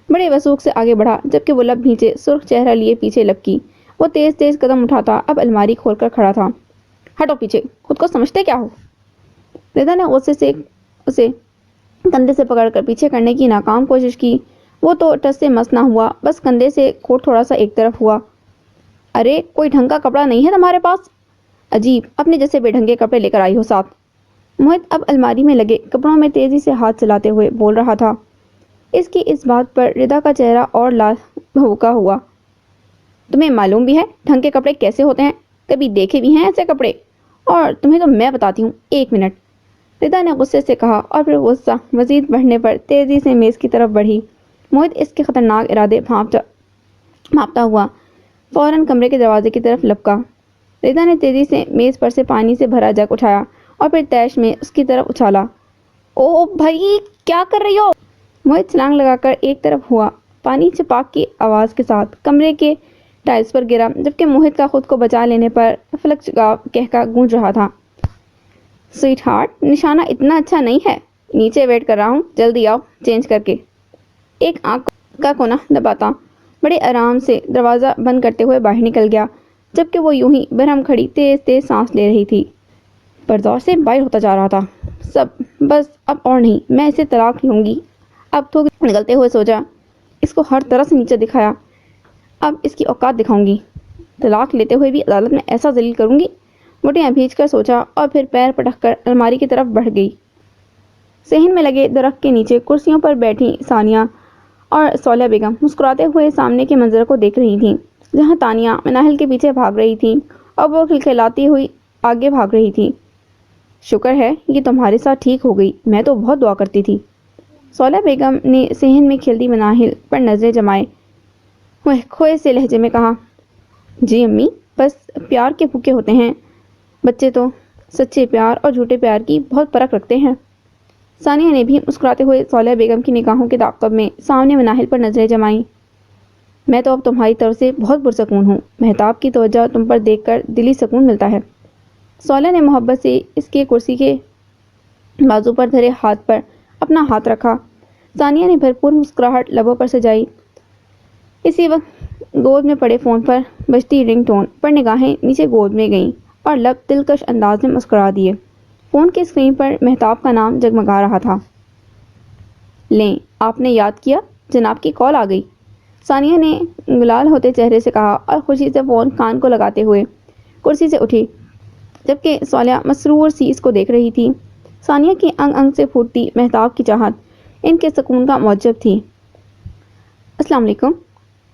بڑے وثوق سے آگے بڑھا جبکہ وہ لب بھینچے سرخ چہرہ لیے پیچھے لپکی۔ وہ تیز قدم اٹھاتا اب الماری کھول کر کھڑا تھا۔ ہٹو پیچھے، خود کو سمجھتے کیا ہو؟ ردا نے غصے سے اسے کندھے سے پکڑ کر پیچھے کرنے کی ناکام کوشش کی۔ وہ تو ٹس سے مس نہ ہوا، بس کندھے سے کوٹ تھوڑا سا ایک طرف ہوا۔ ارے کوئی ڈھنگ کا کپڑا نہیں ہے تمہارے پاس؟ عجیب، اپنے جیسے بے ڈھنگے کپڑے لے کر آئی ہو ساتھ۔ موہت اب الماری میں لگے کپڑوں میں تیزی سے ہاتھ چلاتے ہوئے بول رہا تھا۔ اس کی اس بات پر ردا کا چہرہ اور لال بھوکا ہوا۔ تمہیں معلوم بھی ہے ڈھنگ کے کپڑے کیسے ہوتے ہیں؟ کبھی دیکھے بھی ہیں ایسے کپڑے؟ اور تمہیں تو میں بتاتی ہوں، ایک منٹ، ردا نے غصے سے کہا اور پھر غصہ مزید بڑھنے پر تیزی سے میز کی طرف بڑھی۔ موہت اس کے خطرناک ارادے بھانپتا ہوا فوراً کمرے کے دروازے کی طرف لپکا۔ ردا نے تیزی سے میز پر سے پانی سے بھرا جگ اٹھایا اور پھر تیش میں اس کی طرف اچھالا۔ او بھائی، کیا کر رہی ہو؟ موہت چھلانگ لگا کر ایک طرف ہوا۔ پانی چپاک کی آواز کے ساتھ کمرے کے ٹائلز پر گرا جبکہ موہت کا خود کو بچا لینے پر فلک کہکا گونج رہا تھا۔ سویٹ ہارٹ، نشانہ اتنا اچھا نہیں ہے۔ نیچے ویٹ کر رہا ہوں، جلدی آؤ چینج کر کے۔ ایک آنکھ کا کونا دباتا بڑے آرام سے دروازہ بند کرتے ہوئے باہر نکل گیا جبکہ وہ یوں ہی برہم کھڑی تیز سانس لے رہی تھی۔ پر زور سے باہر ہوتا جا رہا تھا۔ بس اب اور نہیں، میں اسے طلاق لوں گی۔ اب تھوک نکلتے ہوئے سوچا، اس کو ہر طرح سے نیچے دکھایا، اب اس کی اوقات دکھاؤں گی۔ طلاق لیتے ہوئے بھی عدالت میں ایسا ذلیل کروں گی۔ مٹیاں بھیج کر سوچا اور پھر پیر پٹک کر الماری کی طرف بڑھ گئی۔ صحن میں لگے درخت کے نیچے کرسیوں پر بیٹھی ثانیہ اور صالحہ بیگم مسکراتے ہوئے سامنے کے منظر کو دیکھ رہی تھیں، جہاں تانیہ مناہل کے پیچھے بھاگ رہی تھی اور وہ کھلکھلاتی ہوئی آگے بھاگ رہی تھی۔ شکر ہے یہ تمہارے ساتھ ٹھیک ہو گئی، میں تو بہت دعا کرتی تھی۔ صالحہ بیگم نے صحن میں کھیلتی مناہل پر نظریں جمائے ہوئے کھوئے سے لہجے میں کہا، جی امی، بس پیار کے بھوکے ہوتے ہیں بچے تو، سچے پیار اور جھوٹے پیار کی بہت فرق رکھتے ہیں۔ ثانیہ نے بھی مسکراتے ہوئے صالحہ بیگم کی نگاہوں کے تعاقب میں سامنے مناہل پر نظریں جمائیں۔ میں تو اب تمہاری طرف سے بہت پرسکون ہوں، مہتاب کی توجہ تم پر دیکھ کر دلی سکون ملتا ہے۔ صالحہ نے محبت سے اس کے کرسی کے بازو پر دھرے ہاتھ پر اپنا ہاتھ رکھا۔ ثانیہ نے بھرپور مسکراہٹ لبوں پر سجائی۔ اسی وقت گود میں پڑے فون پر بجتی رنگ ٹون پر نگاہیں نیچے گود میں گئیں اور لب دلکش انداز میں مسکرا دیے۔ فون کی اسکرین پر مہتاب کا نام جگمگا رہا تھا۔ لیں، آپ نے یاد کیا، جناب کی کال آ گئی، ثانیہ نے گلال ہوتے چہرے سے کہا اور خوشی سے فون کان کو لگاتے ہوئے کرسی سے اٹھی جبکہ صالحہ مسرور سی اس کو دیکھ رہی تھی۔ ثانیہ کی انگ انگ سے پھوٹتی مہتاب کی چاہت ان کے سکون کا موجب تھی۔ السلام علیکم،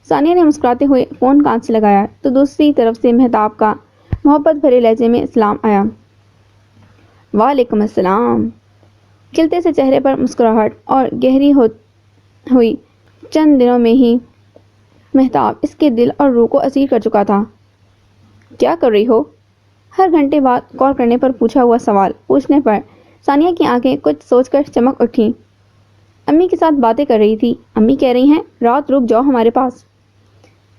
ثانیہ نے مسکراتے ہوئے فون کان سے لگایا تو دوسری طرف سے مہتاب کا محبت بھرے لہجے میں سلام آیا۔ وعلیکم السلام۔ کھلتے سے چہرے پر مسکراہٹ اور گہری ہوئی چند دنوں میں ہی مہتاب اس کے دل اور روح کو اسیر کر چکا تھا۔ کیا کر رہی ہو؟ ہر گھنٹے بعد کال کرنے پر پوچھا ہوا سوال پوچھنے پر ثانیہ کی آنکھیں کچھ سوچ کر چمک اٹھیں۔ امی کے ساتھ باتیں کر رہی تھی، امی کہہ رہی ہیں رات رک جاؤ ہمارے پاس۔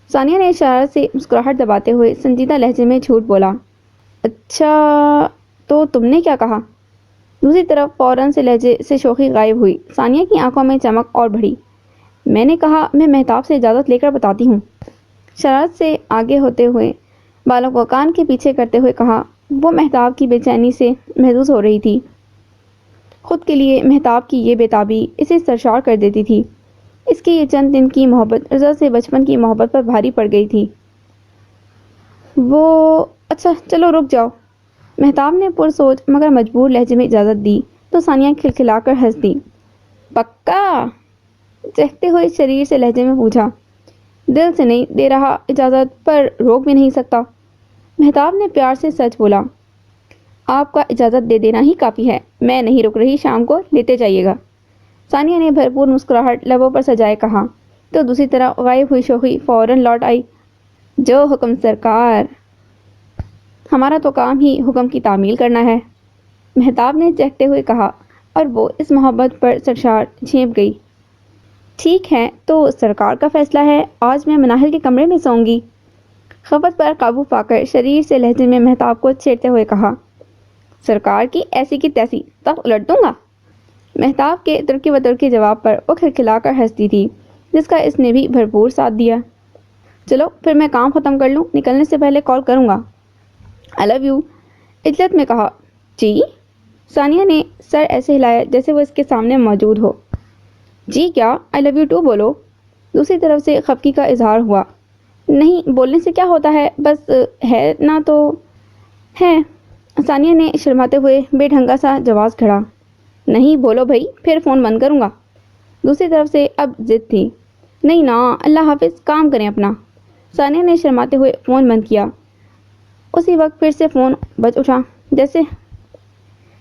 ثانیہ نے شرارت سے مسکراہٹ دباتے ہوئے سنجیدہ لہجے میں جھوٹ بولا۔ اچھا تو تم نے کیا کہا؟ دوسری طرف فوراً سے لہجے سے شوخی غائب ہوئی۔ ثانیہ کی آنکھوں میں چمک اور بڑھی۔ میں نے کہا میں مہتاب سے اجازت لے کر بتاتی ہوں۔ شرارت سے آگے ہوتے ہوئے بالوں کو کان کے پیچھے کرتے ہوئے کہا۔ وہ مہتاب کی بے چینی سے محظوظ ہو رہی تھی۔ خود کے لیے مہتاب کی یہ بے تابی اسے سرشار کر دیتی تھی۔ اس کی یہ چند دن کی محبت رضا سے بچپن کی محبت پر بھاری پڑ گئی تھی۔ وہ اچھا چلو رک جاؤ، مہتاب نے پرسوچ مگر مجبور لہجے میں اجازت دی تو ثانیہ کھلکھلا کر ہنس دی۔ پکا؟ چہکتے ہوئے شریر سے لہجے میں پوچھا۔ دل سے نہیں دے رہا اجازت، پر روک بھی نہیں سکتا۔ مہتاب نے پیار سے سچ بولا۔ آپ کا اجازت دے دینا ہی کافی ہے، میں نہیں رک رہی، شام کو لیتے جائیے گا۔ ثانیہ نے بھرپور مسکراہٹ لبوں پر سجائے کہا تو دوسری طرف غائب ہوئی شوخی فوراً لوٹ آئی۔ جو حکم سرکار، ہمارا تو کام ہی حکم کی تعمیل کرنا ہے، مہتاب نے چہکتے ہوئے کہا اور وہ اس محبت پر سرشار جھینپ گئی۔ ٹھیک ہے تو سرکار کا فیصلہ ہے، آج میں مناہل کے کمرے میں سوؤں گی۔ خفت پر قابو پا کر شریر سے لہجے میں مہتاب کو چھیڑتے ہوئے کہا۔ سرکار کی ایسی کی تیسی تب الٹ دوں گا۔ مہتاب کے ترکی و ترکی جواب پر وہ کھلکھلا کر ہنستی تھی، جس کا اس نے بھی بھرپور ساتھ دیا۔ چلو پھر میں کام ختم کر لوں، نکلنے سے پہلے کال کروں گا۔ آئی لو یو، عجلت میں کہا۔ جی؟ ثانیہ نے سر ایسے ہلایا جیسے وہ اس کے سامنے موجود ہو۔ جی کیا، آئی لو یو ٹو بولو۔ دوسری طرف سے خفگی کا اظہار ہوا۔ نہیں، بولنے سے کیا ہوتا ہے، بس ہے نا تو ہے۔ ثانیہ نے شرماتے ہوئے بے ڈھنگا سا جواز کھڑا۔ نہیں بولو بھائی، پھر فون بند کروں گا۔ دوسری طرف سے اب ضد تھی۔ نہیں نا، اللہ حافظ، کام کریں اپنا۔ ثانیہ نے شرماتے ہوئے فون بند کیا۔ اسی وقت پھر سے فون بج اٹھا،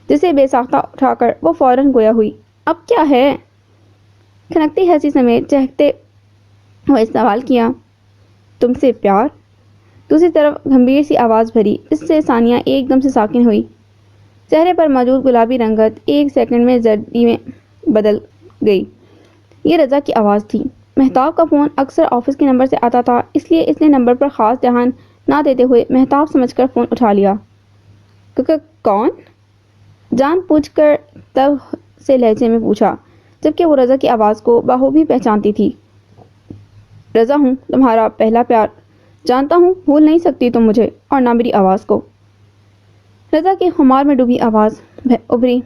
جسے بے ساختہ اٹھا کر وہ فوراً گویا ہوئی۔ اب کیا ہے؟ کھنکتی ہنسی سمیت چہکتے ہوئے سوال کیا۔ تم سے پیار؟ دوسری طرف گمبھیر سی آواز بھری، اس سے ثانیہ ایک دم سے ساکن ہوئی۔ چہرے پر موجود گلابی رنگت ایک سیکنڈ میں زردی میں بدل گئی۔ یہ رضا کی آواز تھی۔ مہتاب کا فون اکثر آفس کے نمبر سے آتا تھا، اس لیے اس نے نمبر پر خاص دھیان نہ دیتے ہوئے مہتاب سمجھ کر فون اٹھا لیا۔ کون؟ جان پوچھ کر تب سے لہجے میں پوچھا، جبکہ وہ رضا کی آواز کو بخوبی پہچانتی تھی۔ رضا ہوں، تمہارا پہلا پیار۔ جانتا ہوں بھول نہیں سکتی تم مجھے، اور نہ میری آواز کو۔ رضا کی خمار میں ڈوبی آواز ابھری۔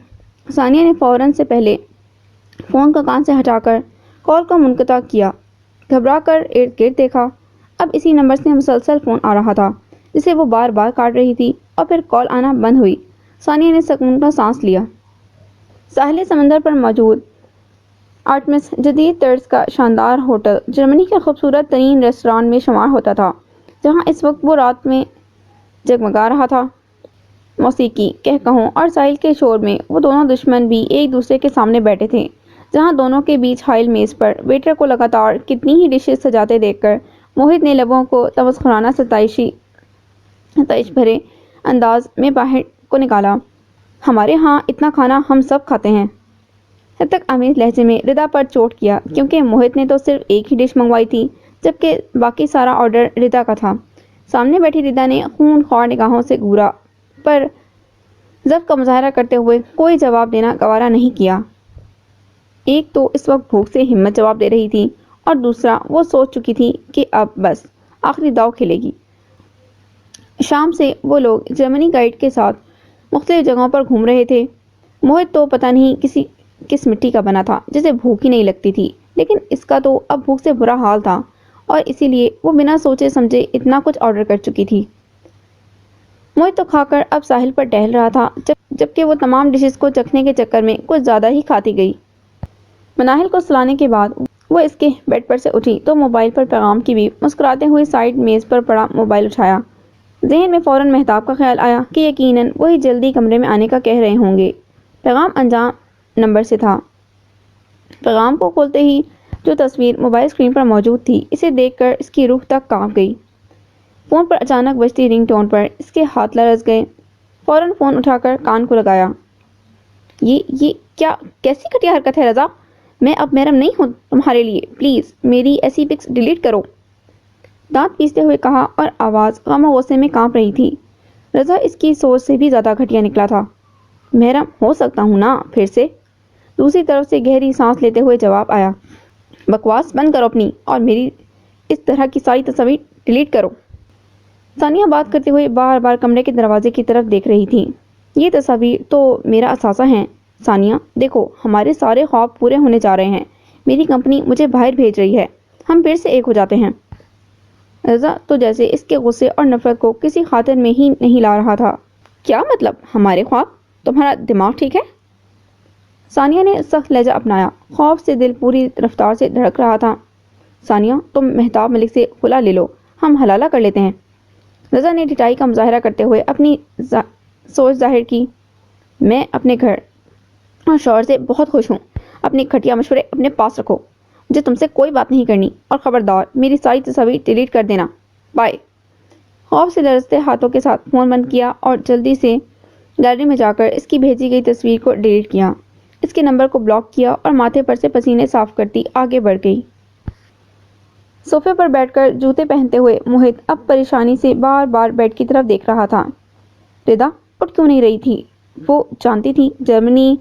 ثانیہ نے فوراً سے پہلے فون کا کان سے ہٹا کر کال کو منقطع کیا۔ گھبرا کر ارد گرد دیکھا۔ اب اسی نمبر سے مسلسل فون آ رہا تھا، جسے وہ بار بار کاٹ رہی تھی، اور پھر کال آنا بند ہوئی۔ ثانیہ نے سکون کا سانس لیا۔ ساحل سمندر پر موجود آرٹمس جدید طرز کا شاندار ہوٹل جرمنی کے خوبصورت ترین ریستوران میں شمار ہوتا تھا، جہاں اس وقت وہ رات میں جگمگا رہا تھا۔ موسیقی، کہکہوں اور ساحل کے شور میں وہ دونوں دشمن بھی ایک دوسرے کے سامنے بیٹھے تھے، جہاں دونوں کے بیچ حائل میز پر ویٹر کو لگاتار کتنی ہی ڈشز سجاتے دیکھ کر موہت نے لبوں کو تمسخرانہ ستائش بھرے انداز میں باہر کو نکالا۔ ہمارے ہاں اتنا کھانا ہم سب کھاتے ہیں۔ حتک آمیز لہجے میں ردا پر چوٹ کیا، کیونکہ موہت نے تو صرف ایک ہی ڈش منگوائی تھی، جبکہ باقی سارا آرڈر ردا کا تھا۔ سامنے بیٹھی ردا نے خون خوار نگاہوں سے گھورا، پر ضبط کا مظاہرہ کرتے ہوئے کوئی جواب دینا گوارا نہیں کیا۔ ایک تو اس وقت بھوک سے ہمت جواب دے رہی تھی، اور دوسرا وہ سوچ چکی تھی کہ اب بس آخری داؤ کھیلے گی۔ شام سے وہ لوگ جرمنی گائیڈ کے ساتھ مختلف جگہوں پر گھوم رہے تھے۔ موہت تو پتہ نہیں کس مٹی کا بنا تھا جسے بھوک ہی نہیں لگتی تھی، لیکن اس کا تو اب بھوک سے برا حال تھا، اور اسی لیے وہ بنا سوچے سمجھے اتنا کچھ آرڈر کر چکی تھی۔ موہت تو کھا کر اب ساحل پر ٹہل رہا تھا، جبکہ وہ تمام ڈشز کو چکھنے کے چکر میں کچھ زیادہ ہی کھاتی گئی۔ مناہل کو سلانے کے بعد وہ اس کے بیڈ پر سے اٹھی تو موبائل پر پیغام کی بھی مسکراتے ہوئے سائیڈ میز پر پڑا موبائل اٹھایا۔ ذہن میں فوراً مہتاب کا خیال آیا کہ یقیناً وہی جلدی کمرے میں آنے کا کہہ رہے ہوں گے۔ پیغام انجام نمبر سے تھا۔ پیغام کو کھولتے ہی جو تصویر موبائل اسکرین پر موجود تھی، اسے دیکھ کر اس کی روح تک کانپ گئی۔ فون پر اچانک بجتی رنگ ٹون پر اس کے ہاتھ لرز گئے۔ فوراً فون اٹھا کر کان کو لگایا۔ یہ کیسی گھٹیا حرکت ہے رضا؟ میں اب محرم نہیں ہوں تمہارے لیے، پلیز میری ایسی پکس ڈیلیٹ کرو۔ دانت پیستے ہوئے کہا، اور آواز غم و غصے میں کانپ رہی تھی۔ رضا اس کی سوچ سے بھی زیادہ گھٹیا نکلا تھا۔ محرم ہو سکتا ہوں نا پھر سے؟ دوسری طرف سے گہری سانس لیتے ہوئے جواب آیا۔ بکواس بند کرو اپنی، اور میری اس طرح کی ساری تصاویر ڈیلیٹ کرو۔ ثانیہ بات کرتے ہوئے بار بار کمرے کے دروازے کی طرف دیکھ رہی تھی۔ یہ تصاویر تو میرا اثاثہ ہیں ثانیہ، دیکھو ہمارے سارے خواب پورے ہونے جا رہے ہیں، میری کمپنی مجھے باہر بھیج رہی ہے، ہم پھر سے ایک ہو جاتے ہیں۔ رضا تو جیسے اس کے غصے اور نفرت کو کسی خاطر میں ہی نہیں لا رہا تھا۔ کیا مطلب ہمارے خواب؟ تمہارا دماغ ٹھیک ہے؟ ثانیہ نے سخت لہجہ اپنایا۔ خوف سے دل پوری رفتار سے دھڑک رہا تھا۔ ثانیہ، تم مہتاب ملک سے کھلا لے لو، ہم حلالہ کر لیتے ہیں۔ رضا نے ڈٹائی کا مظاہرہ کرتے ہوئے اپنی سوچ ظاہر کی۔ میں اپنے گھر اور شوہر سے بہت خوش ہوں۔ اپنے گھٹیا مشورے اپنے پاس رکھو، مجھے تم سے کوئی بات نہیں کرنی، اور خبردار میری ساری تصاویر ڈیلیٹ کر دینا، بائے۔ خوف سے لرزتے ہاتھوں کے ساتھ فون بند کیا اور جلدی سے گیلری میں جا کر اس کی بھیجی گئی تصویر کو ڈیلیٹ کیا، اس کے نمبر کو بلاک کیا اور ماتھے پر سے پسینے صاف کرتی آگے بڑھ گئی۔ صوفے پر بیٹھ کر جوتے پہنتے ہوئے موہت اب پریشانی سے بار بار بیڈ کی طرف دیکھ رہا تھا۔ ردا اٹھ کیوں نہیں رہی تھی؟ وہ جانتی تھی جرمنی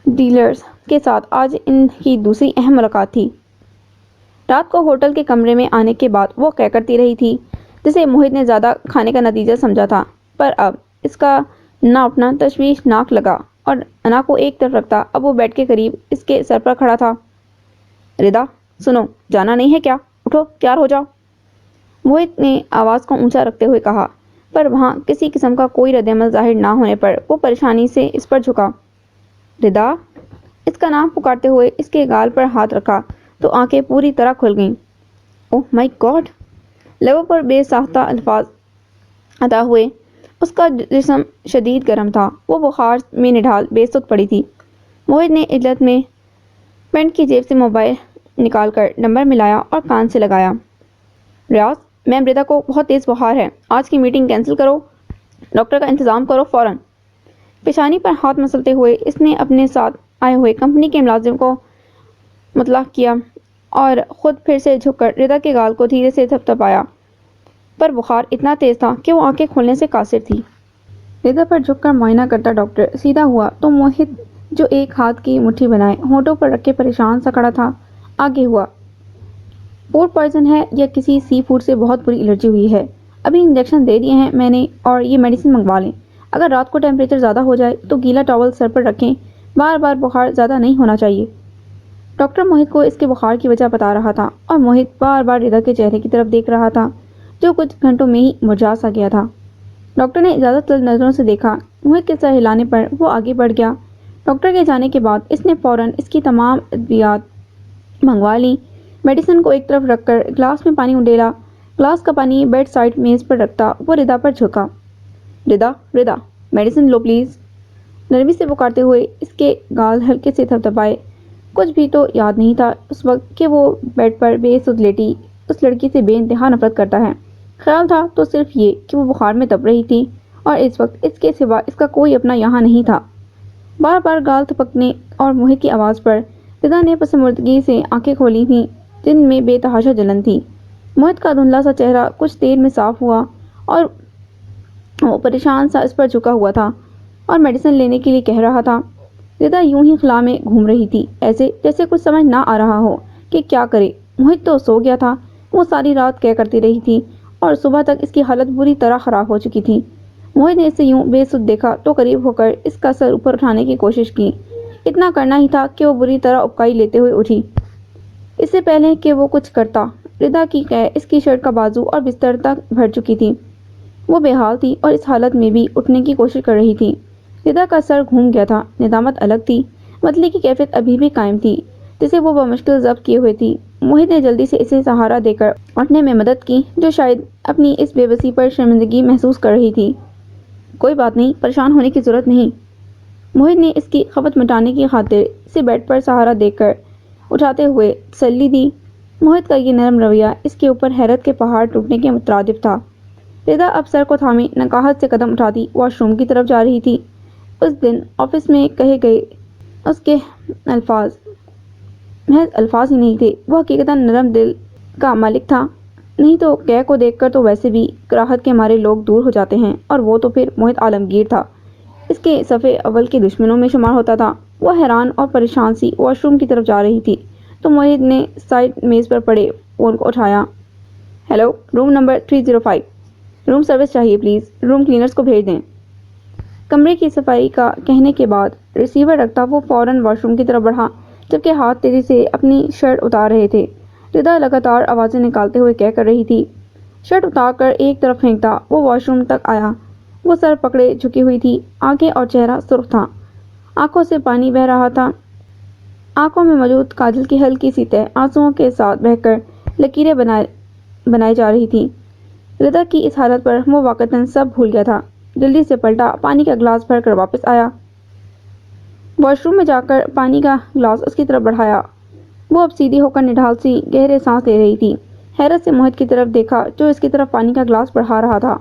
ڈیلرز کے ساتھ آج ان کی دوسری اہم ملاقات تھی۔ رات کو ہوٹل کے کمرے میں آنے کے بعد وہ کیا کرتی رہی تھی جسے موہت نے زیادہ کھانے کا نتیجہ سمجھا تھا، پر اب اس کا نہ اٹھنا تشویشناک لگا اور انا کو ایک طرف رکھتا اب وہ بیڈ کے قریب اس کے سر پر کھڑا تھا۔ ردا سنو، جانا نہیں ہے کیا؟ اٹھو، تیار ہو جاؤ، موہت نے آواز کو اونچا رکھتے ہوئے کہا، پر وہاں کسی قسم کا کوئی رد عمل ظاہر نہ ہونے پر وہ پریشانی سے اس پر جھکا۔ ردا، اس کا نام پکارتے ہوئے اس کے گال پر ہاتھ رکھا تو آنکھیں پوری طرح کھل گئیں۔ اوہ مائی گاڈ! لبوں پر بے ساختہ الفاظ ادا ہوئے۔ اس کا جسم شدید گرم تھا، وہ بخار میں نڈھال بے سود پڑی تھی۔ موہت نے عجلت میں پینٹ کی جیب سے موبائل نکال کر نمبر ملایا اور کان سے لگایا۔ ریاض، میم ردا کو بہت تیز بخار ہے، آج کی میٹنگ کینسل کرو، ڈاکٹر کا انتظام کرو فوراً۔ پیشانی پر ہاتھ مسلتے ہوئے اس نے اپنے ساتھ آئے ہوئے کمپنی کے ملازم کو مطلع کیا اور خود پھر سے جھک کر ردا کے گال کو دھیرے سے تھپتھپایا، پر بخار اتنا تیز تھا کہ وہ آنکھیں کھولنے سے قاصر تھی۔ ردا پر جھک کر معائنہ کرتا ڈاکٹر سیدھا ہوا تو موہت، جو ایک ہاتھ کی مٹھی بنائے ہونٹوں پر رکھے پریشان سا کھڑا تھا، آگے ہوا۔ فوڈ پوائزن ہے یا کسی سی فوڈ سے بہت بری الرجی ہوئی ہے، ابھی انجیکشن دے دیے ہیں میں نے، اور یہ میڈیسن منگوا لیں، اگر رات کو ٹیمپریچر زیادہ ہو جائے تو گیلا ٹاول سر پر رکھیں، بار بار بخار زیادہ نہیں ہونا چاہیے۔ ڈاکٹر موہت کو اس کے بخار کی وجہ بتا رہا تھا اور موہت بار بار ردا کے چہرے کی طرف دیکھ رہا تھا جو کچھ گھنٹوں میں ہی مرجھا سا گیا تھا۔ ڈاکٹر نے اجازت طلب نظروں سے دیکھا، موہت کے سر ہلانے پر وہ آگے بڑھ گیا۔ ڈاکٹر کے جانے کے بعد اس نے فوراً اس کی تمام ادویات منگوا لیں، میڈیسن کو ایک طرف رکھ کر گلاس میں پانی اڈیلا، گلاس کا پانی بیڈ سائڈ میز پر رکھتا وہ ردا پر جھکا۔ ردا، ردا، میڈیسن لو پلیز، نرمی سے پکارتے ہوئے اس کے گال ہلکے سے تھپتھپائے۔ کچھ بھی تو یاد نہیں تھا اس وقت کہ وہ بیڈ پر بے سود لیٹی اس لڑکی سے بے انتہا نفرت کرتا ہے۔ خیال تھا تو صرف یہ کہ وہ بخار میں تپ رہی تھی اور اس وقت اس کے سوا اس کا کوئی اپنا یہاں نہیں تھا۔ بار بار گال تھپکنے اور موہت کی آواز پر ردا نے پسماردگی سے آنکھیں کھولی تھیں جن میں بے تحاشا جلن تھی۔ موہت کا دھندلا سا چہرہ کچھ دیر میں صاف ہوا اور وہ پریشان سا اس پر جھکا ہوا تھا اور میڈیسن لینے کے لیے کہہ رہا تھا۔ ردا یوں ہی خلا میں گھوم رہی تھی، ایسے جیسے کچھ سمجھ نہ آ رہا ہو کہ کیا کرے۔ موہت تو سو گیا تھا، وہ ساری رات کیا کرتی رہی تھی اور صبح تک اس کی حالت بری طرح خراب ہو چکی تھی۔ موہت نے اسے یوں بے سود دیکھا تو قریب ہو کر اس کا سر اوپر اٹھانے کی کوشش کی، اتنا کرنا ہی تھا کہ وہ بری طرح ابکائی لیتے ہوئے اٹھی۔ اس سے پہلے کہ وہ کچھ کرتا، ردا کی قے اس کی شرٹ کا بازو اور بستر تک بھر چکی تھی۔ وہ بے حال تھی اور اس حالت میں بھی اٹھنے کی کوشش کر رہی تھی۔ ردا کا سر گھوم گیا تھا، ندامت الگ تھی، متلی کی کیفیت ابھی بھی قائم تھی جسے وہ بمشکل ضبط کیے ہوئے تھی۔ موہت نے جلدی سے اسے سہارا دے کر اٹھنے میں مدد کی جو شاید اپنی اس بے بسی پر شرمندگی محسوس کر رہی تھی۔ کوئی بات نہیں، پریشان ہونے کی ضرورت نہیں، موہت نے اس کی خفت مٹانے کی خاطر اسے بیڈ پر سہارا دے کر اٹھاتے ہوئے تسلی دی۔ موہت کا یہ نرم رویہ اس کے اوپر حیرت کے پہاڑ ٹوٹنے کے مترادف تھا۔ ردا اب سر کو تھامے نقاہت سے قدم اٹھاتی واش روم کی طرف جا رہی تھی۔ اس دن آفس میں کہے گئے اس کے الفاظ محض الفاظ ہی نہیں تھے، وہ حقیقتاً نرم دل کا مالک تھا، نہیں تو قے کو دیکھ کر تو ویسے بھی کراہت کے مارے لوگ دور ہو جاتے ہیں، اور وہ تو پھر موہت عالمگیر تھا، اس کے صفِ اول کے دشمنوں میں شمار ہوتا تھا۔ وہ حیران اور پریشان سی واش روم کی طرف جا رہی تھی تو موہت نے سائڈ میز پر پڑے فون کو اٹھایا۔ Hello, room number 305، room service چاہیے پلیز، روم کلینرز کو بھیج دیں۔ کمرے کی صفائی کا کہنے کے بعد ریسیور رکھتا وہ فوراً واش روم کی طرف بڑھا جبکہ ہاتھ تیزی سے اپنی شرٹ اتار رہے تھے۔ ردا لگاتار آوازیں نکالتے ہوئے کیا کر رہی تھی۔ شرٹ اتار کر ایک طرف پھینکتا وہ واش روم تک آیا۔ وہ سر پکڑے جھکی ہوئی تھی، آنکھیں اور چہرہ سرخ تھا آنکھوں سے پانی بہہ رہا تھا۔ آنکھوں میں موجود کاجل کی ہلکی سی تہ آنسوؤں کے ساتھ بہہ کر لکیریں بنائی جا رہی تھی۔ ردا کی اس حالت پر وہ واقعتاً سب بھول گیا تھا۔ جلدی سے پلٹا، پانی کا گلاس بھر کر واپس آیا۔ واش روم میں جا کر پانی کا گلاس اس کی طرف بڑھایا۔ وہ اب سیدھی ہو کر نڈال سی گہرے سانس لے رہی تھی۔ حیرت سے موہت کی طرف دیکھا جو اس کی طرف پانی کا گلاس بڑھا رہا تھا۔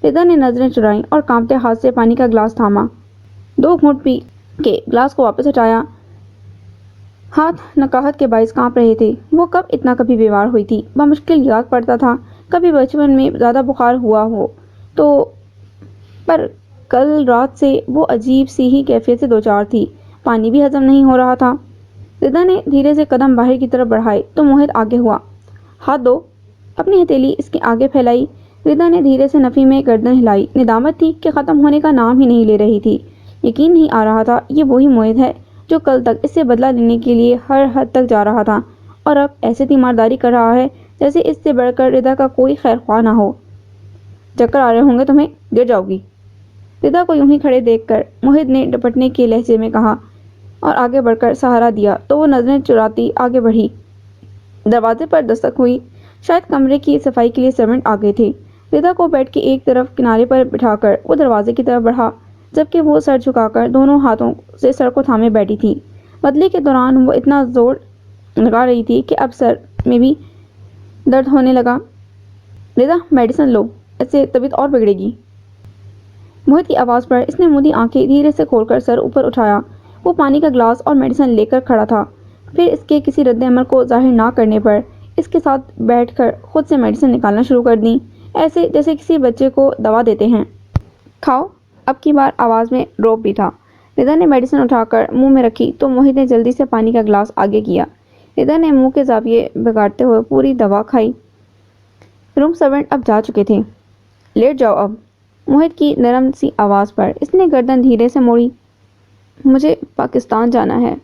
ردا نے نظریں چرائیں اور کانپتے ہاتھ سے پانی کا گلاس تھاما۔ 2 گھونٹ پی کے گلاس کو واپس ہٹایا۔ ہاتھ نکاہت کے باعث کانپ رہے تھے۔ وہ کب اتنا کبھی بیمار ہوئی تھی؟ بمشکل یاد پڑتا تھا کبھی بچپن میں زیادہ بخار ہوا ہو تو، پر کل رات سے وہ عجیب سی ہی کیفیت سے دوچار تھی۔ پانی بھی ہضم نہیں ہو رہا تھا۔ ردا نے دھیرے سے قدم باہر کی طرف بڑھائے تو موہت آگے ہوا۔ ہاتھ دو۔ اپنی ہتھیلی اس کے آگے پھیلائی۔ ردا نے دھیرے سے نفی میں گردن ہلائی۔ ندامت تھی کہ ختم ہونے کا نام ہی نہیں لے رہی تھی۔ یقین نہیں آ رہا تھا یہ وہی موہت ہے جو کل تک اس سے بدلہ لینے کے لیے ہر حد تک جا رہا تھا اور اب ایسے تیمارداری کر رہا ہے جیسے اس سے بڑھ کر ردا کا کوئی خیر خواہ نہ ہو۔ چکر آ رہے ہوں گے تمہیں، گر جاؤ گی۔ ردا کو یوں ہی کھڑے دیکھ کر موہت نے ڈپٹنے کے لہجے میں کہا اور آگے بڑھ کر سہارا دیا تو وہ نظریں چراتی آگے بڑھی۔ دروازے پر دستک ہوئی۔ شاید کمرے کی صفائی کے لیے سرونٹ آ گئے تھے۔ ردا کو بیڈ کے ایک طرف کنارے پر بٹھا کر وہ دروازے کی طرف بڑھا جبکہ وہ سر جھکا کر دونوں ہاتھوں سے سر کو تھامے بیٹھی تھی۔ بدلے کے دوران وہ اتنا زور لگا رہی تھی کہ اب سر میں بھی درد ہونے لگا۔ ردا میڈیسن لو، ایسے طبیعت اور بگڑے گی۔ موہت کی آواز پر اس نے مودی آنکھیں دھیرے سے کھول کر سر اوپر اٹھایا۔ وہ پانی کا گلاس اور میڈیسن لے کر کھڑا تھا۔ پھر اس کے کسی رد عمل کو ظاہر نہ کرنے پر اس کے ساتھ بیٹھ کر خود سے میڈیسن نکالنا شروع کر دیں، ایسے جیسے کسی بچے کو دوا دیتے ہیں۔ کھاؤ۔ اب کی بار آواز میں روب بھی تھا۔ ردا نے میڈیسن اٹھا کر منہ میں رکھی تو موہت نے جلدی سے پانی کا گلاس آگے کیا۔ ردا نے منہ کے زاویے بگاڑتے ہوئے پوری دوا کھائی۔ روم سرونٹ اب جا چکے تھے۔ لیٹ جاؤ اب۔ موہت کی نرم سی آواز پر اس نے گردن دھیرے سے موڑی۔ مجھے پاکستان جانا ہے،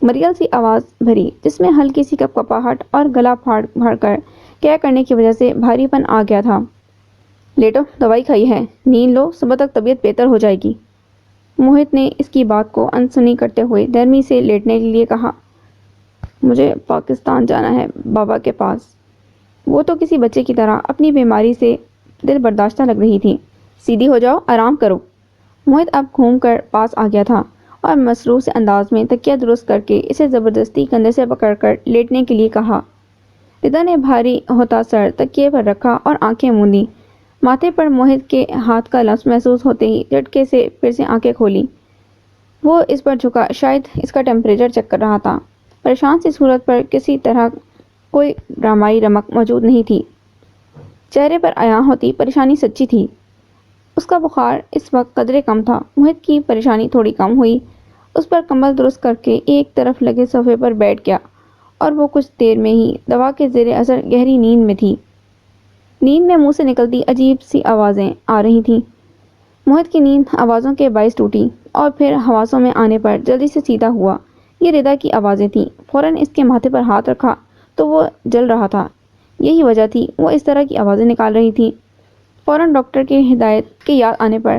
مریل سی آواز بھری جس میں ہلکی سی کپکپاہٹ اور گلا پھاڑ کر کیا کرنے کی وجہ سے بھاری پن آ گیا تھا۔ لیٹو، دوائی کھائی ہے، نیند لو، صبح تک طبیعت بہتر ہو جائے گی۔ موہت نے اس کی بات کو انسنی کرتے ہوئے نرمی سے لیٹنے کے لیے کہا۔ مجھے پاکستان جانا ہے، بابا کے پاس۔ وہ تو کسی بچے کی طرح اپنی بیماری سے دل برداشتہ لگ رہی تھی۔ سیدھی ہو جاؤ، آرام کرو۔ موہت اب گھوم کر پاس آ گیا تھا اور مسرور سے انداز میں تکیہ درست کر کے اسے زبردستی کندھے سے پکڑ کر لیٹنے کے لیے کہا۔ ردا نے بھاری ہوتا سر تکیے پر رکھا اور آنکھیں موندیں۔ ماتھے پر موہت کے ہاتھ کا لمس محسوس ہوتے ہی جھٹکے سے پھر سے آنکھیں کھولیں۔ وہ اس پر جھکا، شاید اس کا ٹمپریچر چیک کر رہا تھا۔ پریشان سی صورت پر کسی طرح کوئی ڈرامائی رمق موجود نہیں تھی۔ چہرے پر عیاں ہوتی پریشانی سچی تھی۔ اس کا بخار اس وقت قدرے کم تھا۔ موہت کی پریشانی تھوڑی کم ہوئی۔ اس پر کمبل درست کر کے ایک طرف لگے صوفے پر بیٹھ گیا اور وہ کچھ دیر میں ہی دوا کے زیر اثر گہری نیند میں تھی۔ نیند میں منہ سے نکلتی عجیب سی آوازیں آ رہی تھیں۔ موہت کی نیند آوازوں کے باعث ٹوٹی اور پھر حواسوں میں آنے پر جلدی سے سیدھا ہوا۔ یہ ردا کی آوازیں تھیں۔ فوراً اس کے ماتھے پر ہاتھ رکھا تو وہ جل رہا تھا۔ یہی وجہ تھی وہ اس طرح کی آوازیں نکال رہی تھی۔ فوراً ڈاکٹر کی ہدایت کے یاد آنے پر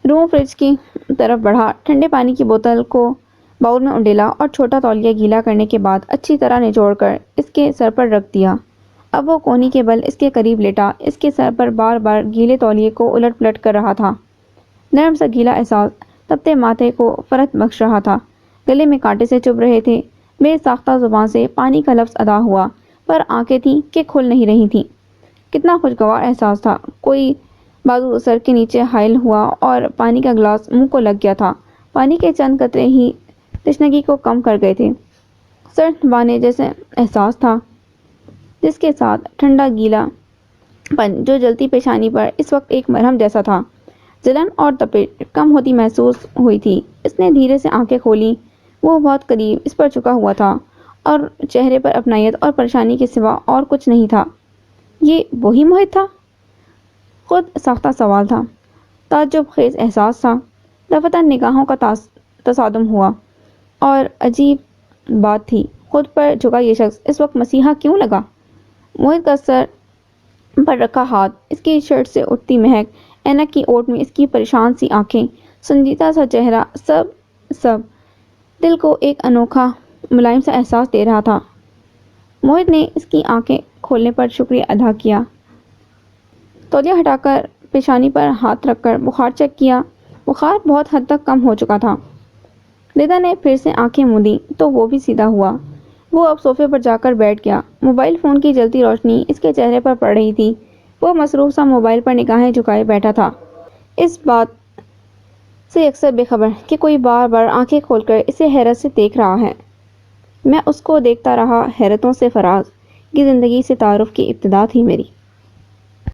روم فریج کی طرف بڑھا، ٹھنڈے پانی کی بوتل کو باؤل میں انڈیلا اور چھوٹا تولیہ گیلا کرنے کے بعد اچھی طرح نچوڑ کر اس کے سر پر رکھ دیا۔ اب وہ کونی کے بل اس کے قریب لیٹا اس کے سر پر بار بار گیلے تولیے کو الٹ پلٹ کر رہا تھا۔ نرم سا گیلا احساس تپتے ماتھے کو فرحت بخش رہا تھا۔ گلے میں کانٹے سے چبھ رہے تھے۔ بے ساختہ زبان سے پانی کا لفظ ادا ہوا پر آنکھیں تھیں کہ کھل نہیں رہی تھیں۔ کتنا خوشگوار احساس تھا۔ کوئی بازو سر کے نیچے حائل ہوا اور پانی کا گلاس منہ کو لگ گیا تھا۔ پانی کے چند قطرے ہی تشنگی کو کم کر گئے تھے۔ سر دبانے جیسے احساس تھا جس کے ساتھ ٹھنڈا گیلا پن جو جلتی پیشانی پر اس وقت ایک مرہم جیسا تھا۔ جلن اور تپش کم ہوتی محسوس ہوئی تھی۔ اس نے دھیرے سے آنکھیں کھولیں۔ وہ بہت قریب اس پر چکا ہوا تھا اور چہرے پر اپنائیت اور پریشانی کے سوا اور کچھ نہیں تھا۔ یہ وہی موہت تھا؟ خود ساختہ سوال تھا۔ تعجب خیز احساس تھا۔ دفعتاً نگاہوں کا تصادم ہوا اور عجیب بات تھی، خود پر جھکا یہ شخص اس وقت مسیحا کیوں لگا؟ موہت کا سر پر رکھا ہاتھ، اس کی شرٹ سے اٹھتی مہک، اینک کی اوٹ میں اس کی پریشان سی آنکھیں، سنجیدہ سا چہرہ، سب سب دل کو ایک انوکھا ملائم سا احساس دے رہا تھا۔ موہت نے اس کی آنکھیں کھولنے پر شکریہ ادا کیا۔ تولیہ ہٹا کر پیشانی پر ہاتھ رکھ کر بخار چیک کیا۔ بخار بہت حد تک کم ہو چکا تھا۔ ردا نے پھر سے آنکھیں موندیں تو وہ بھی سیدھا ہوا۔ وہ اب صوفے پر جا کر بیٹھ گیا۔ موبائل فون کی جلتی روشنی اس کے چہرے پر پڑ رہی تھی۔ وہ مصروف سا موبائل پر نگاہیں جھکائے بیٹھا تھا، اس بات سے اکثر بے خبر کہ کوئی بار بار آنکھیں کھول کر اسے حیرت سے دیکھ رہا ہے۔ میں اس کو دیکھتا رہا، حیرتوں سے فراز، یہ زندگی سے تعارف کی ابتدا تھی میری۔